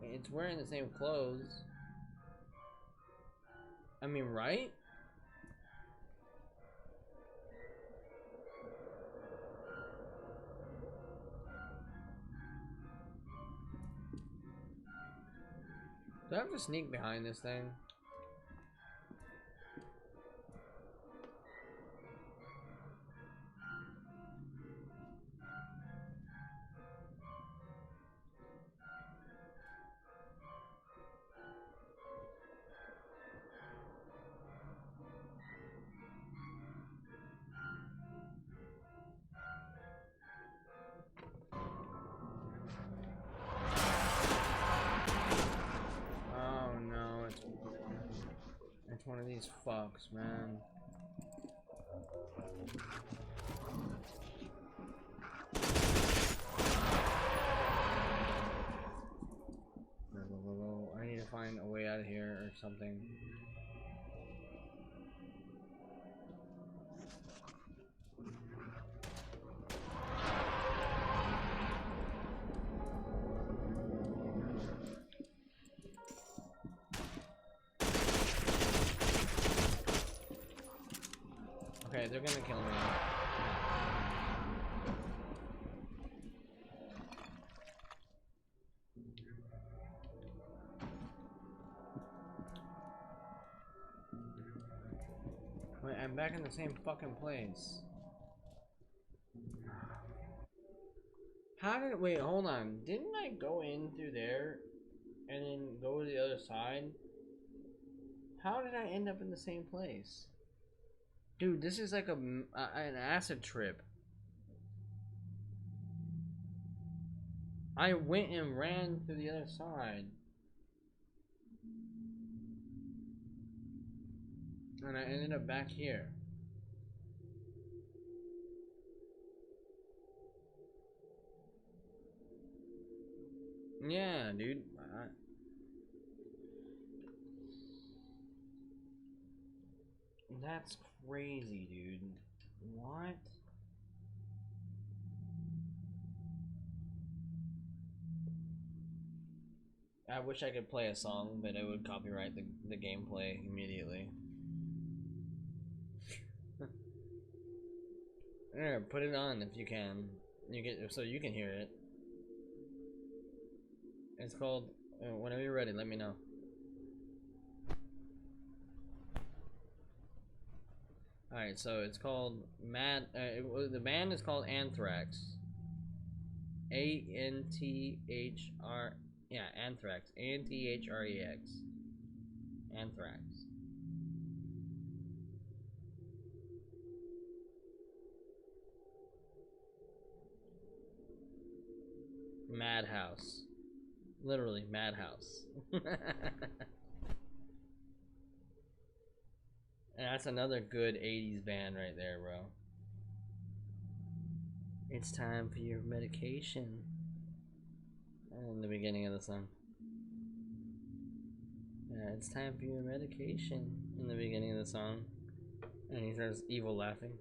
It's wearing the same clothes. I mean, right? Do I have to sneak behind this thing? Oh no, it's one of these fucks, man. I need to find a way out of here or something. Okay, they're gonna kill me. Wait, I'm back in the same fucking place. How did, wait, hold on. Didn't I go in through there and then go to the other side? How did I end up in the same place? Dude, this is like an acid trip. I went and ran to the other side. And I ended up back here. Yeah, dude. That's crazy, dude. What? I wish I could play a song, but it would copyright the gameplay immediately. Yeah, put it on if you can. You get so you can hear it. It's called. Whenever you're ready, let me know. All right, so it's called Mad. The band is called Anthrax. A-N-T-H-R. Yeah, Anthrax. A-N-T-H-R-E-X. Anthrax. Madhouse. Literally, Madhouse. And that's another good 80s band right there, bro. It's time for your medication. In the beginning of the song. Yeah, it's time for your medication. In the beginning of the song. And he starts evil laughing.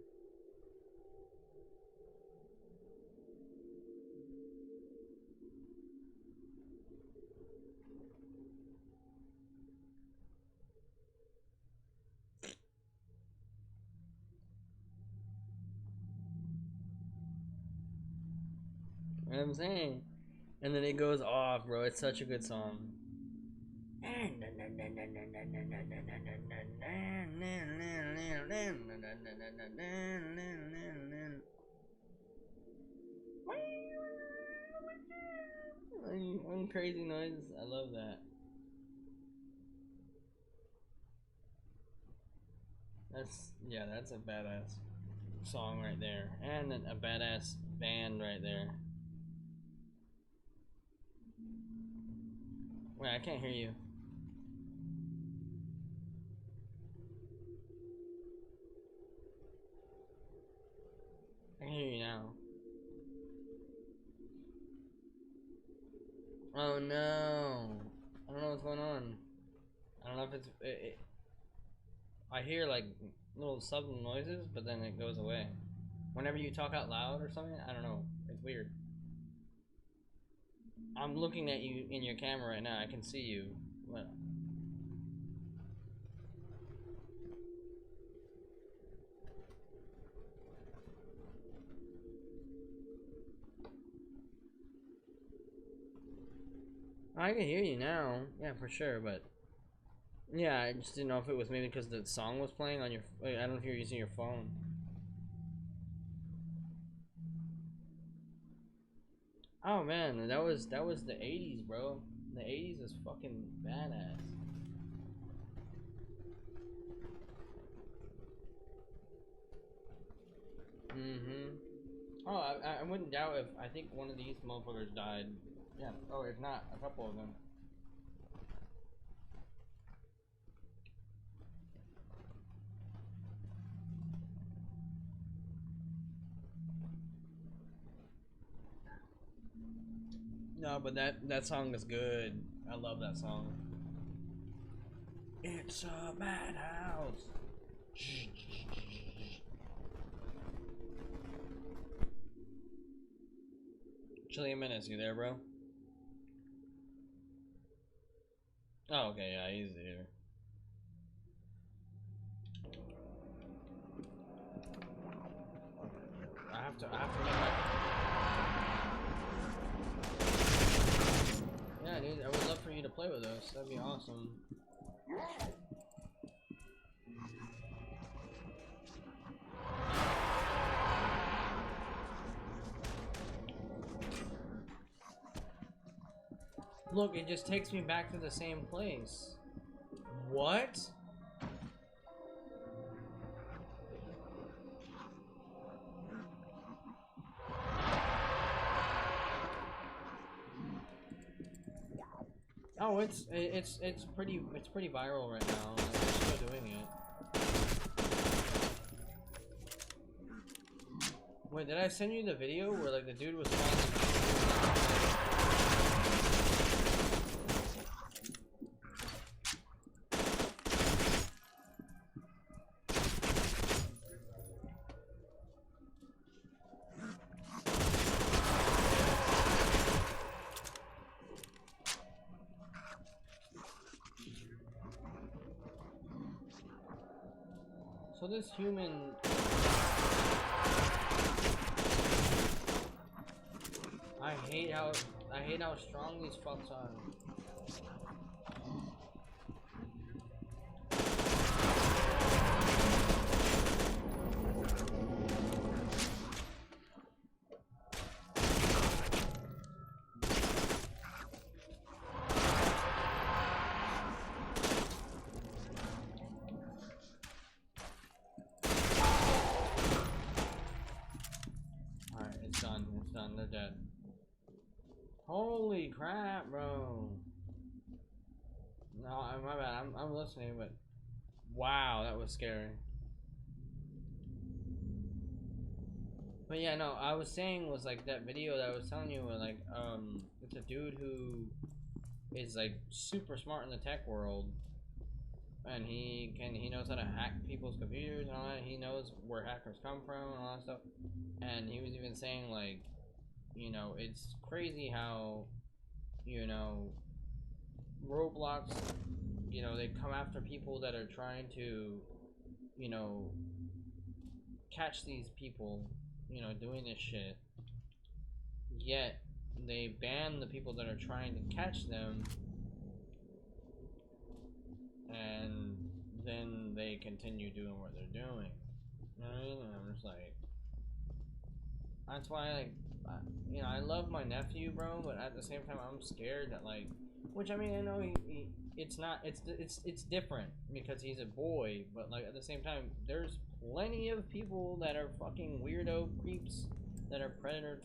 You know what I'm saying? And then it goes off, bro. It's such a good song. One crazy noise. I love that. That's a badass song right there, and a badass band right there. Wait, I can't hear you. I can hear you now. Oh no! I don't know what's going on. I don't know if it's. I hear like little sub noises, but then it goes away. Whenever you talk out loud or something, I don't know. It's weird. I'm looking at you in your camera right now. I can see you. What? I can hear you now. Yeah, for sure, but yeah, I just didn't know if it was maybe because the song was playing on your. I don't know if you're using your phone. Oh man, that was the 80s, bro. The 80s was fucking badass. Oh, I wouldn't doubt if I think one of these motherfuckers died. Yeah. Oh, if not, a couple of them. No, but that song is good. I love that song. It's a madhouse. Chili Menace, you there, bro? Oh, okay, yeah, he's here. I have to make my... Yeah, dude, I would love for you to play with us. That'd be awesome. Look, it just takes me back to the same place. What? Oh, it's pretty viral right now. They're still doing it. Wait, did I send you the video where like the dude was falling? So this human. I hate how strong these fucks are. Alright, it's done. It's done. They're dead. Holy crap, bro. No, my bad. I'm listening, but wow, that was scary. But yeah, no, I was saying was like that video that I was telling you, where like it's a dude who is like super smart in the tech world, and he knows how to hack people's computers and all that. He knows where hackers come from and all that stuff. And he was even saying like, you know, it's crazy how, you know, Roblox, you know, they come after people that are trying to, you know, catch these people, you know, doing this shit. Yet they ban the people that are trying to catch them, and then they continue doing what they're doing. You know what I mean? And I'm just like, that's why, like, you know, I love my nephew, bro, but at the same time, I'm scared that, like, which I mean, I know it's not, it's different because he's a boy, but like at the same time, there's plenty of people that are fucking weirdo creeps that are predators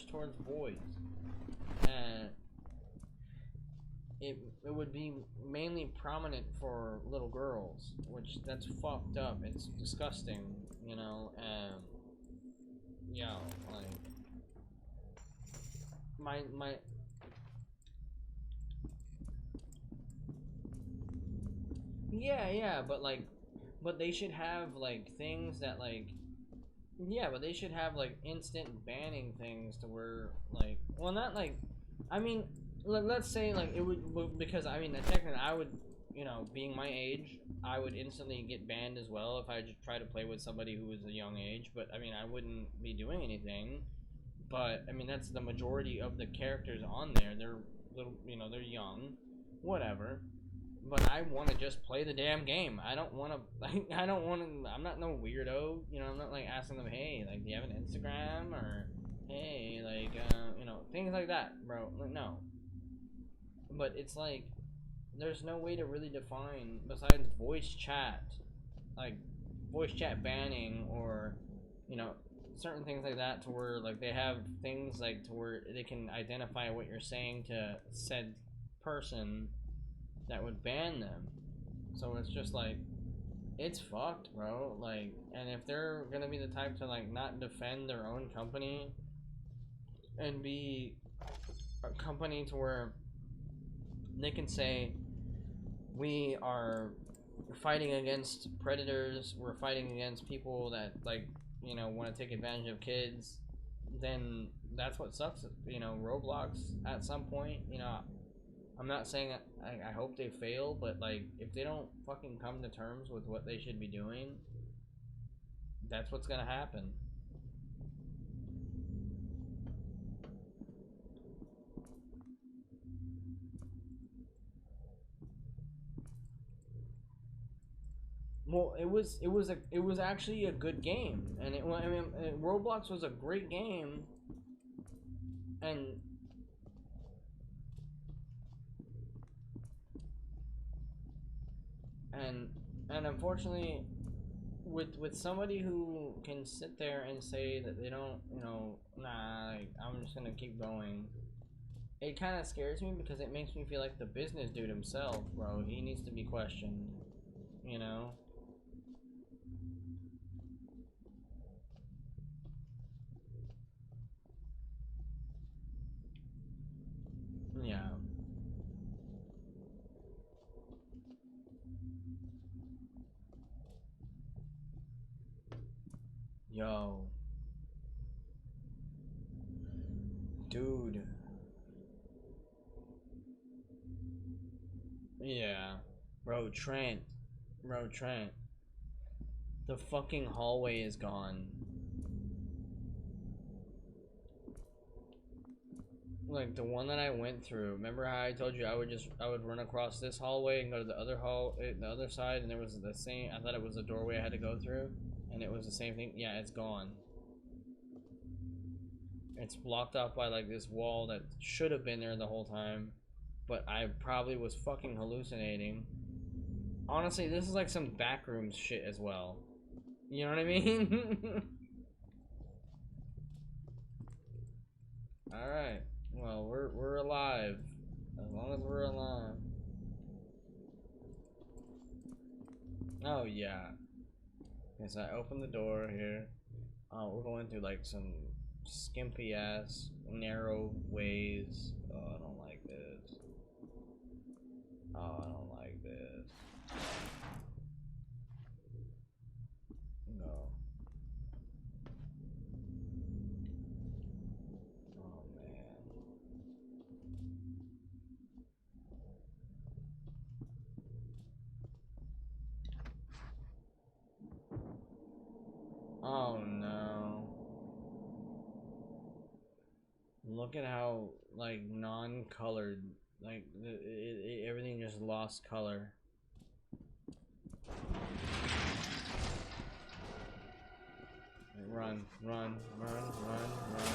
towards boys, and it would be mainly prominent for little girls, which that's fucked up. It's disgusting, you know. Yo, like my yeah, but like, but they should have like things that like, yeah, but they should have like instant banning things to where like, well, not like, I mean, let's say like it would, because I mean technically I would, you know, being my age, I would instantly get banned as well if I just try to play with somebody who was a young age. But I mean, I wouldn't be doing anything. But I mean, that's the majority of the characters on there. They're little, you know, they're young, whatever. But I want to just play the damn game. I don't want to. Like, I don't want to. I'm not no weirdo. You know, I'm not like asking them, hey, like, do you have an Instagram, or hey, like, you know, things like that, bro. Like, no. But it's like, there's no way to really define besides voice chat, like voice chat banning, or, you know, certain things like that, to where like they have things like to where they can identify what you're saying to said person that would ban them. So it's just like, it's fucked, bro. Like, and if they're gonna be the type to like not defend their own company and be a company to where they can say, we are fighting against predators, we're fighting against people that, like, you know, want to take advantage of kids, then that's what sucks. You know, Roblox at some point, you know, I'm not saying I hope they fail, but like, if they don't fucking come to terms with what they should be doing, that's what's gonna happen. Well, it was actually a good game, and I mean, Roblox was a great game, and and and unfortunately, with somebody who can sit there and say that they don't, you know, nah, like, I'm just gonna keep going, it kind of scares me, because it makes me feel like the business dude himself, bro, he needs to be questioned, you know. Yeah. Yo, dude. Yeah, bro, Trent, bro, Trent. The fucking hallway is gone. Like the one that I went through. Remember how I told you I would run across this hallway and go to the other the other side, and there was the same. I thought it was a doorway I had to go through, and it was the same thing. Yeah, it's gone. It's blocked off by like this wall that should have been there the whole time, but I probably was fucking hallucinating. Honestly, this is like some backrooms shit as well. You know what I mean? All right. Well, we're alive. As long as we're alive. Oh yeah. Okay, so I opened the door here. We're going through like some skimpy ass narrow ways. Oh, I don't like this. Oh, I don't like this. No. Oh man. Oh no. Look at how like non-colored, like everything just lost color. Run, run, run, run, run.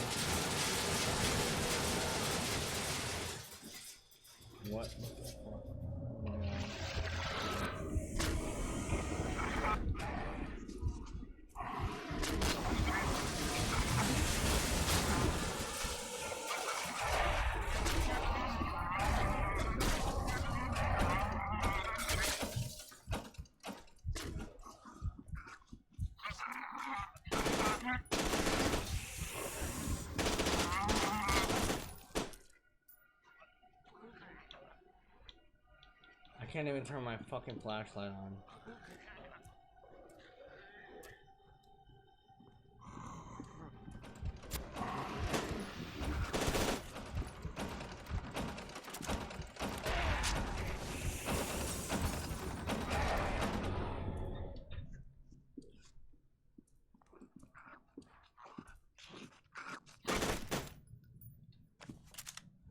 What the fuck? Oh my God. I can't even turn my fucking flashlight on.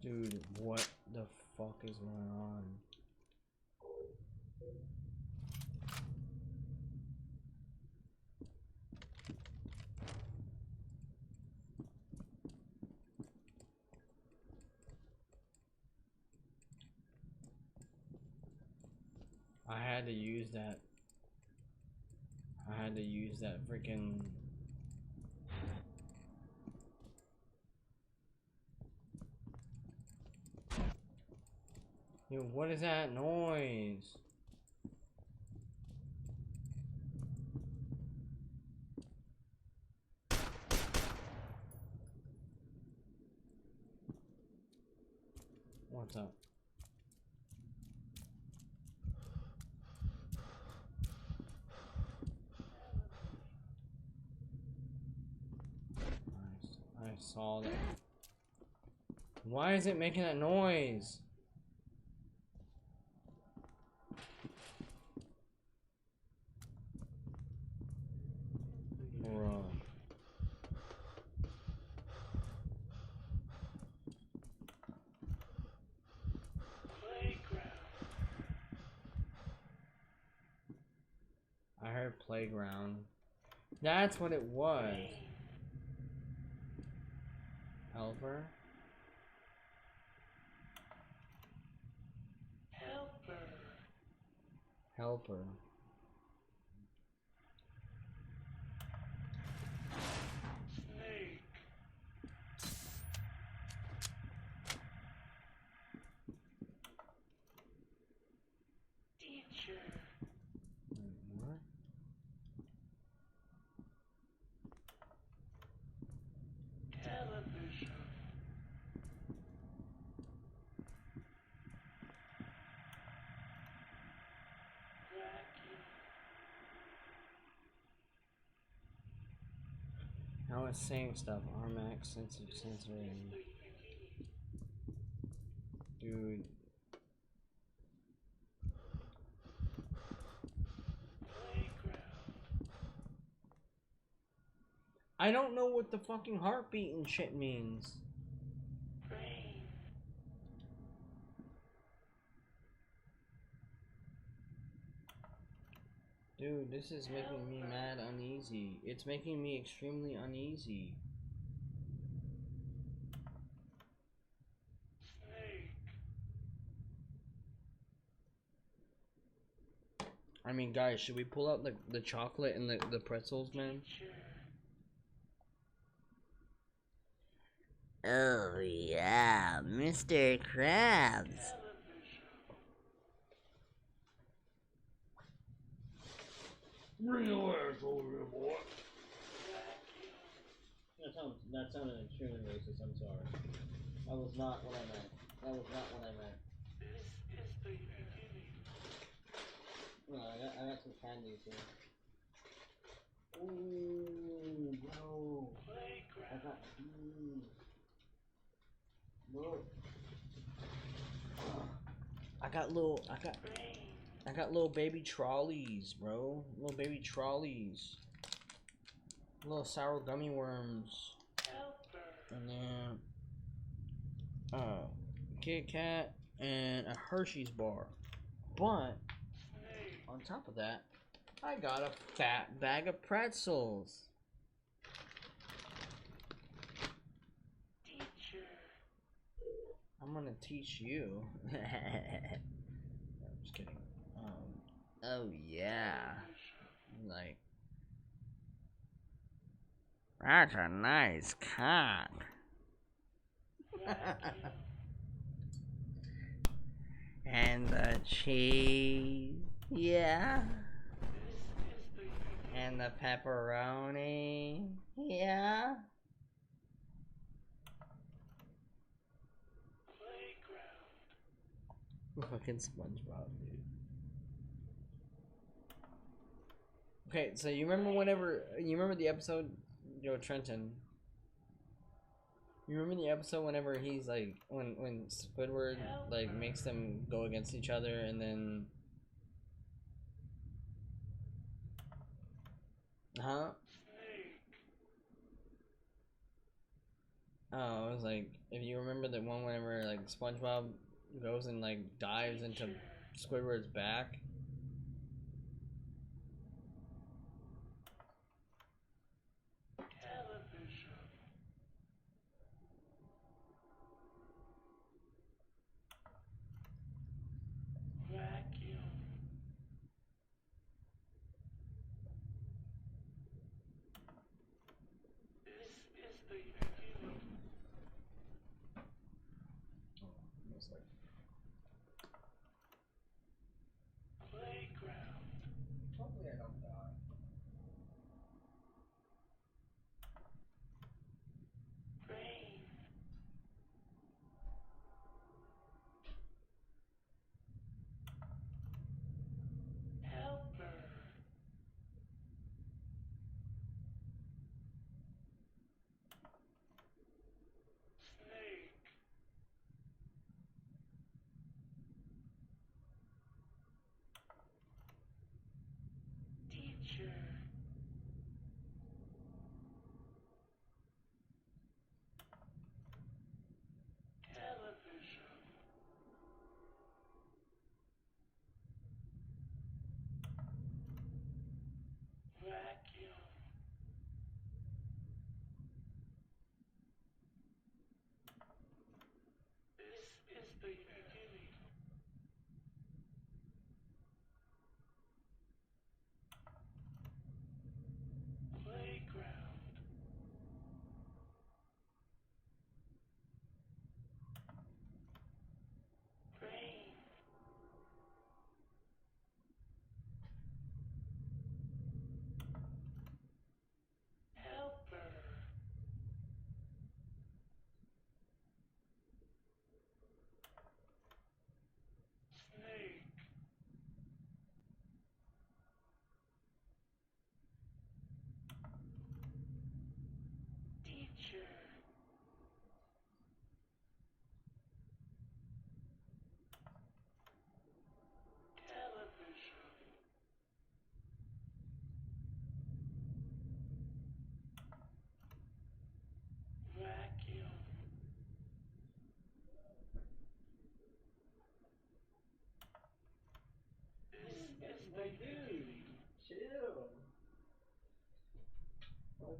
Dude, what the fuck is going on? I had to use that. I had to use that freaking. Dude, what is that noise? What's up? I saw that. Why is it making that noise? Bro. I heard playground. That's what it was. Helper? Helper. What? Now it's saying stuff. RMAX sensory. Dude. I don't know what the fucking heartbeat and shit means. Dude, this is making me mad uneasy. It's making me extremely uneasy. I mean, guys, should we pull out the chocolate and the pretzels, man? Oh yeah, Mr. Krabs. Bring your ass over here, boy. That sounded extremely racist. I'm sorry. That was not what I meant. That was not what I meant. No, I got some candies here. Ooh, bro. I got these. Look. I got little baby trolleys, bro. Little baby trolleys. Little sour gummy worms. And then Kit Kat and a Hershey's bar. But on top of that, I got a fat bag of pretzels. I'm gonna teach you. I'm just kidding. Oh yeah. Like, that's a nice cock. And the cheese. Yeah. And the pepperoni. Yeah. Fucking SpongeBob, dude. Okay, so you remember the episode, Joe Trenton? You remember the episode whenever he's like, when Squidward like makes them go against each other, and then, huh? Oh, it was like, if you remember the one whenever like SpongeBob goes and like dives into Squidward's back. Hopefully I don't die.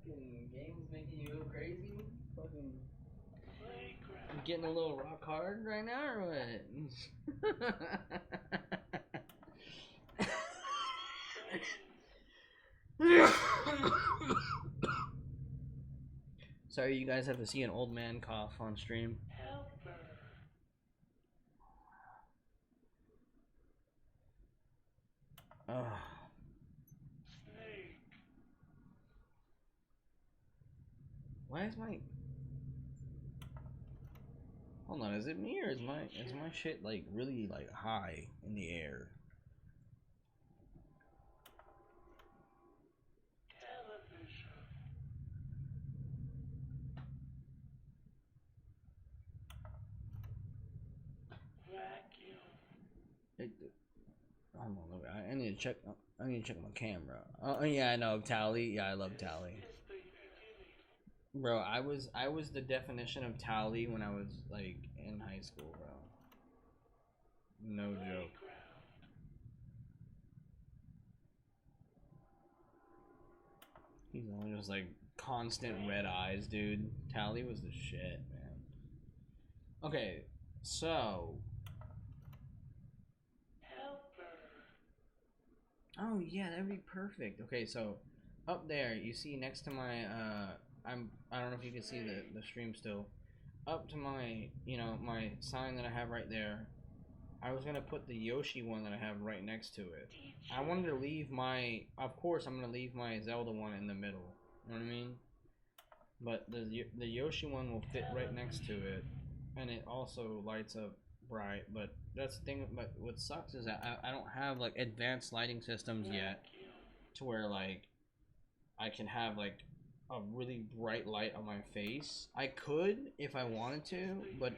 fucking games making you go crazy? Fucking getting a little rock hard right now, or what? Sorry, you guys have to see an old man cough on stream. Ugh. Why is my... Hold on, is it me or is my shit like really like high in the air? It, hold on, look, I need to check. I need to check my camera. Oh yeah, I know Tally. Yeah, I love Tally. Bro, I was the definition of Tally when I was like in high school, bro. No joke. He's only just like constant red eyes, dude. Tally was the shit, man. Okay, so. Oh yeah, that'd be perfect. Okay, so up there, you see next to my I don't know if you can see the stream still. Up to my, you know, my sign that I have right there. I was gonna put the Yoshi one that I have right next to it. I wanted to leave my, of course, I'm gonna leave my Zelda one in the middle. You know what I mean? But the Yoshi one will fit right next to it, and it also lights up bright. But that's the thing. But what sucks is that I don't have like advanced lighting systems yet, to where like I can have like a really bright light on my face. I could if I wanted to, but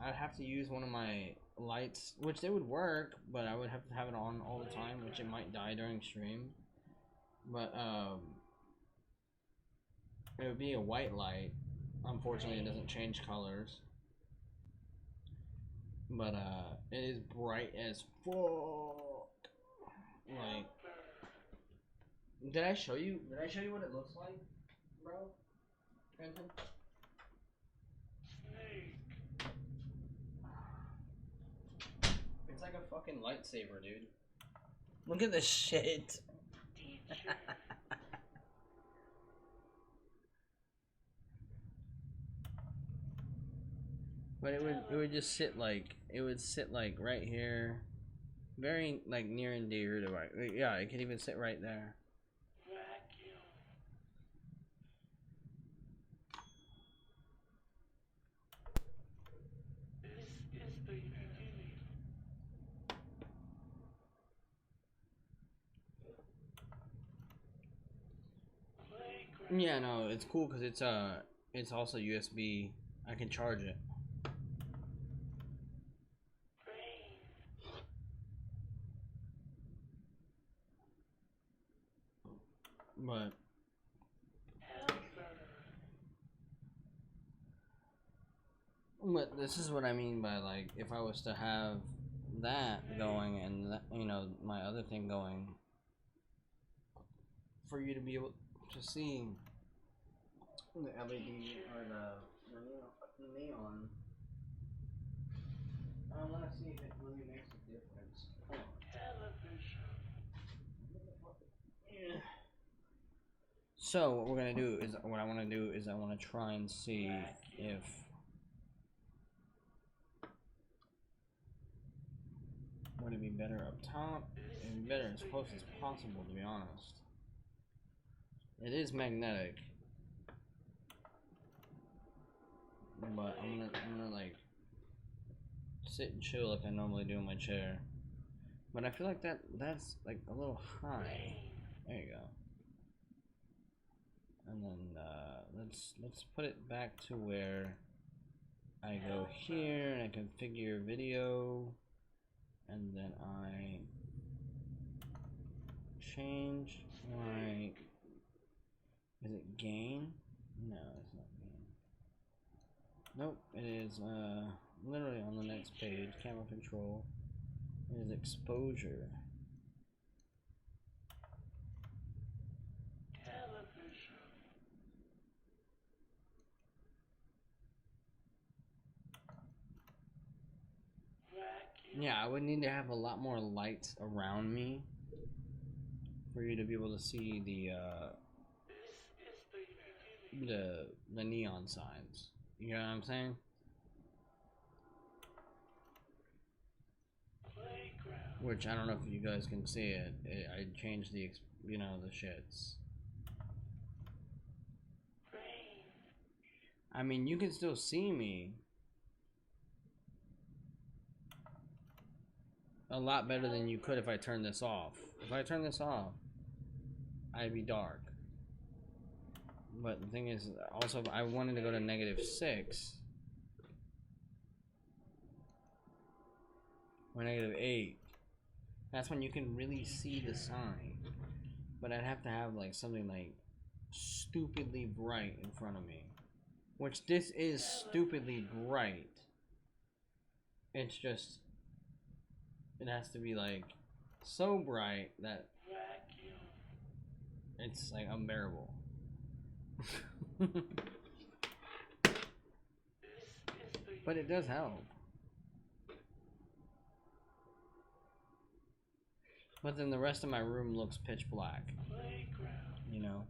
I'd have to use one of my lights, which they would work, but I would have to have it on all the time, which it might die during stream. But it would be a white light. Unfortunately, it doesn't change colors. But it is bright as fuck. Like, did I show you? Did I show you what it looks like, bro? Trenton? It's like a fucking lightsaber, dude. Look at this shit. But it would just sit like, it would sit like right here, very like near and dear to right. Yeah, it could even sit right there. Yeah, no, it's cool because it's also USB. I can charge it. But this is what I mean by like if I was to have that going and that, you know, my other thing going, for you to be able to see the LED or the neon. I want to see if it really makes a difference. Yeah. So what we're gonna do is what I want to do is I want to try and see if would it be better up top. It'd be better as close as possible, to be honest. It is magnetic, but I'm gonna like sit and chill like I normally do in my chair. But I feel like that's like a little high. There you go. And then let's put it back to where I go here and I configure video, and then I change my, is it gain? No, it's not gain. Nope, it is literally on the next page, camera control. It is exposure. Yeah, I would need to have a lot more lights around me for you to be able to see the neon signs. You know what I'm saying? Which I don't know if you guys can see it. I changed the the shits. I mean, you can still see me a lot better than you could if I turned this off. If I turn this off, I'd be dark. But the thing is, also, if I wanted to go to -6 or -8, that's when you can really see the sign. But I'd have to have like something like stupidly bright in front of me. Which this is stupidly bright. It's just, it has to be like so bright that it's like unbearable. But it does help. But then the rest of my room looks pitch black. You know?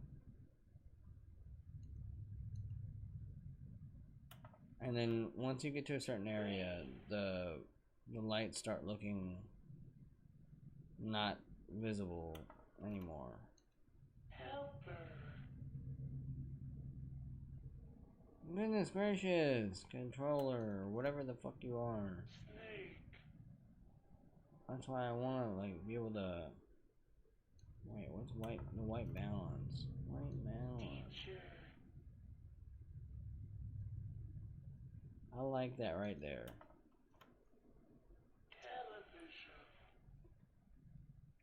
And then once you get to a certain area, the lights start looking not visible anymore. Goodness gracious, controller, whatever the fuck you are. That's why I want to like be able to. Wait, what's white? The white balance. White balance. I like that right there.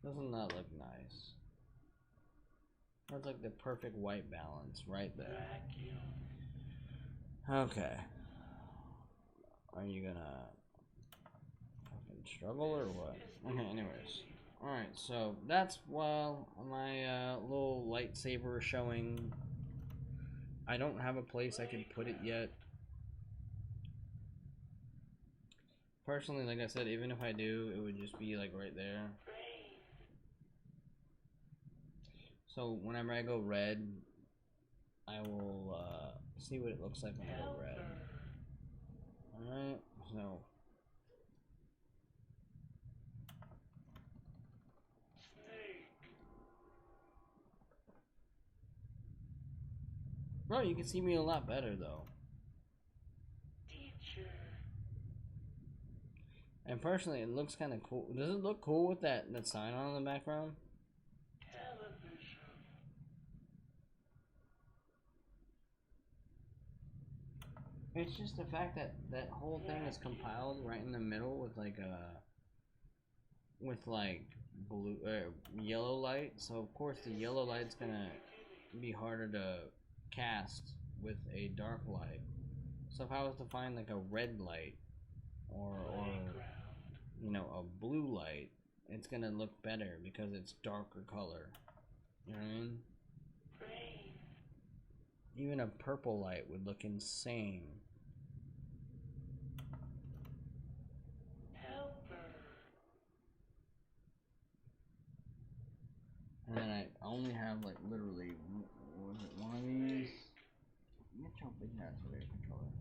Doesn't that look nice? That's like the perfect white balance right there. Okay. Are you gonna fucking struggle or what? Okay, anyways. Alright, so that's, well, my little lightsaber showing. I don't have a place I can put it yet. Personally, like I said, even if I do, it would just be like right there. So whenever I go red, I will see what it looks like when I go red. Alright, so bro, you can see me a lot better though. And personally, it looks kind of cool. Does it look cool with that sign on in the background? It's just the fact that that whole thing is compiled right in the middle with like blue yellow light. So of course the yellow light's gonna be harder to cast with a dark light. So if I was to find like a red light or you know, a blue light, it's gonna look better because it's darker color. You know what I mean? Even a purple light would look insane. And then I only have like literally, what was it, one of these? Get your big ass away, controller.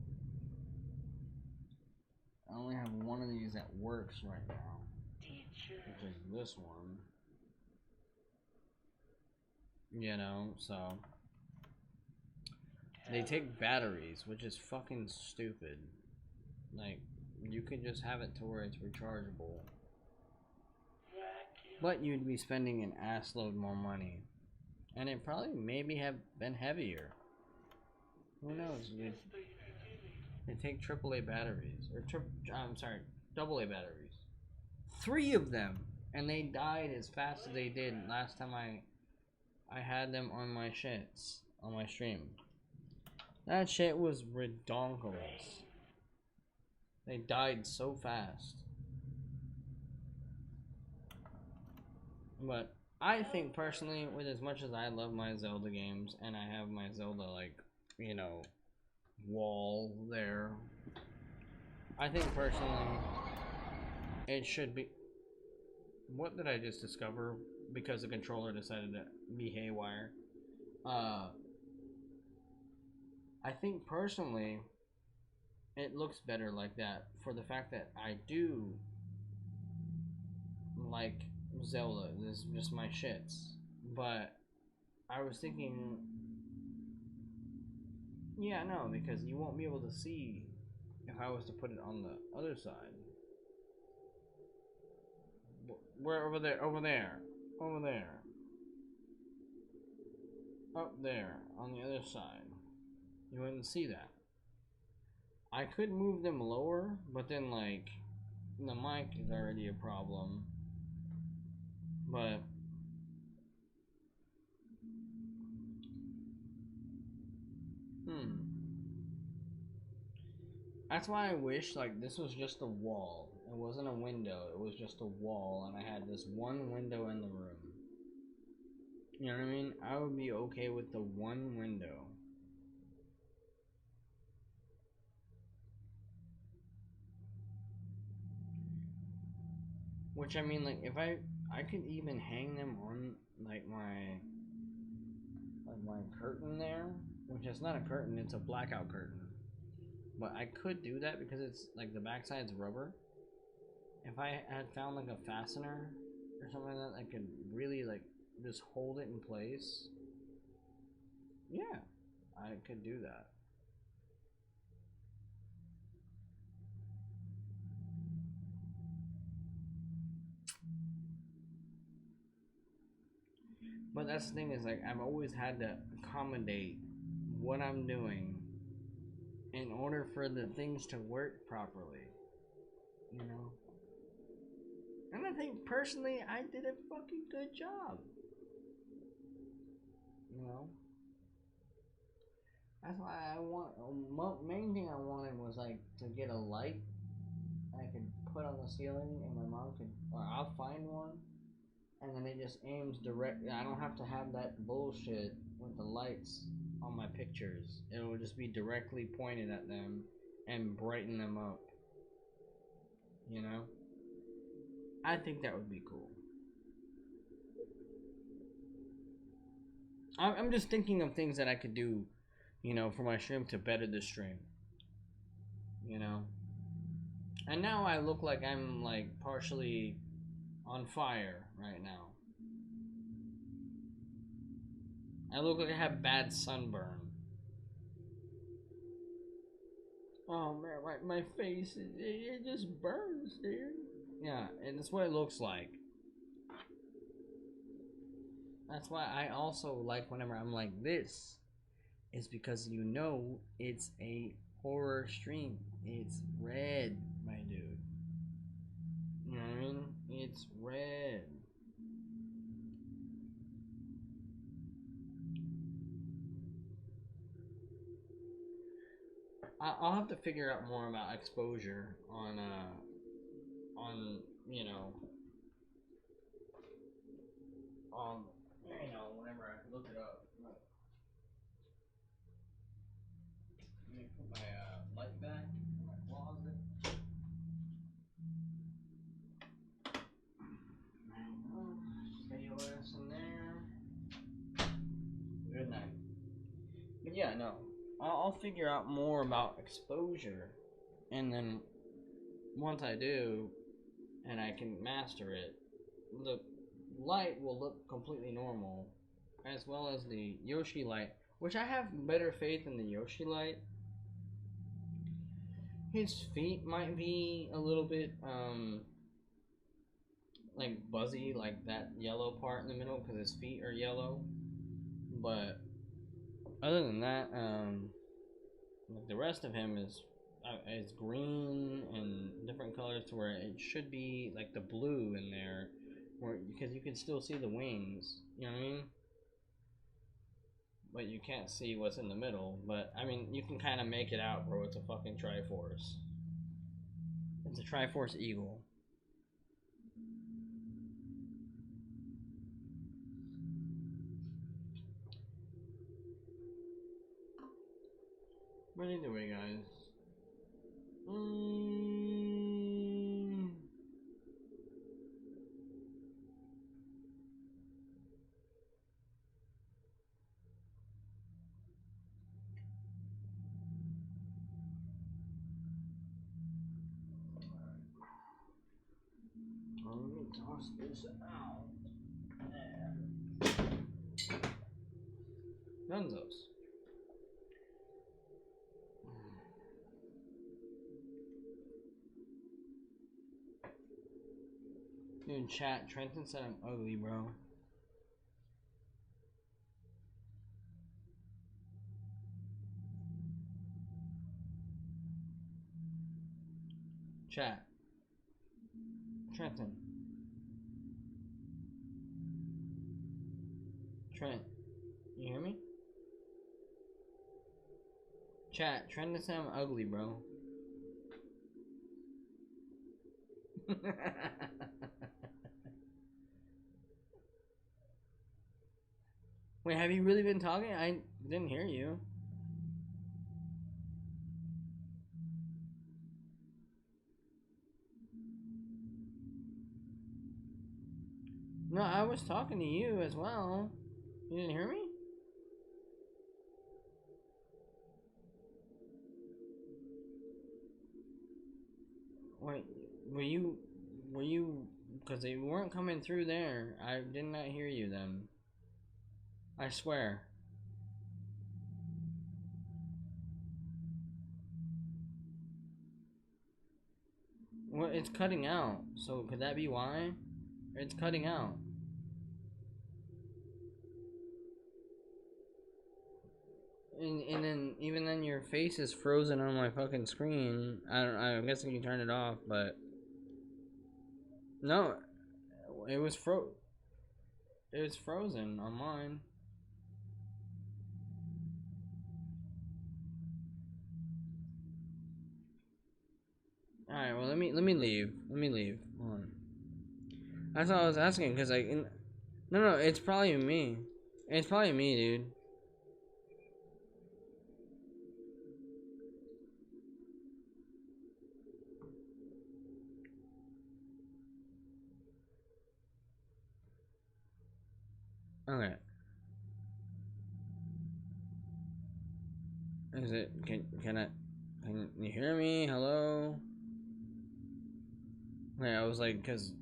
I only have one of these that works right now, which is this one. You know, so they take batteries, which is fucking stupid. Like, you could just have it to where it's rechargeable. But you'd be spending an assload more money. And it probably maybe have been heavier. Who knows? They take AAA batteries. Or I'm sorry, AA batteries. 3 of them! And they died as fast as they did last time I had them on my shits. On my stream. That shit was redonkulous. They died so fast. But I think personally, with as much as I love my Zelda games, and I have my Zelda, like, you know, wall there, I think personally it should be. What did I just discover? Because the controller decided to be haywire. I think personally, it looks better like that for the fact that I do like Zelda. This is just my shits. But I was thinking, yeah, no, because you won't be able to see if I was to put it on the other side. Where over there, over there, over there, up there on the other side. You wouldn't see that. I could move them lower, but then like the mic is already a problem. But that's why I wish like this was just a wall. It wasn't a window. It was just a wall, and I had this one window in the room. You know what I mean? I would be okay with the one window. Which I mean, like if I could even hang them on like my curtain there, which is not a curtain, it's a blackout curtain. But I could do that because it's like the backside's rubber. If I had found like a fastener or something like that, I could really like just hold it in place. Yeah, I could do that. But that's the thing is like I've always had to accommodate what I'm doing in order for the things to work properly. You know? And I think personally I did a fucking good job. You know? That's why I want main thing I wanted was like to get a light I could put on the ceiling and my mom could or I'll find one and then it just aims direct. I don't have to have that bullshit with the lights on my pictures. It will just be directly pointed at them and brighten them up. You know? I think that would be cool. I'm just thinking of things that I could do, you know, for my stream to better the stream. You know? And now I look like I'm like partially on fire right now. I look like I have bad sunburn. Oh man, my face, it just burns, dude. Yeah, and that's what it looks like. That's why I also like whenever I'm like this, is because you know it's a horror stream. It's red, my dude. You know what I mean? It's red. I'll have to figure out more about exposure on you know whenever I look it up. Let me put my light back in my closet. Stay your ass in there. Good night. But yeah, no. I'll figure out more about exposure, and then once I do, and I can master it, the light will look completely normal, as well as the Yoshi light, which I have better faith in the Yoshi light. His feet might be a little bit like buzzy, like that yellow part in the middle, because his feet are yellow. But other than that, the rest of him is green and different colors to where it should be like the blue in there, where because you can still see the wings. You know what I mean? But you can't see what's in the middle. But I mean, you can kind of make it out, bro. It's a fucking Triforce. It's a Triforce Eagle. But anyway, guys. Toss this out. Nunzos. Dude, chat, Trenton said I'm ugly, bro. Chat. Trenton. Trent. You hear me? Chat, Trenton said I'm ugly, bro. Wait, have you really been talking? I didn't hear you. No, I was talking to you as well. You didn't hear me? Wait, were you, because they weren't coming through there. I did not hear you then. I swear. Well, it's cutting out, so could that be why? It's cutting out. And then even then your face is frozen on my fucking screen. I'm guessing you turned it off, but no, it was frozen on mine. All right, well let me leave. Let me leave. Hold on. That's all I was asking because no, it's probably me. It's probably me, dude. Okay. Is it? Can you hear me? Hello. Okay, I was like, cause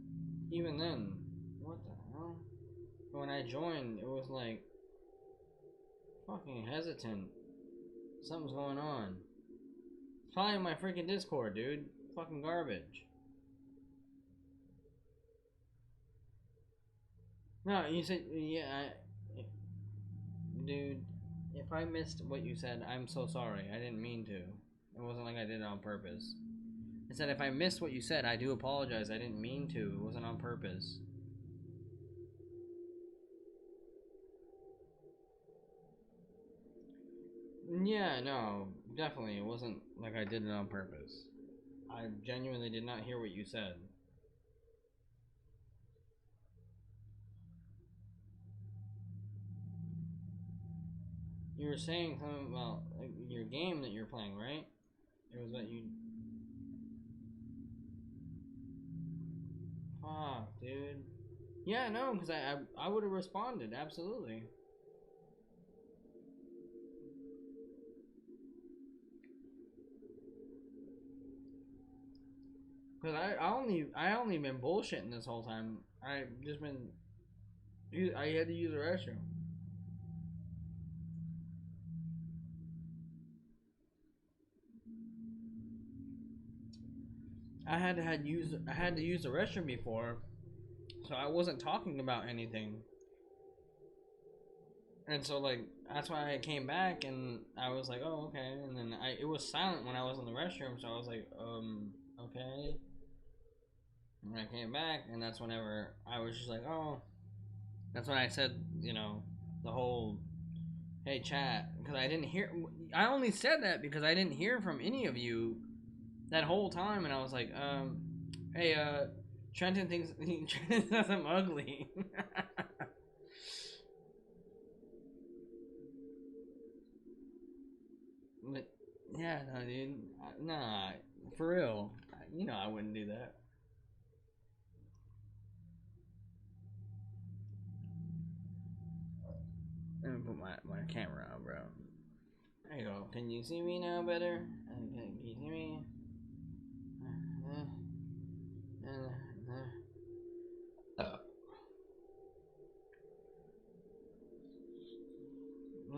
even then, what the hell? When I joined, it was like fucking hesitant. Something's going on. It's probably my freaking Discord, dude. Fucking garbage. No, you said yeah. Dude, if I missed what you said, I'm so sorry. I didn't mean to. It wasn't like I did it on purpose. I said if I missed what you said, I do apologize. I didn't mean to. It wasn't on purpose. Yeah, no, definitely. It wasn't like I did it on purpose. I genuinely did not hear what you said. You were saying something about like, your game that you're playing, right? It was that you. Fuck, dude. Yeah, no, because I would have responded, absolutely. Because I only been bullshitting this whole time. I just been. I had to use the restroom. I had to use the restroom before, so I wasn't talking about anything. And so like that's why I came back and I was like, oh okay, and then it was silent when I was in the restroom, so I was like, okay. And when I came back, and that's whenever I was just like, oh, that's when I said, the whole, hey chat, because I didn't hear. I only said that because I didn't hear from any of you that whole time, and I was like, hey, Trenton thinks Trenton says I'm ugly. But yeah, no, dude, nah, for real. I wouldn't do that. Let me put my camera on, bro. There you go. Can you see me now better? Can you see me?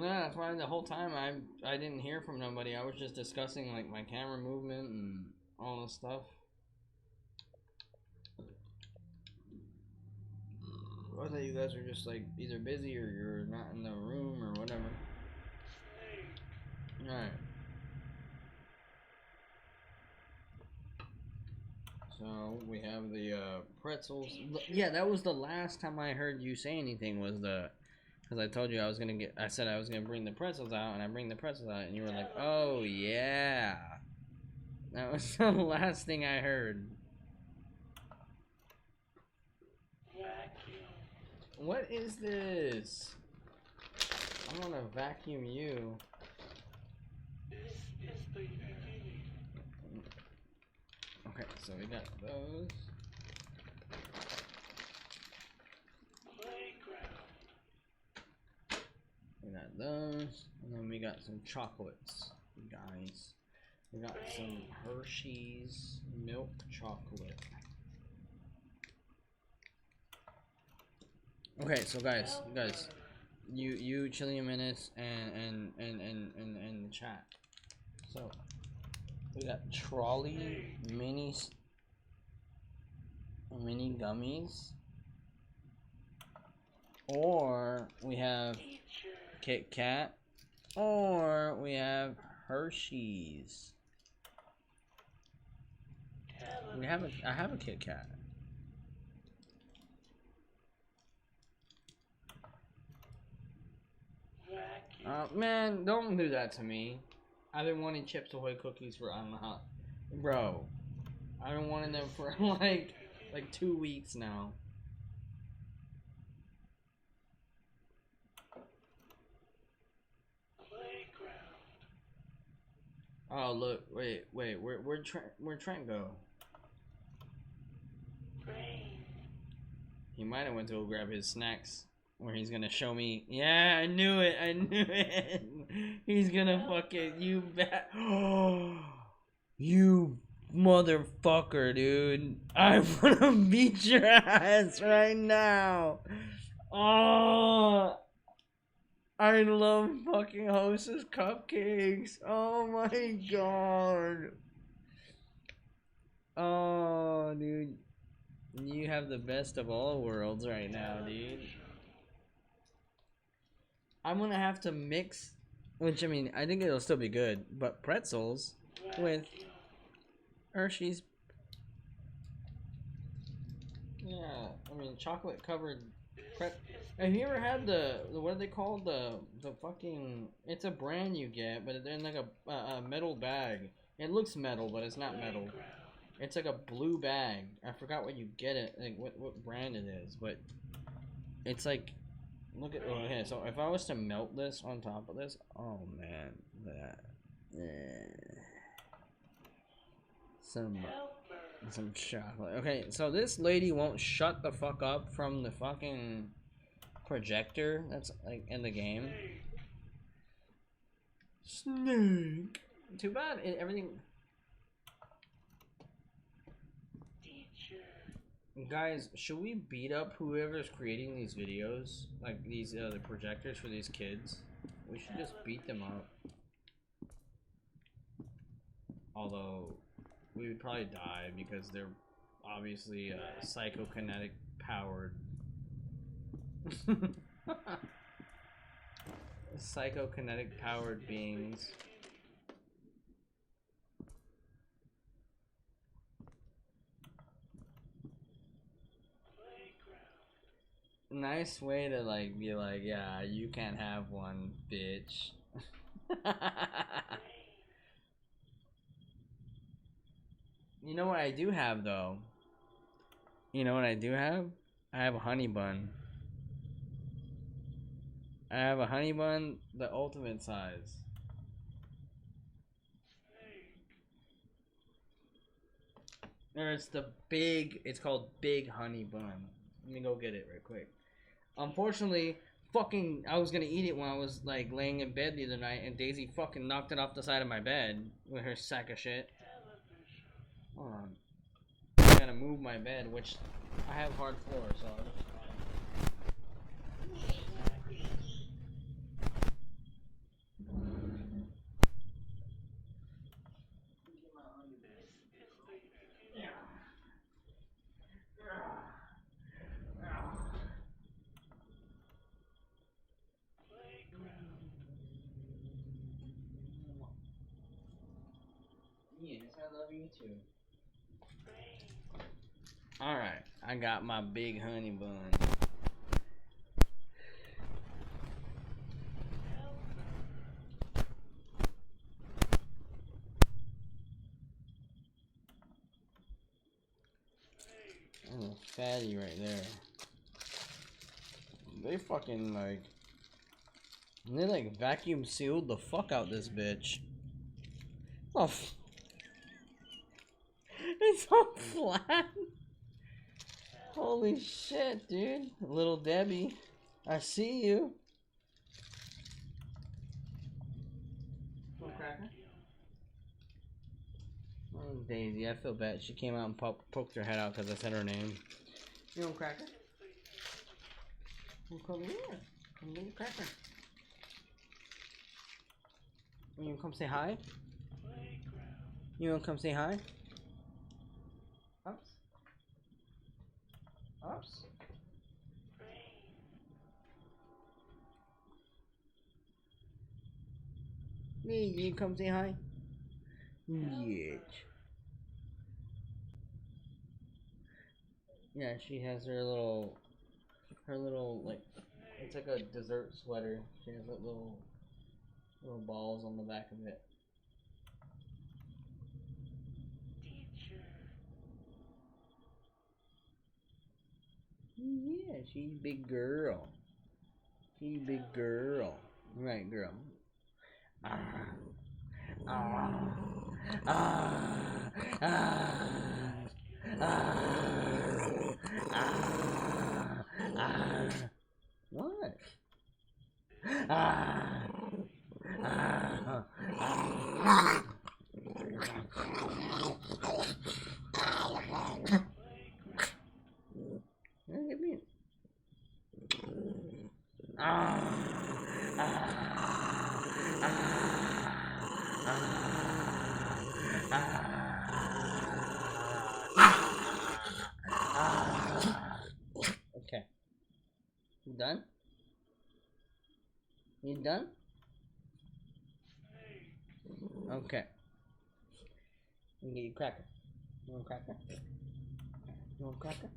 Yeah, that's why the whole time I didn't hear from nobody. I was just discussing like my camera movement and all this stuff. I thought you guys were just like either busy or you're not in the room or whatever. Alright. So we have the pretzels. Yeah, that was the last time I heard you say anything was the, because I told you I was gonna get. I said I was gonna bring the pretzels out, and I bring the pretzels out, and you were like, "Oh yeah." That was the last thing I heard. What is this? I'm gonna vacuum you. Okay, so we got those. We got those, and then we got some chocolates, guys. We got some Hershey's milk chocolate. Okay, so guys, you Chillian Menace and the chat. So we got trolley mini gummies, or we have Kit Kat, or we have Hershey's. I have a Kit Kat. Man, don't do that to me. I've been wanting Chips Ahoy cookies for I don't know how, bro. I've been wanting them for like 2 weeks now. Oh look, wait, where'd Trent go? He might have went to go grab his snacks, where he's gonna show me. Yeah, I knew it. He's gonna fucking you bet. You motherfucker, dude! I wanna beat your ass right now. Oh, I love fucking Hostess cupcakes. Oh my god. Oh, dude. You have the best of all worlds right now, dude. I'm gonna have to mix, which I mean, I think it'll still be good, but pretzels with Hershey's. Yeah, I mean, chocolate covered have you ever had the what are they called, the fucking, it's a brand you get, but they're in like a metal bag. It looks metal, but it's not metal. It's like a blue bag. I forgot what you get it, like what brand it is, but it's like, look at, oh yeah, so if I was to melt this on top of this, oh man, that some chocolate. Okay, so this lady won't shut the fuck up from the fucking projector that's like in the game. Snake. Too bad everything. Guys, should we beat up whoever's creating these videos, like these the projectors for these kids? We should just beat them up. Although we would probably die because they're obviously psychokinetic powered. Psychokinetic powered beings. Nice way to like be like, yeah, you can't have one, bitch. You know what I do have though? You know what I do have? I have a honey bun. I have a honey bun, the ultimate size. Or it's the big, it's called Big Honey Bun. Let me go get it real quick. Unfortunately, fucking, I was gonna eat it when I was like laying in bed the other night, and Daisy fucking knocked it off the side of my bed with her sack of shit. Hold on. I gotta move my bed, which I have hard floor, so. love you too. Alright, I got my big honey bun. That's a fatty right there. They fucking like... They like vacuum sealed the fuck out this bitch. Oh, it's all flat. Holy shit, dude. Little Debbie, I see you. Little cracker. Oh, Daisy, I feel bad. She came out and poked her head out because I said her name. You know, cracker. Well, come here. Come little cracker. You wanna come say hi? You wanna come say hi? Ups. Ups. Hey, you come say hi? Yes. Yeah, she has her little like, it's like a dessert sweater. She has like little balls on the back of it. Yeah, she's a big girl. She's a big girl. Right, girl. Ah. Ah. Ah. Ah. Ah. Ah. What? Ah. Ah. Ah. Give me. Ah. Ah. Okay. You done? You done? Okay. You get your cracker. You want a cracker? You want a cracker?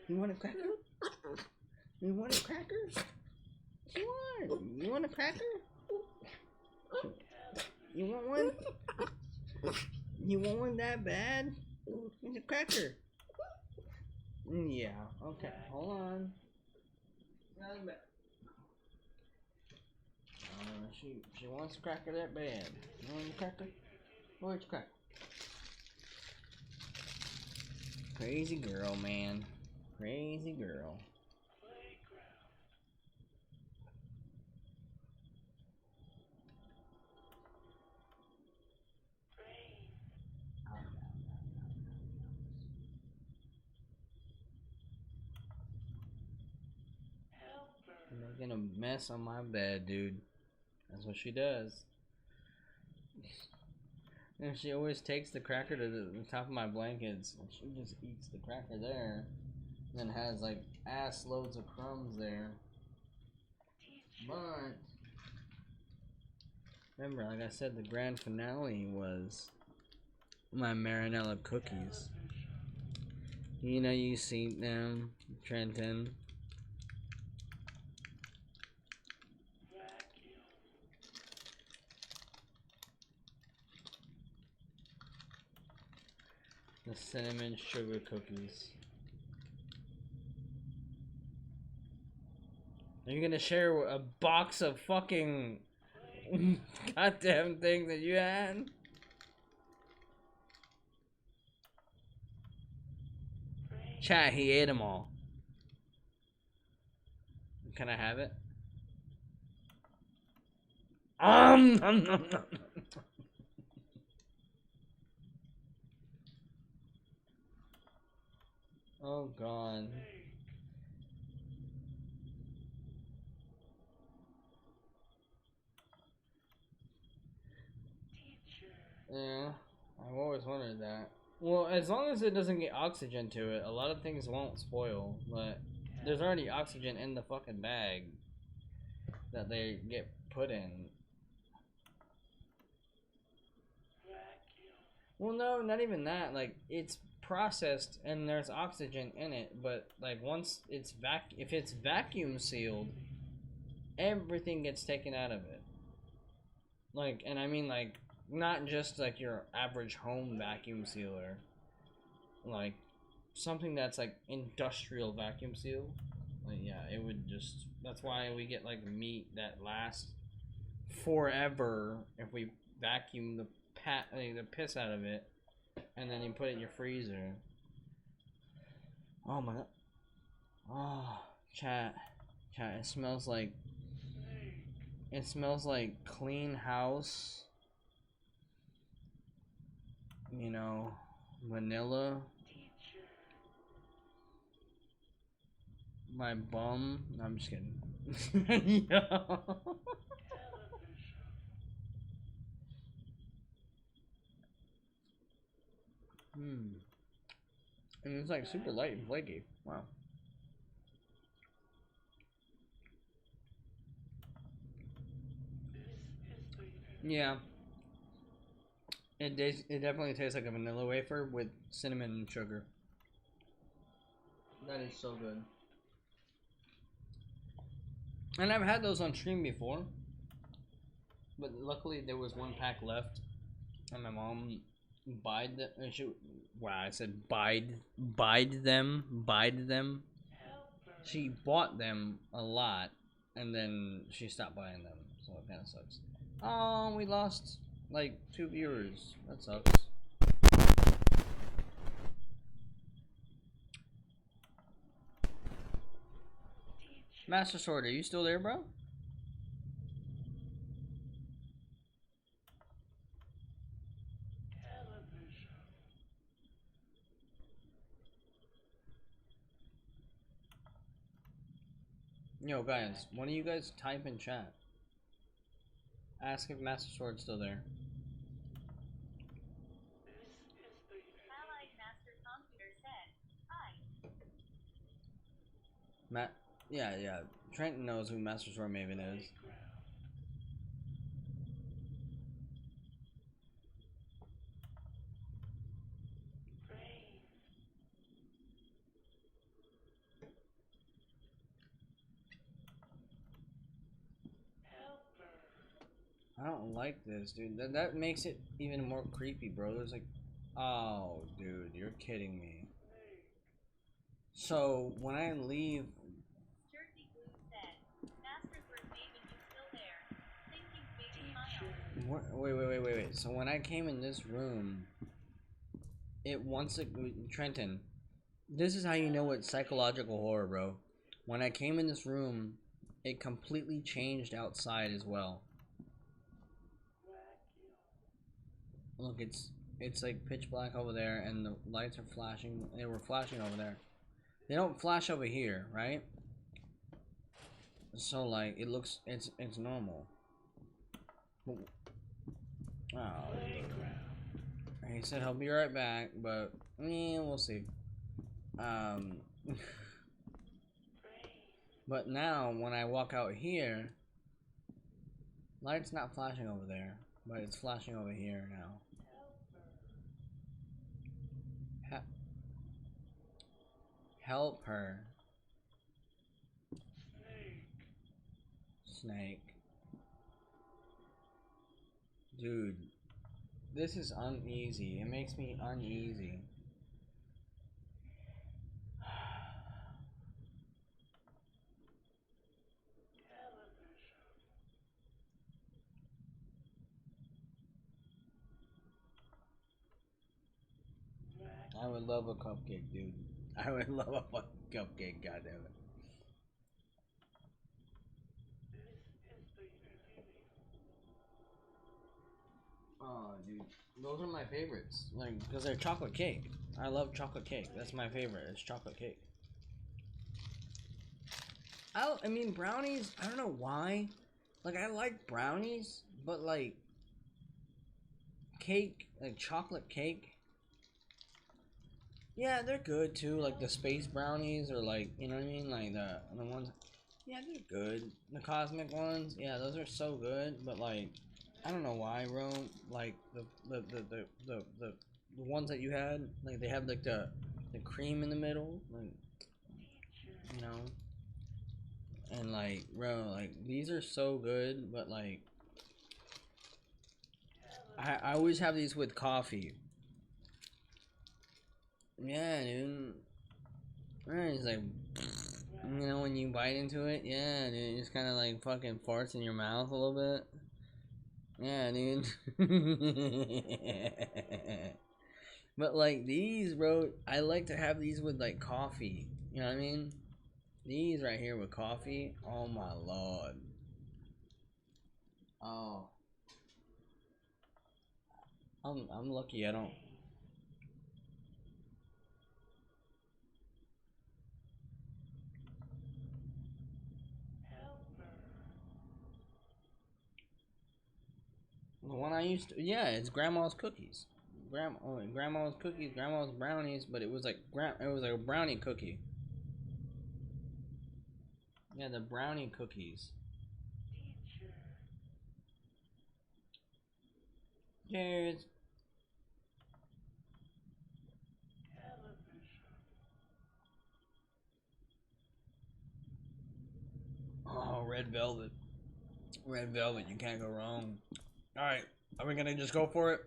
You want a cracker? You want a cracker? Come on. You want a cracker? You want one? You want one that bad? It's a cracker. Yeah, okay. Hold on. She wants a cracker that bad. You want a cracker? Where's cracker? Crazy girl, man. Crazy girl. Making a mess on my bed, dude. That's what she does. And she always takes the cracker to the top of my blankets. And she just eats the cracker there. And then has like ass loads of crumbs there. But remember, like I said, the grand finale was my Marinella cookies. You know, you see them, Trenton. The cinnamon sugar cookies. Are you gonna share a box of fucking goddamn thing that you had? Chat, he ate them all. Can I have it? Nom, nom, nom. Oh god. Yeah, I've always wondered that. Well, as long as it doesn't get oxygen to it, a lot of things won't spoil. But there's already oxygen in the fucking bag that they get put in. Well, no, not even that. Like, it's processed and there's oxygen in it, but like once it's if it's vacuum sealed, everything gets taken out of it. Like, and I mean like not just like your average home vacuum sealer, like something that's like industrial vacuum seal. Like, yeah, it would just. That's why we get like meat that lasts forever if we vacuum the piss out of it, and then you put it in your freezer. Oh my god. Oh, chat. It smells like. It smells like clean house. You know, vanilla. My bum. No, I'm just kidding. Yeah. And it's like super light and flaky. Wow. Yeah. It definitely tastes like a vanilla wafer with cinnamon and sugar. That is so good. And I've had those on stream before, but luckily there was one pack left, and my mom buyed them. Wow, I said buyed them. She bought them a lot, and then she stopped buying them, so it kind of sucks. Oh, we lost like 2 viewers. That sucks. Master Sword, are you still there, bro? Yo, guys, one of you guys type in chat. Ask if Master Sword's still there. Allied Master Computer said, "Hi." Matt, yeah. Trenton knows who Master Sword Maven is. I don't like this, dude. That makes it even more creepy, bro. There's like, oh, dude, you're kidding me. So when I leave, Jersey Glue said, "Mastersworth Maven, you still there? Thank you, baby Miles." wait. So when I came in this room, Trenton, this is how you know it's psychological horror, bro. When I came in this room, it completely changed outside as well. Look, it's like pitch black over there, and the lights are flashing. They were flashing over there. They don't flash over here, right? So like it looks, it's normal. Oh, he said he'll be right back, but we'll see. But now when I walk out here, light's not flashing over there, but it's flashing over here now. Help her. Snake. Dude, this is uneasy. It makes me uneasy. I would love a cupcake, dude. I would love a fucking cupcake, goddammit. Oh, dude. Those are my favorites. Like, because they're chocolate cake. I love chocolate cake. That's my favorite. It's chocolate cake. I mean, brownies, I don't know why. Like, I like brownies, but like, cake, like chocolate cake. Yeah, they're good too. Like the space brownies, or like, you know what I mean? Like the ones. Yeah, they're good. The cosmic ones, yeah, those are so good. But like, I don't know why, bro. Like the the ones that you had, like they have like the cream in the middle, like, you know, and like, bro, like these are so good, but like I always have these with coffee. Yeah, dude. Right, it's like, you know, when you bite into it, yeah, dude, it just kind of like fucking farts in your mouth a little bit. Yeah, dude. But like these, bro, I like to have these with like coffee. You know what I mean? These right here with coffee. Oh my lord. Oh, I'm lucky I don't. The one I used to, yeah, it's grandma's cookies. Grandma's cookies, grandma's brownies, but it was like it was like a brownie cookie. Yeah, the brownie cookies. Cheers. Oh, red velvet. Red velvet, you can't go wrong. Alright, are we gonna just go for it?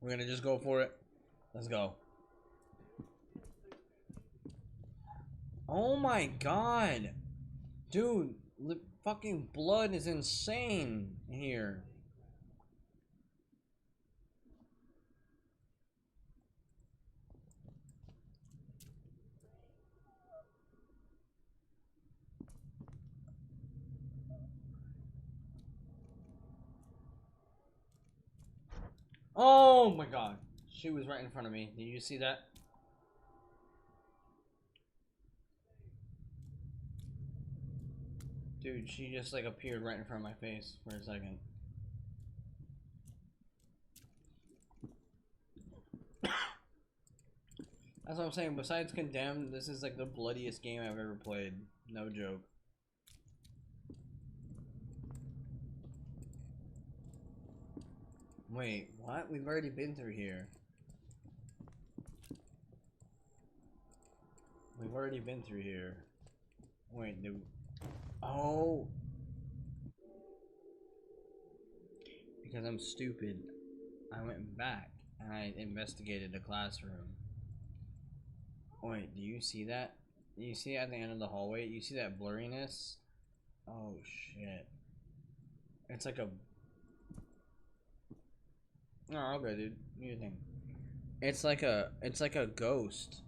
We're gonna just go for it. Let's go. Oh my god. Dude, the fucking blood is insane here. Oh my god. She was right in front of me. Did you see that? Dude, she just like appeared right in front of my face for a second. That's what I'm saying. Besides Condemned, this is like the bloodiest game I've ever played. No joke. Wait, what? We've already been through here. We've already been through here. Wait, dude. Oh! Because I'm stupid. I went back and I investigated the classroom. Wait, do you see that? Do you see at the end of the hallway? You see that blurriness? Oh shit. It's like a... Oh, okay, dude. Do your thing. It's like a ghost.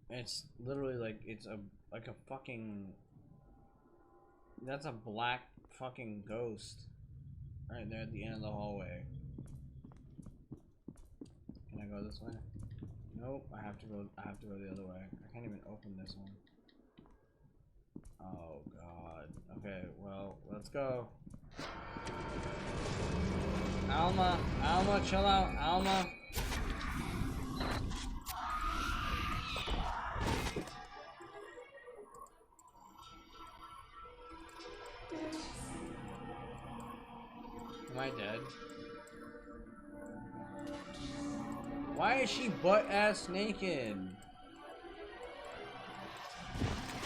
It's literally like it's a like a fucking... That's a black fucking ghost. Right there at the end of the hallway. Can I go this way? Nope, I have to go the other way. I can't even open this one. Oh god. Okay, well, let's go. Alma, chill out, Alma. Am I dead? Why is she butt-ass naked?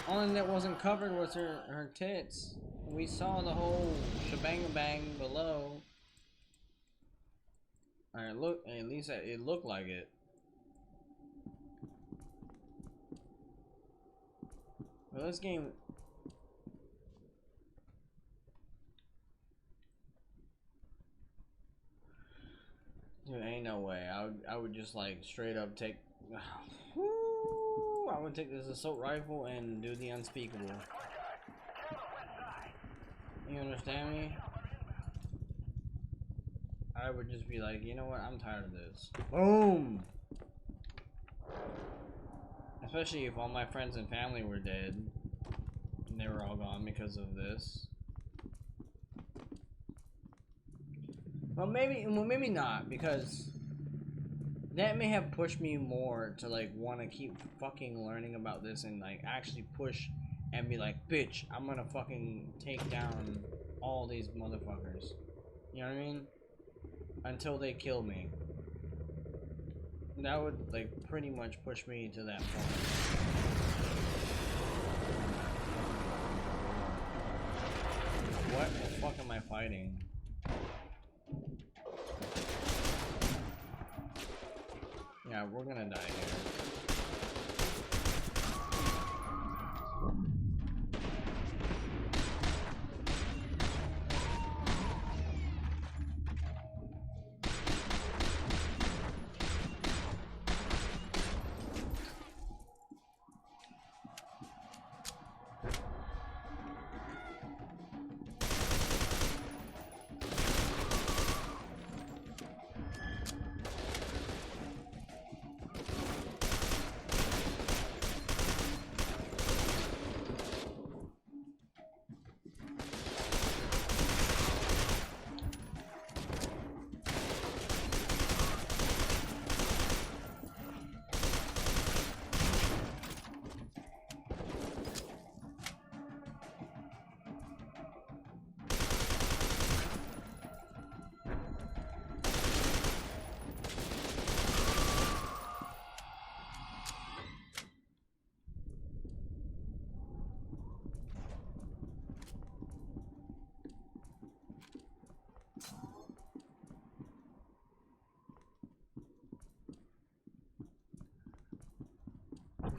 Only that wasn't covered was her tits. We saw the whole shebang bang below. Alright, look, at least it looked like it. Well, this game... Dude, ain't no way. I would just like straight up take... I would take this assault rifle and do the unspeakable. You understand me? I would just be like, you know what? I'm tired of this. Boom! Especially if all my friends and family were dead. And they were all gone because of this. Well, maybe not, because that may have pushed me more to like want to keep fucking learning about this and like actually push and be like, bitch, I'm gonna fucking take down all these motherfuckers. You know what I mean? until they kill me. That would like pretty much push me to that point. What the fuck am I fighting? Yeah, we're gonna die here.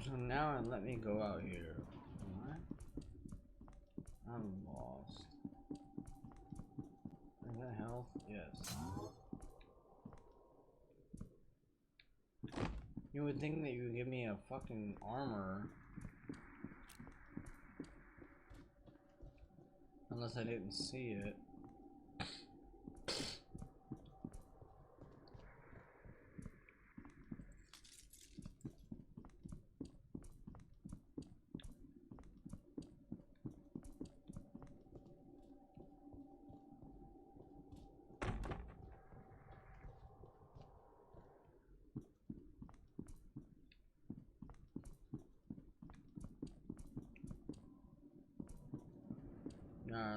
So now let me go out here. What? I'm lost. Is that health? Yes. You would think that you would give me a fucking armor. Unless I didn't see it.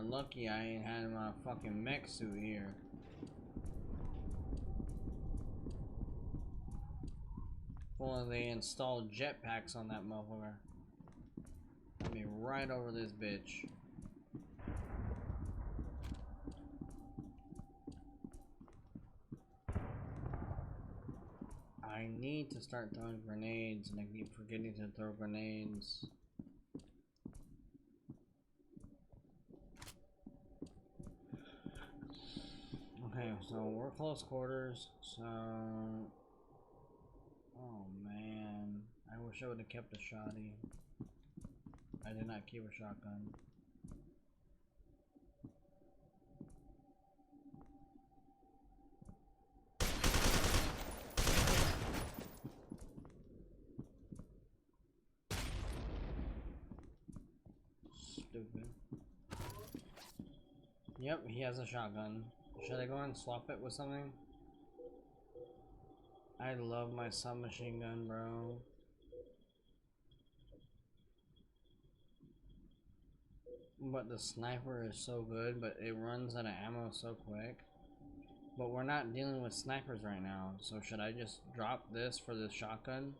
Lucky I ain't had my fucking mech suit here. Well, they installed jetpacks on that motherfucker. Let me right over this bitch. I need to start throwing grenades, and I keep forgetting to throw grenades. Okay, so we're close quarters, so... Oh man, I wish I would have kept a shotty. I did not keep a shotgun. Stupid. Yep, he has a shotgun. Should I go and swap it with something? I love my submachine gun, bro. But the sniper is so good, but it runs out of ammo so quick. But we're not dealing with snipers right now, so should I just drop this for the shotgun?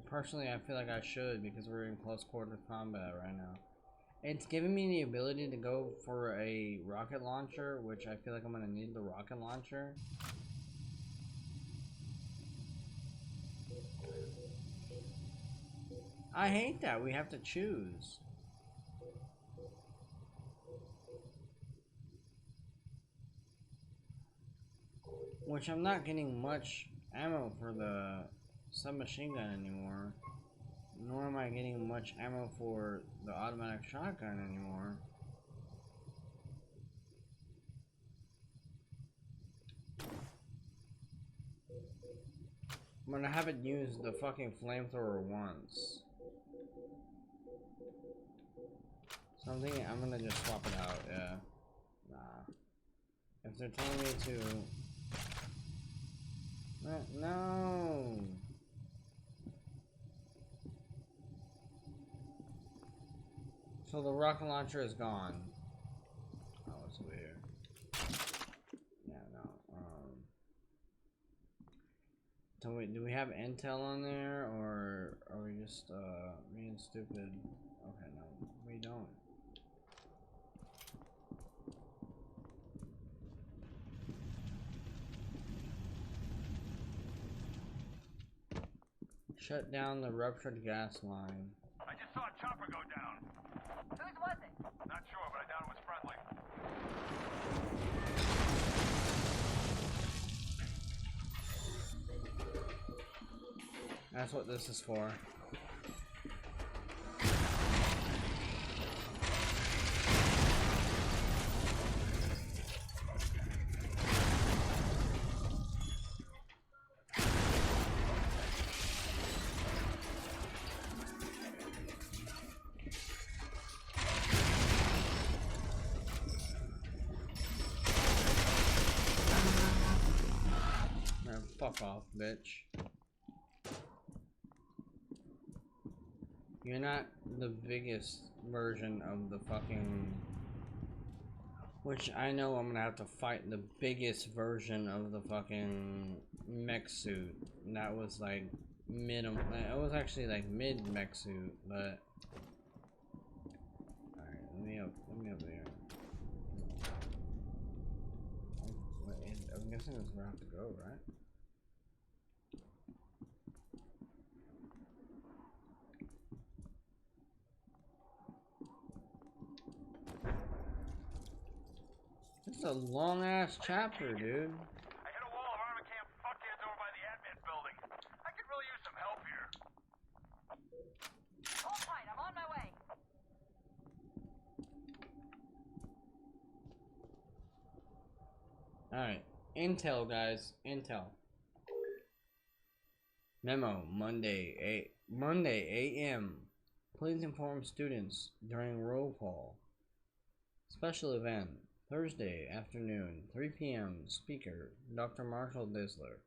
Personally, I feel like I should because we're in close quarter combat right now. It's giving me the ability to go for a rocket launcher, which I feel like I'm gonna need the rocket launcher. I hate that we have to choose. Which I'm not getting much ammo for the submachine gun anymore. Nor am I getting much ammo for the automatic shotgun anymore. But I haven't used the fucking flamethrower once. So I'm thinking I'm gonna just swap it out, yeah. Nah. If they're telling me to... No! So the rocket launcher is gone. Oh, it's weird. Yeah, no. So wait, do we have intel on there, or are we just being stupid? Okay, no, we don't. Shut down the ruptured gas line. I just saw a chopper go down. Whose was it? Not sure, but I doubt it was friendly. That's what this is for. Man, fuck off, bitch. You're not the biggest version of the fucking... Which I know I'm gonna have to fight the biggest version of the fucking mech suit. That was like it was actually like mid mech suit, but... Alright, let me up there. I'm guessing it's where I have to go, right? This is a long ass chapter, dude. I hit a wall of armor camp fuckheads over by the admin building. I could really use some help here. Hold tight, I'm on my way. Alright, intel guys, intel. Memo, Monday AM. Please inform students during roll call. Special event, Thursday afternoon, 3 p.m. Speaker, Dr. Marshall Disler.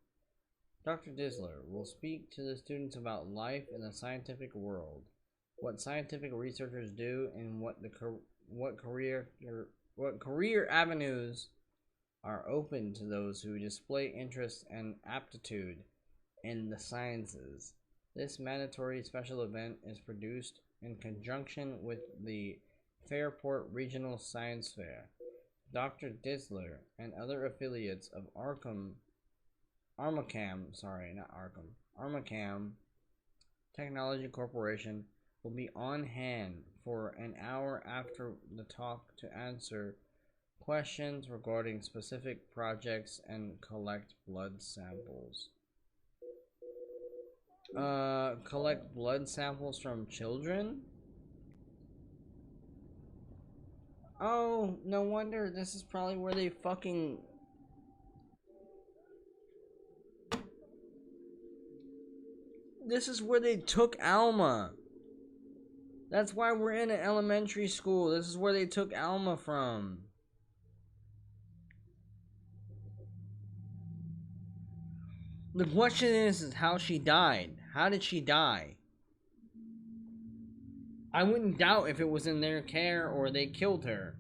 Dr. Disler will speak to the students about life in the scientific world, what scientific researchers do, and what career avenues are open to those who display interest and aptitude in the sciences. This mandatory special event is produced in conjunction with the Fairport Regional Science Fair. Dr. Disler and other affiliates of Armacam Technology Corporation will be on hand for an hour after the talk to answer questions regarding specific projects and collect blood samples. Collect blood samples from children? Oh, no wonder. This is probably where they fucking... This is where they took Alma. That's why we're in an elementary school. This is where they took Alma from. The question is how she died. How did she die? I wouldn't doubt if it was in their care or they killed her.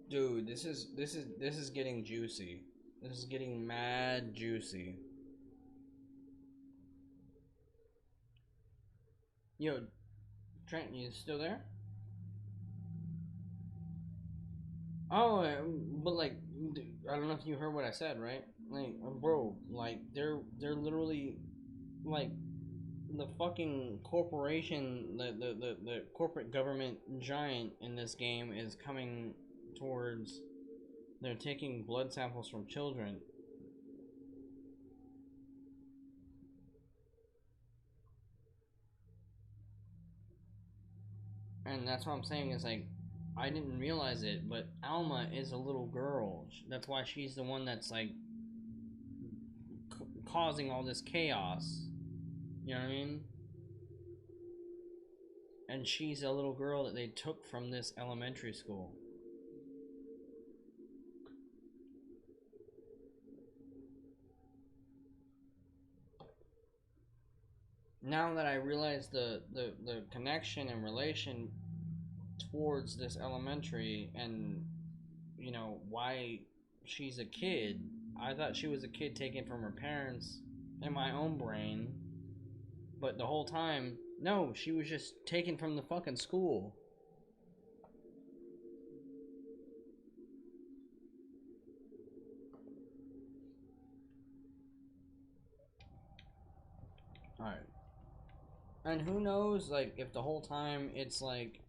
Dude, this is getting juicy. This is getting mad juicy. Yo, Trent, you still there? Oh, but like, I don't know if you heard what I said, right? Like, bro, like they're literally like the fucking corporation, the corporate government giant in this game is coming towards. They're taking blood samples from children. And that's what I'm saying is like, I didn't realize it, but Alma is a little girl. That's why she's the one that's like causing all this chaos. You know what I mean? And she's a little girl that they took from this elementary school. now that I realize the connection and relation towards this elementary and, you know, why she's a kid. I thought she was a kid taken from her parents in my own brain, but the whole time, no, she was just taken from the fucking school. Alright. And who knows, like, if the whole time it's like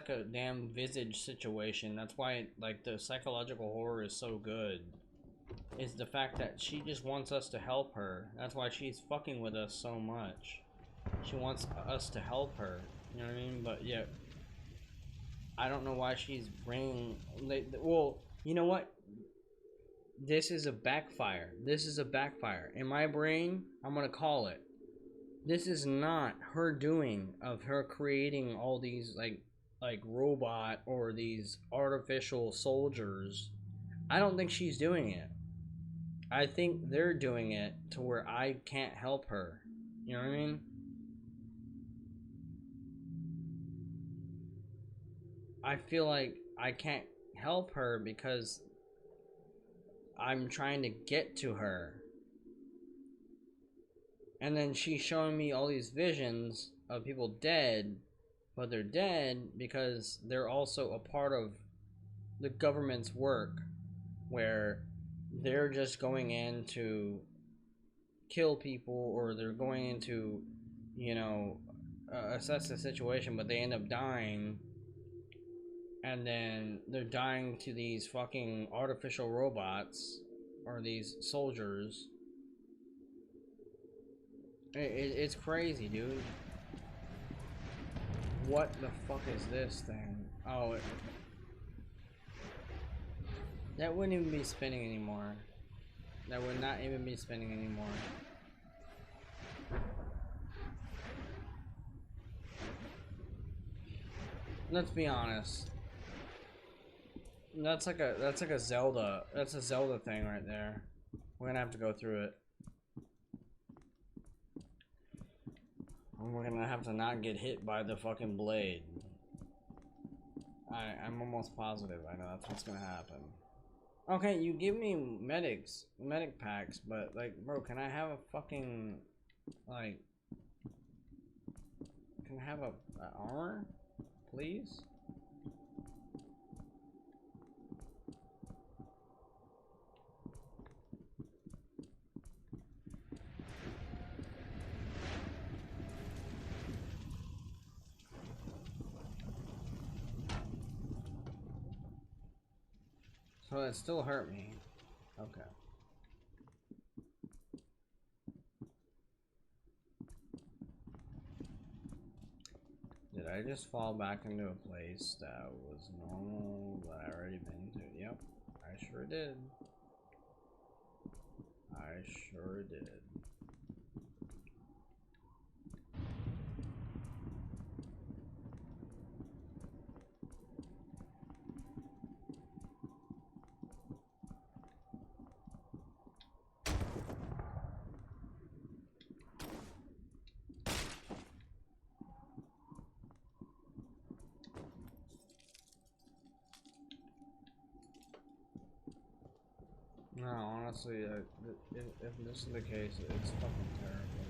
a damn visage situation. That's why, like, the psychological horror is so good. Is the fact that she just wants us to help her. That's why she's fucking with us so much. She wants us to help her. You know what I mean? But yeah, I don't know why she's bringing. Well, you know what? This is a backfire. This is a backfire. In my brain, I'm gonna call it. This is not her doing of her creating all these like robot or these artificial soldiers. I don't think she's doing it. I think they're doing it to where I can't help her. You know what I mean? I feel like I can't help her because I'm trying to get to her. And then she's showing me all these visions of people dead, but they're dead because they're also a part of the government's work where they're just going in to kill people, or they're going in to, you know, assess the situation, but they end up dying. And then they're dying to these fucking artificial robots or these soldiers. It's crazy, dude. What the fuck is this thing? Oh, that wouldn't even be spinning anymore. That would not even be spinning anymore. Let's be honest. That's like a Zelda. That's a Zelda thing right there. We're gonna have to go through it. And we're gonna have to not get hit by the fucking blade. I'm almost positive. I know that's what's gonna happen. Okay, you give me medic packs, but like, bro, can I have a fucking, like, can I have a armor, please? So it still hurt me. Okay. Did I just fall back into a place that was normal that I already been to? Yep, I sure did. I sure did. No, honestly, if this is the case, it's fucking terrible.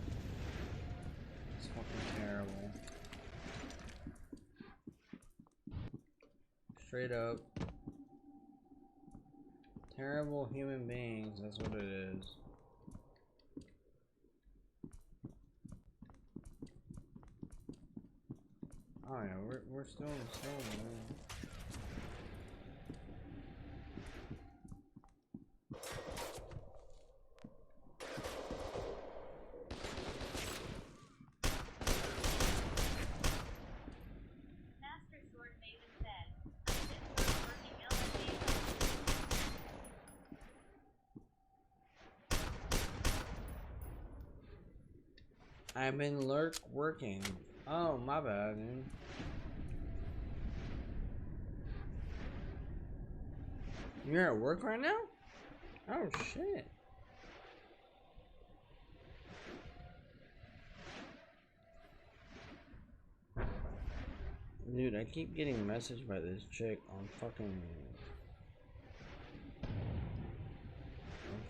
It's fucking terrible. Straight up. Terrible human beings, that's what it is. Oh yeah, we're still in the storm, man. Master Sword Maiden said, "I've been working LMA." I've been working. Oh, my bad, dude. You're at work right now? Oh shit. Dude, I keep getting messaged by this chick on fucking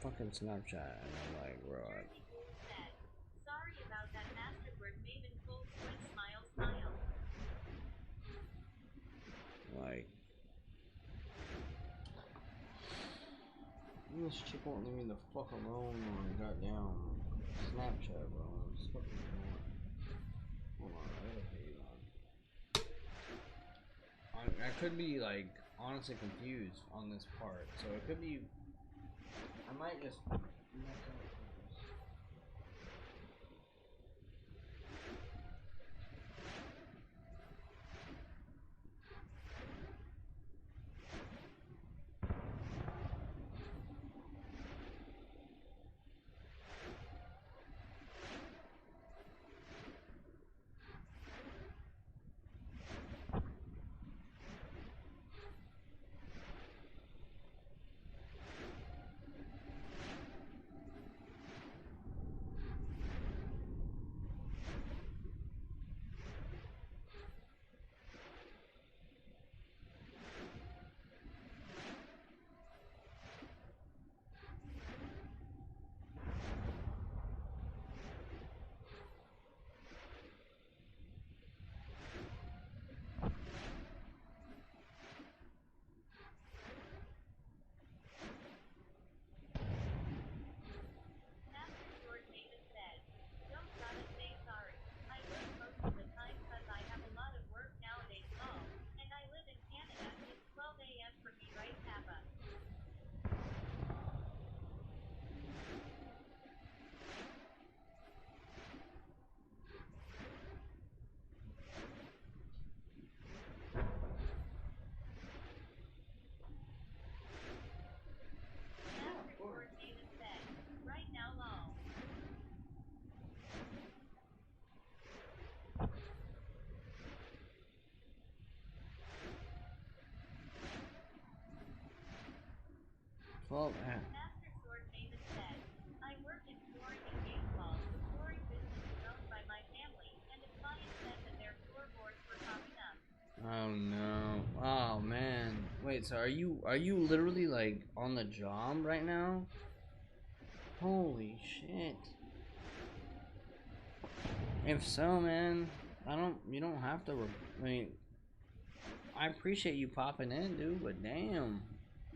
Snapchat, and I'm like, bro, Jersey Ghouls said, sorry about that masterword Maven full sweat smile smile. like, this chick won't leave me the fuck alone on goddamn Snapchat, bro. It's fucking annoying. Hold on, I gotta pay you on. I could be like honestly confused on this part, so it could be. I might just mess up things. Master Sword Maven said, don't gotta say sorry. I work most of the time cause I have a lot of work nowadays lol. And I live in Canada. It's 12 a.m. for me right Kappa. Master Sword Maven said, right now lol. Well, Master Sword Maven said, I work in flooring and baseball. The flooring business is owned by my family, and a client said that their floorboards were popping up. oh no. Oh man. Wait, so are you literally like on the job right now? Holy shit. If so, man, you don't have to, I mean, I appreciate you popping in, dude, but damn.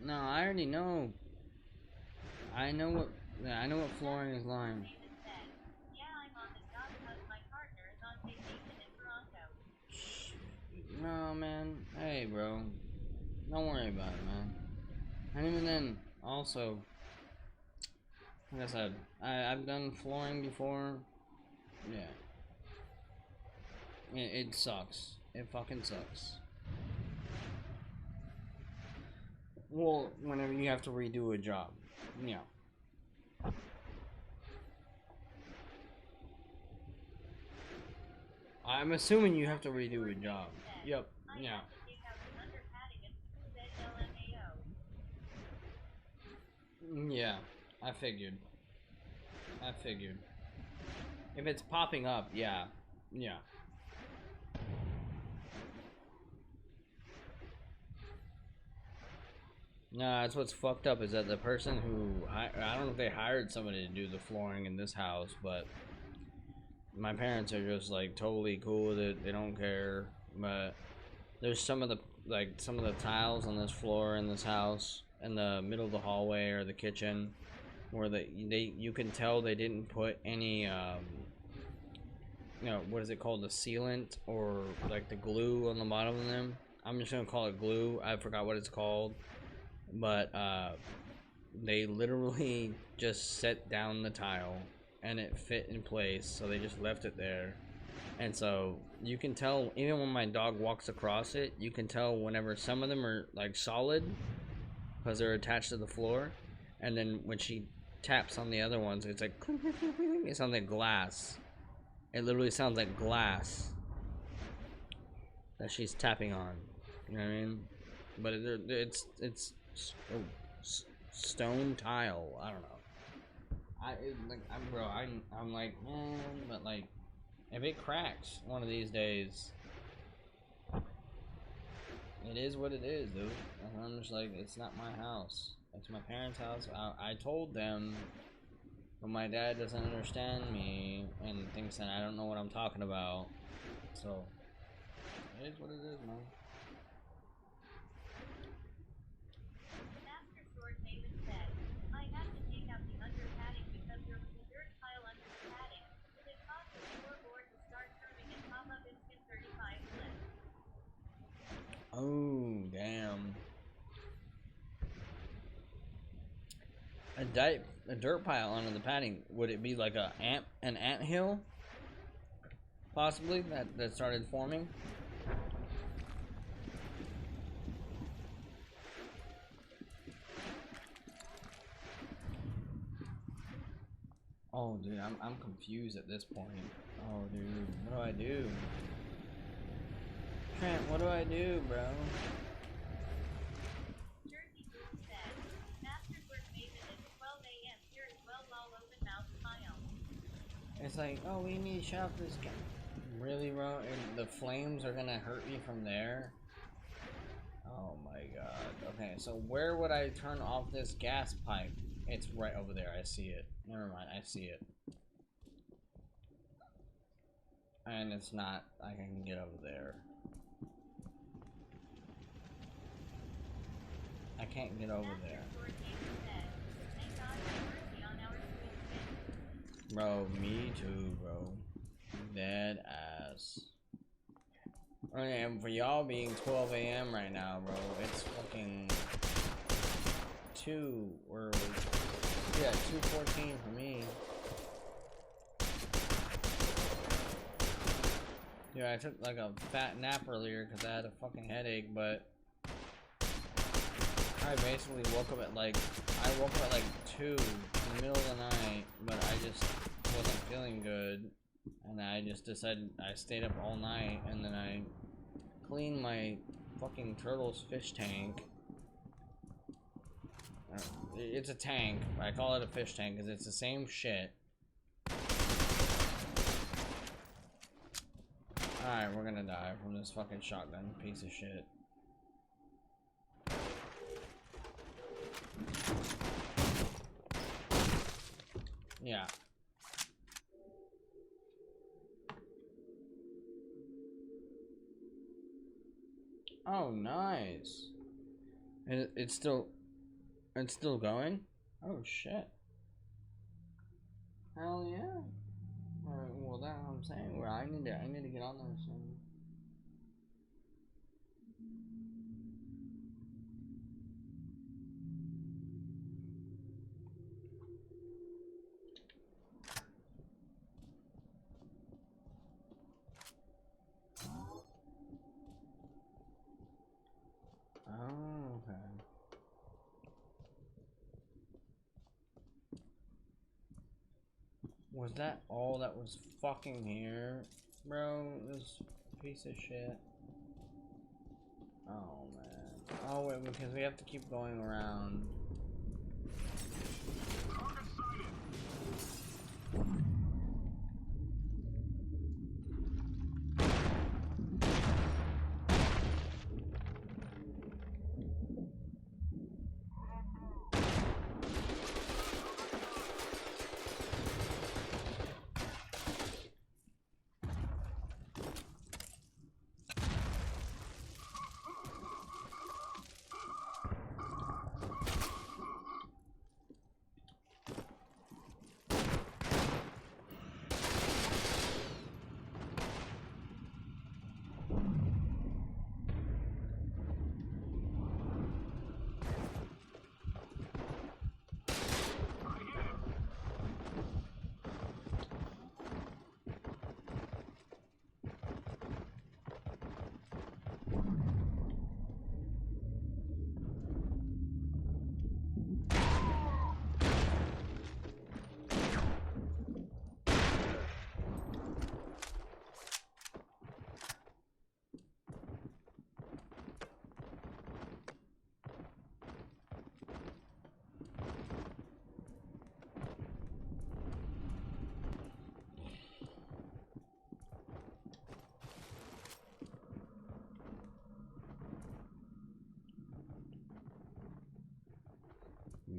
No, I already know. I know what, yeah, I know what flooring is like. Maven said, yeah, I'm on the job cause my partner is on vacation in Toronto. No, man. Hey, bro. Don't worry about it, man. And even then, also, like I said, I've done flooring before. Yeah. It sucks. It fucking sucks. Well, whenever you have to redo a job. Yeah. I'm assuming you have to redo a job. Yep. I Yeah. have to take out the under padding and smooth edge LMAO. Yeah. I figured. I figured. If it's popping up, yeah. Yeah. Nah, that's what's fucked up is that the person who I don't know if they hired somebody to do the flooring in this house, but my parents are just like totally cool with it. They don't care. But there's some of the tiles on this floor in this house in the middle of the hallway or the kitchen where you can tell they didn't put any what is it called, the sealant or like the glue on the bottom of them. I'm just gonna call it glue. I forgot what it's called, but they literally just set down the tile and it fit in place, so they just left it there. And so you can tell, even when my dog walks across it, you can tell whenever some of them are like solid because they're attached to the floor, and then when she taps on the other ones, it's like clink, clink, clink, clink, it sounds like glass. It literally sounds like glass that she's tapping on. You know what I mean? But it's oh, stone tile. I don't know. I'm like, man, but like, if it cracks one of these days, It is what it is, dude. And I'm just like, it's not my house. It's my parents' house. I told them, but my dad doesn't understand me and thinks that I don't know what I'm talking about. So, it is what it is, man. Master Sword Maven said, I had to take out the under padding because there was a dirt pile under the padding. It caused the floorboard to start turning and pop up instant 35 flip. Oh, damn. A dirt pile under the padding. Would it be like an ant hill? Possibly that started forming. Oh, dude, I'm confused at this point. Oh, dude, what do I do? Trent, what do I do, bro? Jersey Boom said, Master Sword Maven is 12 a.m. here as well lol open mouth smile. It's like, oh, we need to shut up this guy. Really, bro? And the flames are gonna hurt me from there? Oh my god. Okay, so where would I turn off this gas pipe? It's right over there. I see it. Never mind. I see it. And it's not. I can get over there. I can't get over there. Master Sword Maven said, thank God have mercy on our sweet kids. Bro, me too, bro. Dead ass. Okay, and for y'all being 12 a.m. right now, bro, it's fucking 2 or yeah, 2:14 for me. Yeah, I took like a fat nap earlier because I had a fucking headache, but I basically woke up at like 2 in the middle of the night, but I just wasn't feeling good, and I just decided I stayed up all night, and then I cleaned my fucking turtle's fish tank. It's a tank. I call it a fish tank because it's the same shit. Alright, we're gonna die from this fucking shotgun piece of shit. Yeah. Oh, nice. It's still going? Oh, shit. Hell yeah. Alright, well, that's what I'm saying. Well, I need to get on there soon. Oh, okay. Was that all that was fucking here? Bro, this piece of shit. Oh, man. Oh, wait, because we have to keep going around.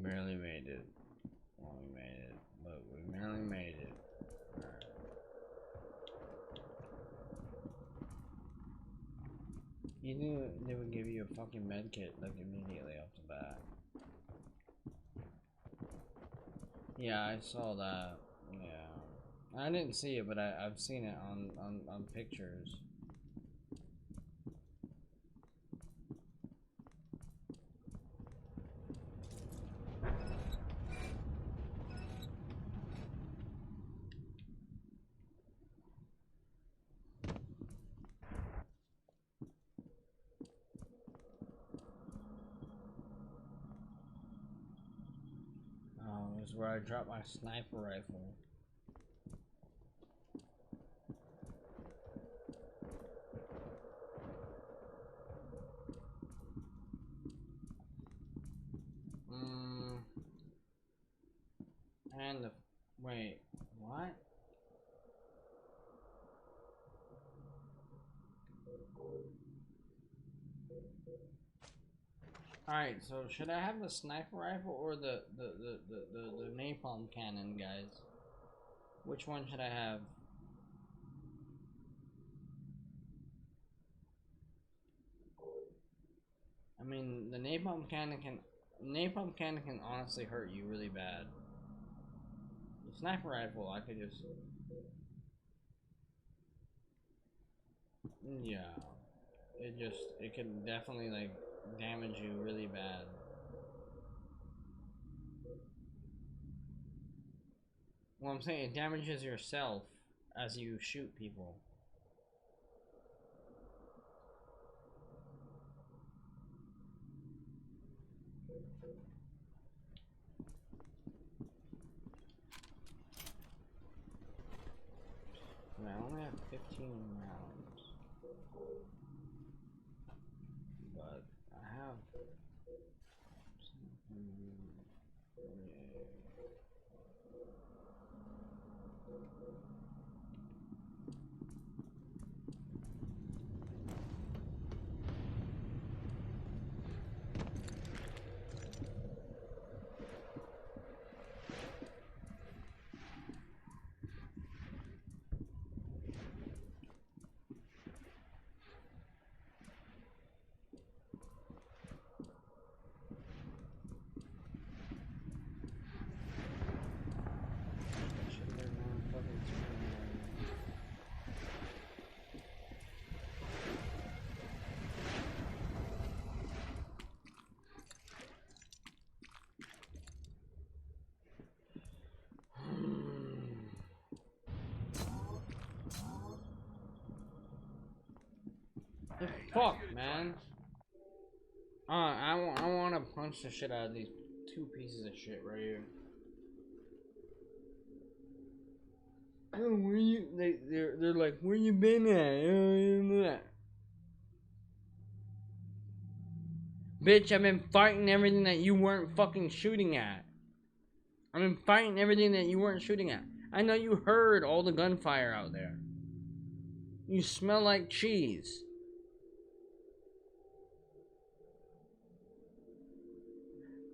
Barely made it. Well, we made it, but we barely made it. Alright. You knew they would give you a fucking med kit like immediately off the bat. Yeah, I saw that. Yeah. I didn't see it, but I've seen it on pictures. Oh, this is where I dropped my sniper rifle. And the wait, what? Alright, so should I have the sniper rifle or the napalm cannon, guys? Which one should I have? I mean, the napalm cannon can honestly hurt you really bad. The sniper rifle, I could just yeah. It can definitely like damage you really bad. Well, I'm saying it damages yourself as you shoot people. I only have 15 rounds, but I have. The fuck, man. I want to punch the shit out of these two pieces of shit right here. Oh, where you? They're like, where you been at? Bitch, I've been fighting everything that you weren't fucking shooting at. I've been fighting everything that you weren't shooting at. I know you heard all the gunfire out there. You smell like cheese.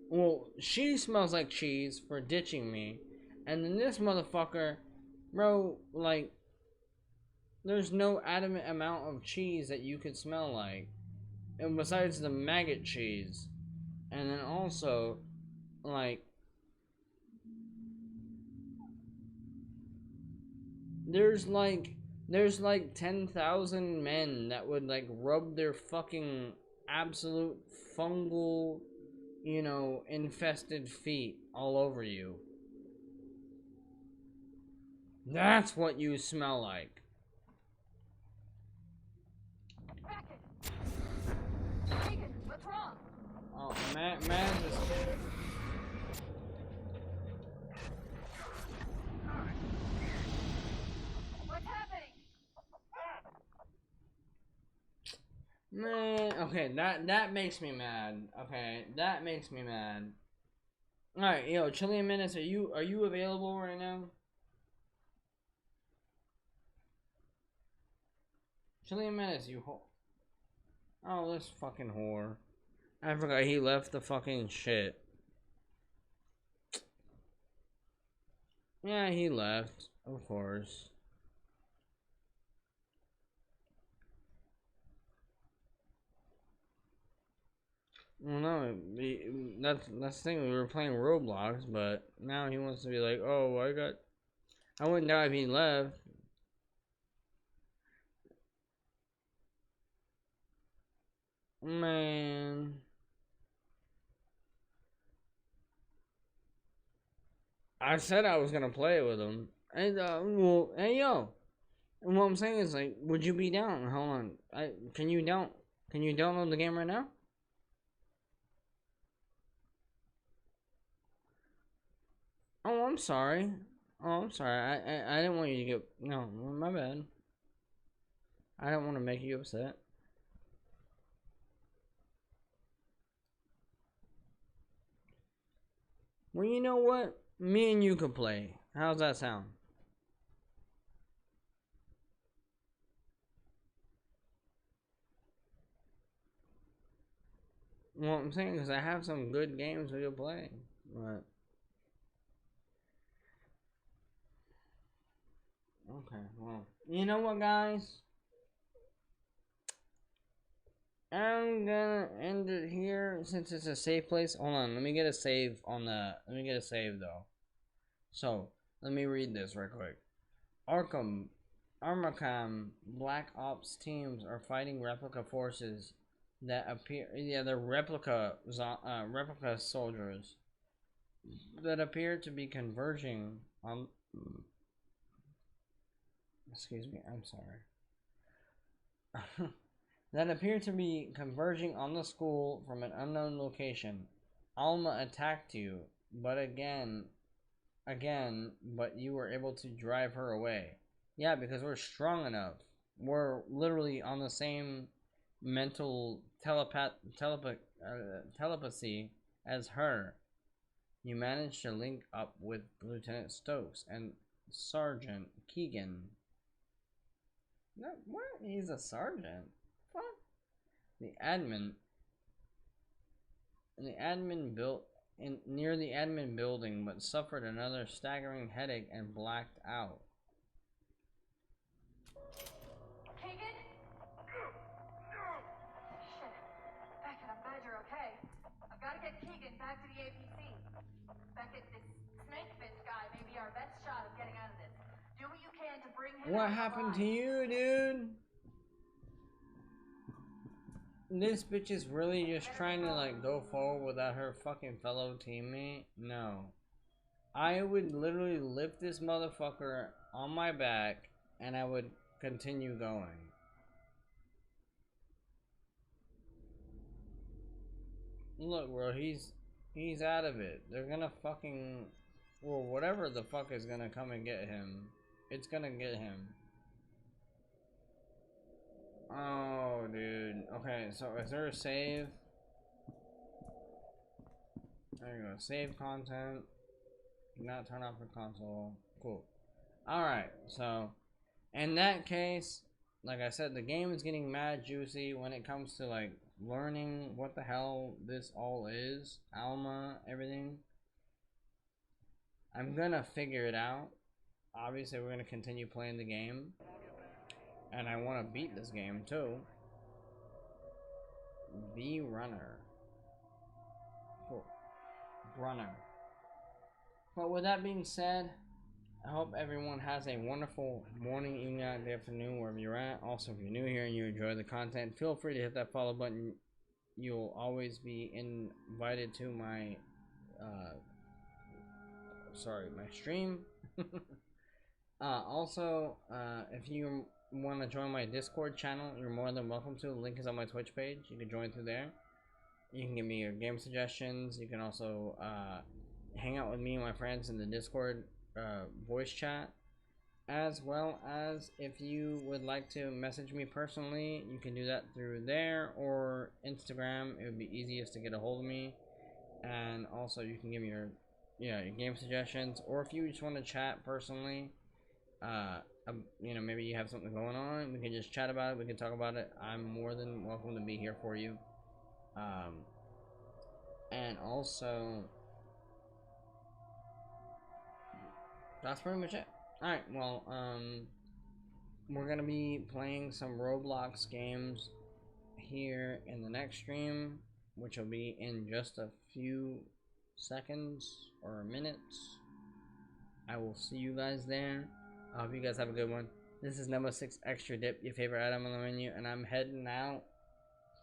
Well, she smells like cheese for ditching me. And then this motherfucker, bro, like, there's no adamant amount of cheese that you could smell like. And besides the maggot cheese. And then also, like, there's like 10,000 men that would like rub their fucking absolute fungal, you know, infested feet all over you. That's what you smell like. Deacon, what's wrong? Oh, man just... What's happening? Man, okay, that makes me mad. Okay, that makes me mad. Alright, yo, Chilean Menace, are you available right now? Chilean Menace, you ho- Oh, this fucking whore. I forgot he left the fucking shit. Yeah, he left, of course. Well, no, that's the thing. We were playing Roblox, but now he wants to be like, oh, I wouldn't die if he left. Man, I said I was gonna play with him. And well, hey yo, and what I'm saying is like, would you be down? Hold on, Can you download the game right now? Oh, I'm sorry. Oh, I'm sorry. I didn't want you to get no. My bad. I don't want to make you upset. Well, you know what? Me and you could play. How's that sound? Well, I'm saying is I have some good games we could play, but okay. Well, you know what, guys? I'm gonna end it here since it's a safe place. Hold on, let me get a save on the. Let me get a save though. So let me read this real quick. Arkham, Armacam, Black Ops teams are fighting replica forces that appear. Yeah, they're replica soldiers that appear to be converging on. Excuse me, I'm sorry. That appear to be converging on the school from an unknown location. Alma attacked you, but but you were able to drive her away. Yeah, because we're strong enough. We're literally on the same mental telepathy as her. You managed to link up with Lieutenant Stokes and Sergeant Keegan. No, what? He's a sergeant. What? The admin. The admin built in near the admin building, but suffered another staggering headache and blacked out. Keegan? Shit. Beckett, I'm glad you're okay. I've got to get Keegan back to the APC. Beckett, this snake fist guy may be our best shot of getting out of this. Do what you can to bring him What out happened alive. to you, dude? This bitch is really just trying to like go forward without her fucking fellow teammate? No. I would literally lift this motherfucker on my back and I would continue going. Look, bro, he's out of it. They're gonna fucking well, whatever the fuck is gonna come and get him, it's gonna get him. Oh, dude. Okay, so is there a save? There you go. Save content. Do not turn off your console. Cool. Alright, so in that case, like I said, the game is getting mad juicy when it comes to like learning what the hell this all is. Alma, everything. I'm gonna figure it out. Obviously, we're gonna continue playing the game. And I wanna beat this game too. Be runner. Cool. Runner. But with that being said, I hope everyone has a wonderful morning, evening, night, afternoon, wherever you're at. Also, if you're new here and you enjoy the content, feel free to hit that follow button. You'll always be invited to my, my stream. If you want to join my Discord channel, you're more than welcome to. The link is on my Twitch page. You can join through there. You can give me your game suggestions. You can also hang out with me and my friends in the Discord voice chat, as well as if you would like to message me personally, you can do that through there or Instagram. It would be easiest to get a hold of me. And also you can give me your game suggestions, or if you just want to chat personally, maybe you have something going on, we can just chat about it, we can talk about it. I'm more than welcome to be here for you. And also That's pretty much it. Alright, well, we're gonna be playing some Roblox games here in the next stream, which will be in just a few seconds or minutes. I will see you guys there. I hope you guys have a good one. This is number 6 extra dip, your favorite item on the menu, and I'm heading out.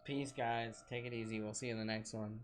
Peace, guys. Take it easy. We'll see you in the next one.